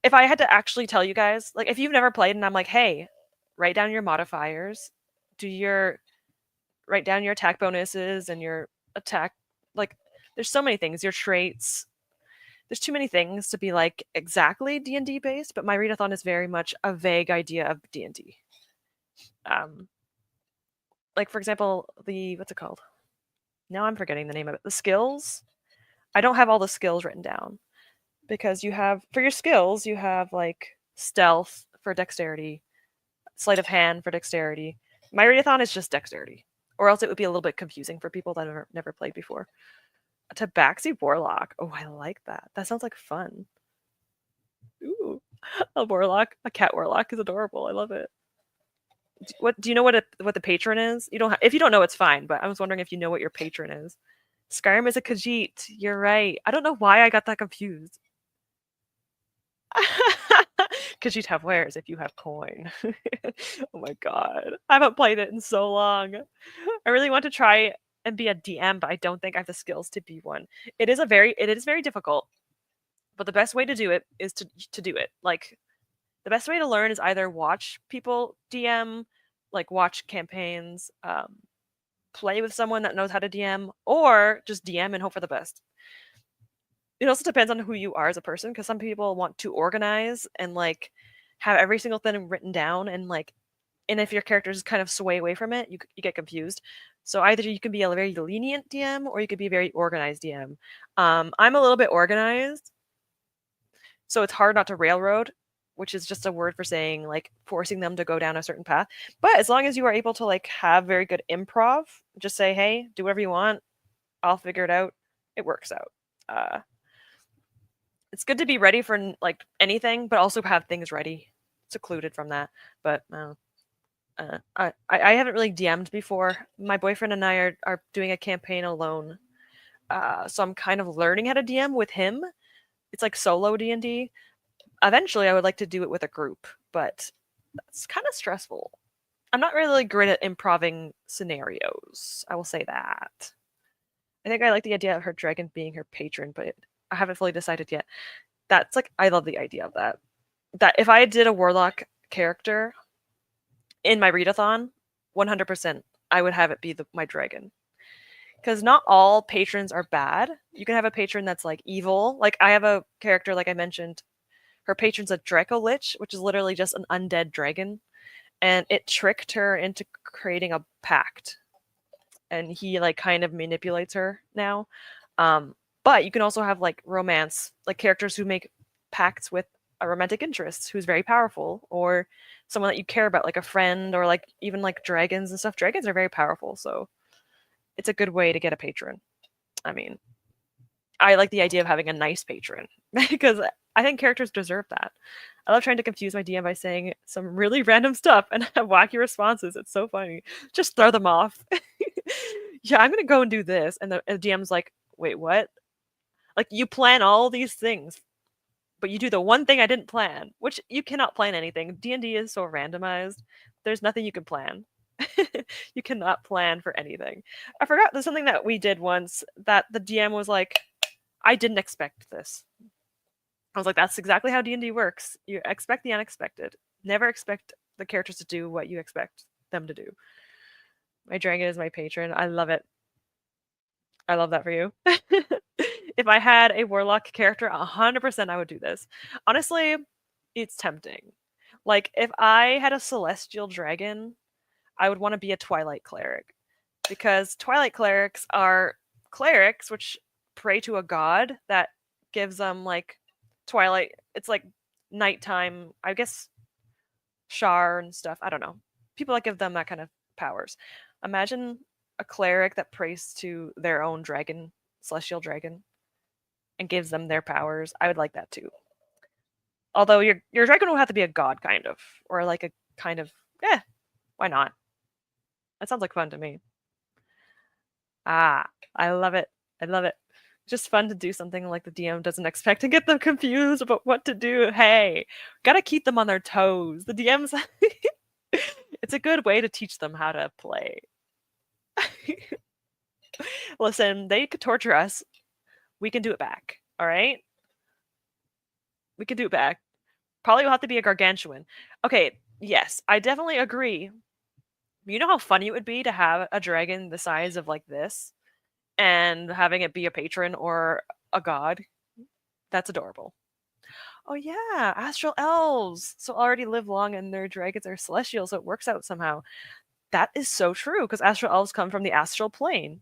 if I had to actually tell you guys, like, if you've never played and I'm like, hey, write down your modifiers, write down your attack bonuses and your attack, like, there's so many things. Your traits. There's too many things to be like exactly D&D based, but my readathon is very much a vague idea of D&D. Like for example, the what's it called? Now I'm forgetting the name of it. The skills. I don't have all the skills written down because you have for your skills you have like stealth for dexterity, sleight of hand for dexterity. My readathon is just dexterity, or else it would be a little bit confusing for people that have never played before. A Tabaxi Warlock. Oh, I like that. That sounds like fun. Ooh, a warlock, a cat warlock is adorable. I love it. What do you know what the patron is? You don't if you don't know, it's fine. But I was wondering if you know what your patron is. Skyrim is a Khajiit. You're right. I don't know why I got that confused. Khajiit have wares if you have coin. Oh my god, I haven't played it in so long. I really want to try and be a DM, but I don't think I have the skills to be one. It is very difficult, but the best way to do it is to do it. Like the best way to learn is either watch people DM, like watch campaigns, play with someone that knows how to DM, or just DM and hope for the best. It also depends on who you are as a person, because some people want to organize and like have every single thing written down, and if your characters kind of sway away from it, you get confused. So either you can be a very lenient DM or you could be a very organized DM. I'm a little bit organized, so it's hard not to railroad, which is just a word for saying like forcing them to go down a certain path. But as long as you are able to like have very good improv, just say, hey, do whatever you want, I'll figure it out. It works out. It's good to be ready for like anything, but also have things ready, secluded from that. But I haven't really DM'd before. My boyfriend and I are doing a campaign alone, so I'm kind of learning how to DM with him. It's like solo D&D. Eventually, I would like to do it with a group, but that's kind of stressful. I'm not really great at improving scenarios. I will say that. I think I like the idea of her dragon being her patron, but I haven't fully decided yet. That's like I love the idea of that. That if I did a warlock character in my readathon, 100%, I would have it be my dragon. Because not all patrons are bad. You can have a patron that's like evil. Like I have a character, like I mentioned, her patron's a Draco Lich, which is literally just an undead dragon, and it tricked her into creating a pact, and he like kind of manipulates her now. But you can also have like romance, like characters who make pacts with a romantic interest who's very powerful, or someone that you care about, like a friend, or like even like dragons and stuff. Dragons are very powerful, so it's a good way to get a patron. I mean, I like the idea of having a nice patron because I think characters deserve that. I love trying to confuse my DM by saying some really random stuff and have wacky responses. It's so funny. Just throw them off. Yeah, I'm gonna go and do this, and the DM's like, "Wait, what?" Like you plan all these things, but you do the one thing I didn't plan, which you cannot plan anything. D&D is so randomized. There's nothing you can plan. You cannot plan for anything. I forgot there's something that we did once that the DM was like, I didn't expect this. I was like, that's exactly how D&D works. You expect the unexpected. Never expect the characters to do what you expect them to do. My dragon is my patron. I love it. I love that for you. If I had a warlock character, 100% I would do this. Honestly, it's tempting. Like, if I had a celestial dragon, I would want to be a twilight cleric. Because twilight clerics are clerics which pray to a god that gives them, like, twilight. It's like nighttime, I guess, Shar and stuff. I don't know. People that give them that kind of powers. Imagine a cleric that prays to their own dragon, celestial dragon, and gives them their powers. I would like that too. Although your dragon will have to be a god, kind of, or like a kind of, why not? That sounds like fun to me. Ah, I love it. I love it. Just fun to do something like the DM doesn't expect and get them confused about what to do. Hey, gotta keep them on their toes. The DMs, it's a good way to teach them how to play. Listen, they could torture us. We can do it back. All right? We can do it back. Probably will have to be a gargantuan. Okay, yes, I definitely agree. You know how funny it would be to have a dragon the size of like this? and having it be a patron or a god. That's adorable. Oh yeah, astral elves. So already live long and their dragons are celestial, so it works out somehow. That is so true because astral elves come from the astral plane.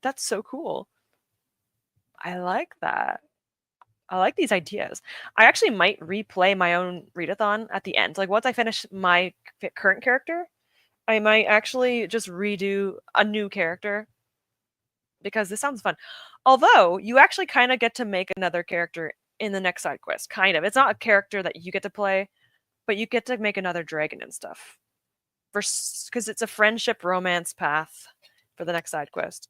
That's so cool. I like that. I like these ideas. I actually might replay my own readathon at the end. Like once I finish my current character, I might actually just redo a new character because this sounds fun. Although you actually kind of get to make another character in the next side quest. Kind of. It's not a character that you get to play, but you get to make another dragon and stuff. Because it's a friendship romance path for the next side quest.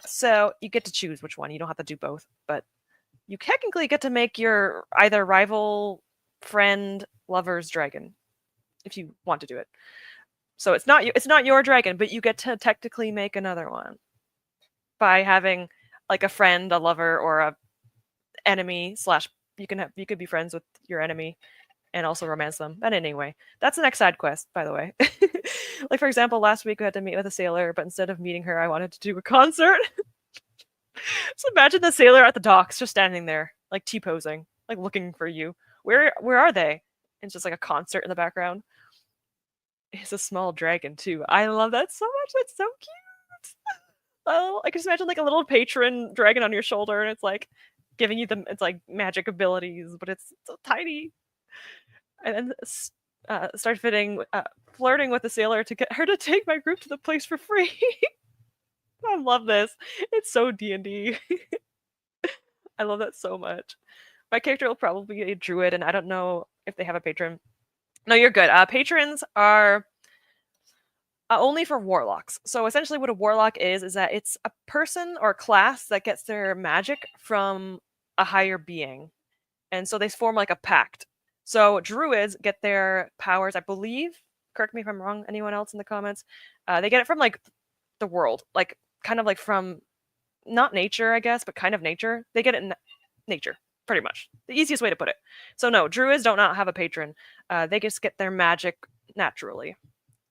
So you get to choose which one. You don't have to do both, but you technically get to make your either rival, friend, lover's dragon if you want to do it. So it's not your dragon, but you get to technically make another one by having like a friend, a lover, or a enemy slash. You could be friends with your enemy and also romance them. But anyway, that's the next side quest, by the way. Like for example, last week we had to meet with a sailor, but instead of meeting her, I wanted to do a concert. So imagine the sailor at the docks just standing there, like T-posing, like looking for you. Where are they? And it's just like a concert in the background. It's a small dragon too. I love that so much. That's so cute. Oh, I can just imagine like a little patron dragon on your shoulder, and it's like giving you it's like magic abilities, but it's so tiny. And then start flirting with the sailor to get her to take my group to the place for free. I love this. It's so D&D. I love that so much. My character will probably be a druid, and I don't know if they have a patron. No, you're good. Patrons are only for warlocks. So essentially what a warlock is that it's a person or class that gets their magic from a higher being. And so they form like a pact. So druids get their powers, I believe, correct me if I'm wrong, anyone else in the comments, they get it from like the world, like kind of like from not nature, I guess, but kind of nature. They get it in nature, pretty much. The easiest way to put it. So no, druids do not have a patron. They just get their magic naturally.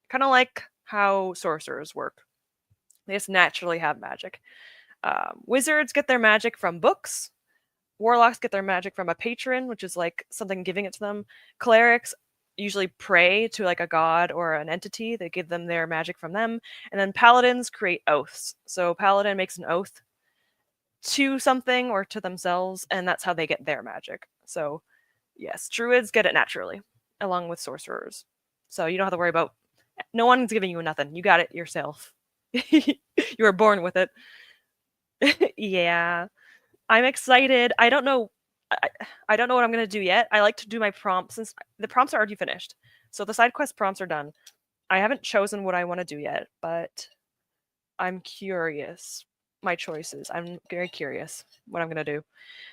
Kind of like how sorcerers work. They just naturally have magic. Wizards get their magic from books. Warlocks get their magic from a patron, which is like something giving it to them. Clerics usually pray to like a god or an entity. They give them their magic from them. And then paladins create oaths. So paladin makes an oath to something or to themselves, and that's how they get their magic. So yes, druids get it naturally, along with sorcerers. So you don't have to worry about no one's giving you nothing. You got it yourself. You were born with it. Yeah. I'm excited. I don't know what I'm gonna do yet. I like to do my prompts since the prompts are already finished. So the side quest prompts are done. I haven't chosen what I want to do yet, but I'm curious. My choices. I'm very curious what I'm gonna do.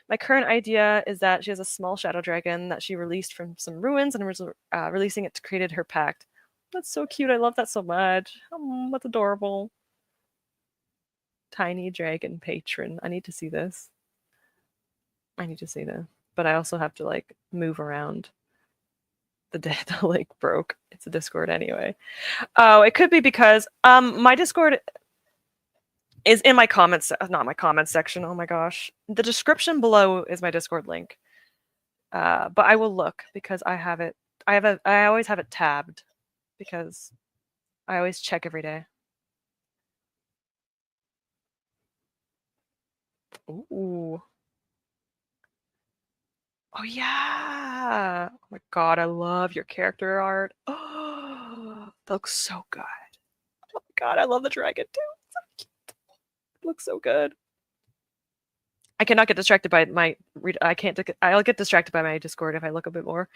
My current idea is that she has a small shadow dragon that she released from some ruins and was releasing it to create her pact. That's so cute. I love that so much. That's adorable. Tiny dragon patron. I need to see this. But I also have to like move around. The link broke. It's a Discord anyway. Oh, it could be because my Discord is in my comments, not my comments section. Oh my gosh, the description below is my Discord link. But I will look because I have it. I always have it tabbed because I always check every day. Ooh. Oh yeah! Oh my god, I love your character art. Oh, that looks so good. Oh my god, I love the dragon too. It's so cute. It looks so good. I cannot get distracted by my I'll get distracted by my Discord if I look a bit more.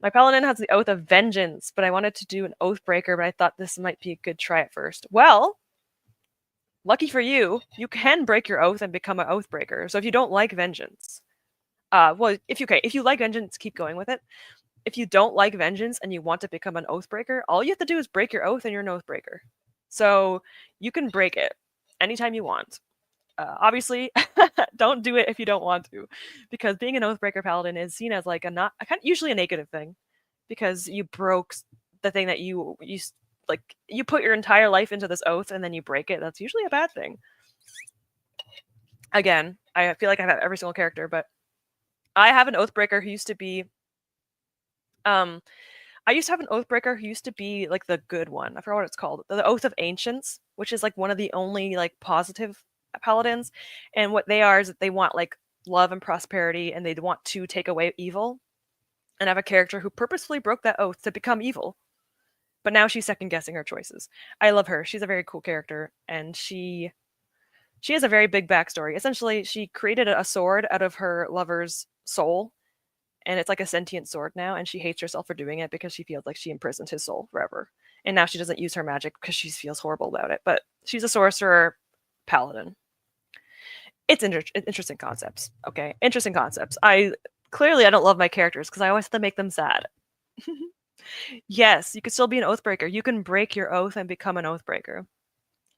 My paladin has the oath of vengeance, but I wanted to do an oath breaker, but I thought this might be a good try at first. Well, lucky for you, you can break your oath and become an oath breaker. So if you don't like vengeance, well, if you like vengeance, keep going with it. If you don't like vengeance and you want to become an oath breaker, all you have to do is break your oath and you're an oath breaker. So you can break it anytime you want. Obviously, don't do it if you don't want to, because being an oathbreaker paladin is seen as like usually a negative thing, because you broke the thing that you like you put your entire life into this oath and then you break it, that's usually a bad thing. Again, I feel like I have every single character, but I have an oathbreaker who used to be I used to have an oathbreaker who used to be like the good one. I forgot what it's called. The Oath of Ancients, which is like one of the only like positive paladins. And what they are is that they want like love and prosperity and they want to take away evil. And I have a character who purposefully broke that oath to become evil. But now she's second guessing her choices. I love her. She's a very cool character and she has a very big backstory. Essentially, she created a sword out of her lover's soul, and it's like a sentient sword now, and she hates herself for doing it because she feels like she imprisoned his soul forever. And now she doesn't use her magic because she feels horrible about it. But she's a sorcerer paladin. It's interesting concepts. Okay, interesting concepts. I don't love my characters because I always have to make them sad. Yes, you could still be an oathbreaker. You can break your oath and become an oathbreaker.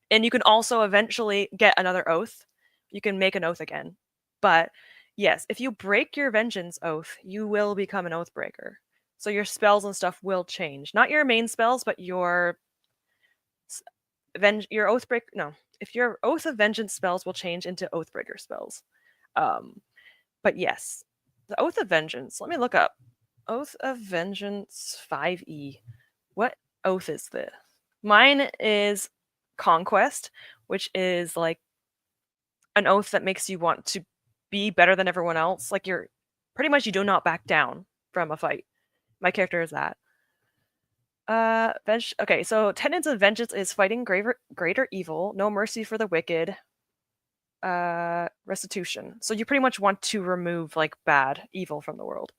And you can also eventually get another oath. You can make an oath again. But yes, if you break your vengeance oath, you will become an oathbreaker. So your spells and stuff will change. Not your main spells, but your oathbreaker. No, if your oath of vengeance spells will change into oathbreaker spells. But yes, the oath of vengeance. Let me look up oath of vengeance 5e. What oath is this? Mine is conquest, which is like an oath that makes you want to be better than everyone else. Like you're pretty much you do not back down from a fight. My character is that. Okay, so tenets of vengeance is fighting greater evil, no mercy for the wicked, restitution. So you pretty much want to remove like bad evil from the world.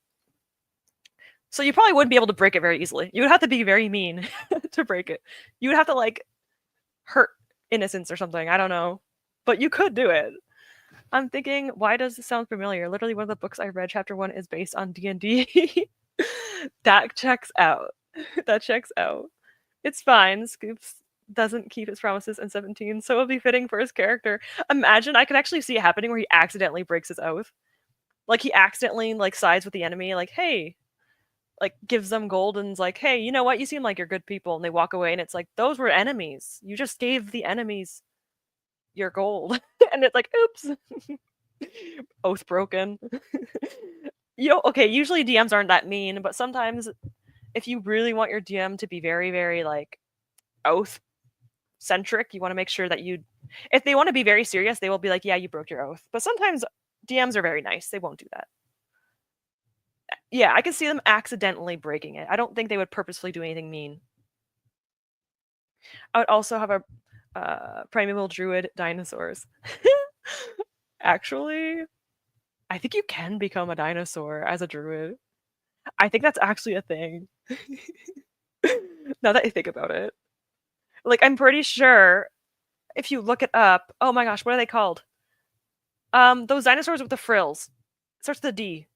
So you probably wouldn't be able to break it very easily. You would have to be very mean to break it. You would have to like hurt innocence or something. I don't know. But you could do it. I'm thinking, why does this sound familiar? Literally one of the books I read, chapter 1, is based on D&D. That checks out. That checks out. It's fine. Scoops doesn't keep his promises in 17, so it'll be fitting for his character. Imagine, I could actually see it happening where he accidentally breaks his oath. Like, he accidentally, like, sides with the enemy, like, hey, like, gives them gold and's like, hey, you know what? You seem like you're good people. And they walk away, and it's like, those were enemies. You just gave the enemies your gold. And it's like, oops. Oath broken. Okay, usually DMs aren't that mean, but sometimes if you really want your DM to be very, very, like, oath centric, you want to make sure that if they want to be very serious, they will be like, yeah, you broke your oath. But sometimes DMs are very nice. They won't do that. Yeah, I can see them accidentally breaking it. I don't think they would purposefully do anything mean. I would also have a primeval druid dinosaurs. Actually, I think you can become a dinosaur as a druid. I think that's actually a thing. Now that I think about it. Like, I'm pretty sure if you look it up, oh my gosh, what are they called? Those dinosaurs with the frills. It starts with a D.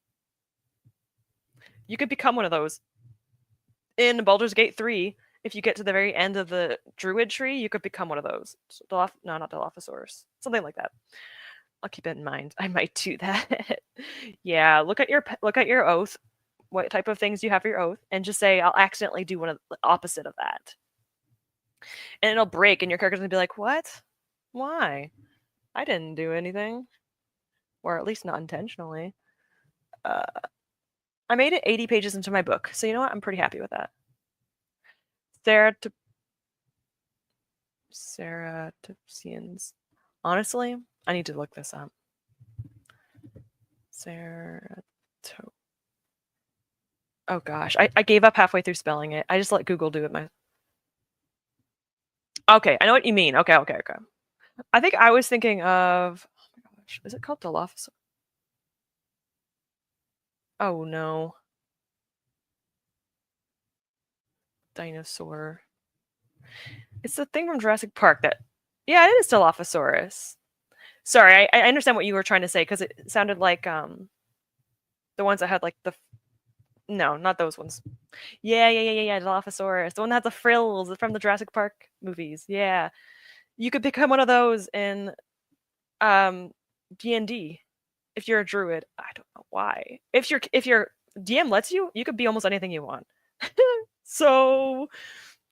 You could become one of those. In Baldur's Gate 3, if you get to the very end of the druid tree, you could become one of those. No, not Dilophosaurus. Something like that. I'll keep it in mind. I might do that. Yeah, look at your oath, what type of things you have for your oath, and just say, I'll accidentally do one of the opposite of that. And it'll break, and your character's gonna be like, what? Why? I didn't do anything. Or at least not intentionally. I made it 80 pages into my book, so you know what? I'm pretty happy with that. Ceratopsians. Honestly, I need to look this up. Oh gosh, I gave up halfway through spelling it. I just let Google do it. Okay, I know what you mean. Okay. I think I was thinking of, oh my gosh, is it called Dilophosaurus? Oh no. Dinosaur. It's the thing from Jurassic Park that, yeah, it is Dilophosaurus. Sorry, I understand what you were trying to say because it sounded like the ones that had like no, not those ones. Yeah, Dilophosaurus, the one that had the frills from the Jurassic Park movies. Yeah, you could become one of those in D&D if you're a druid. I don't know why. If your DM lets you, you could be almost anything you want. So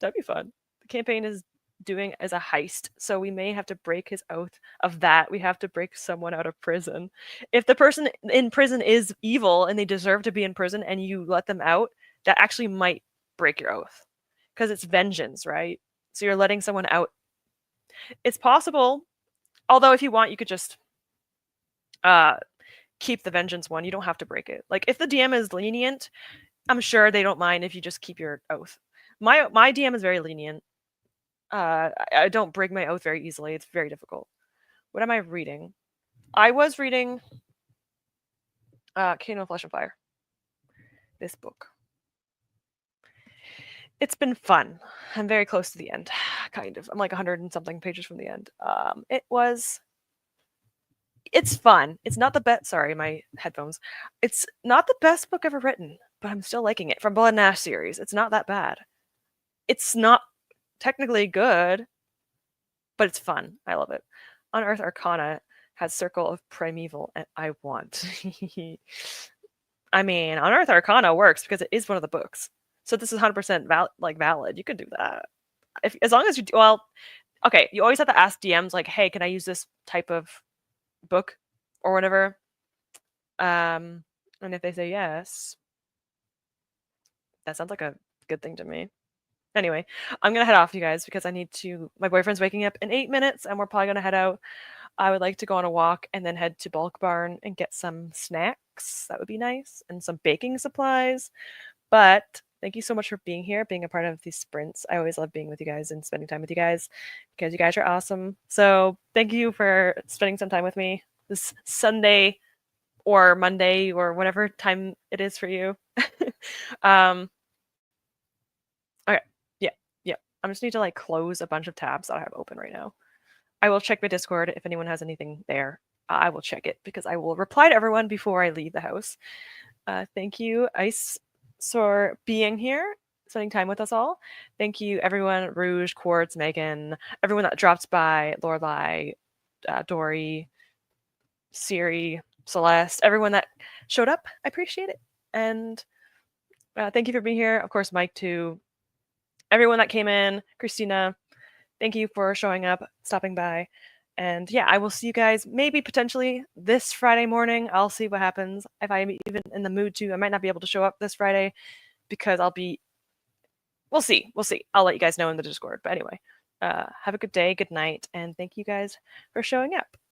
that'd be fun. campaign is doing as a heist, so we may have to break his oath of that. We have to break someone out of prison. If the person in prison is evil and they deserve to be in prison and you let them out, that actually might break your oath because it's vengeance, right? So you're letting someone out. It's possible, although if you want, you could just keep the vengeance one. You don't have to break it. Like if the DM is lenient, I'm sure they don't mind if you just keep your oath. My DM is very lenient. I don't break my oath very easily. It's very difficult. What am I reading? I was reading Kingdom of Flesh and Fire. This book. It's been fun. I'm very close to the end, kind of. I'm like 100 and something pages from the end. It's fun. It's not the best. Sorry, my headphones. It's not the best book ever written, but I'm still liking it. From Blood and Ash series, it's not that bad. It's not technically good, but it's fun. I love it. Unearthed Arcana has Circle of Primeval, and I want. I mean, Unearthed Arcana works because it is one of the books. So this is 100% valid. You could do that. As long as you do, well, okay, you always have to ask DMs like, hey, can I use this type of book or whatever? And if they say yes, that sounds like a good thing to me. Anyway, I'm gonna head off, you guys, because I need to. My boyfriend's waking up in 8 minutes, and we're probably gonna head out. I would like to go on a walk and then head to Bulk Barn and get some snacks. That would be nice, and some baking supplies. But thank you so much for being here, being a part of these sprints. I always love being with you guys and spending time with you guys because you guys are awesome. So thank you for spending some time with me this Sunday or Monday or whatever time it is for you. Okay, yeah. I just need to like close a bunch of tabs that I have open right now. I will check my Discord if anyone has anything there. I will check it because I will reply to everyone before I leave the house. Thank you, Ice, for being here, spending time with us all. Thank you, everyone, Rouge, Quartz, Megan, everyone that dropped by, Lorelai, Dory, Siri, Celeste, everyone that showed up. I appreciate it. And thank you for being here. Of course, Mike, too. Everyone that came in, Christina, thank you for showing up, stopping by. And yeah, I will see you guys maybe potentially this Friday morning. I'll see what happens. If I'm even in the mood to, I might not be able to show up this Friday because we'll see. I'll let you guys know in the Discord. But anyway, have a good day, good night, and thank you guys for showing up.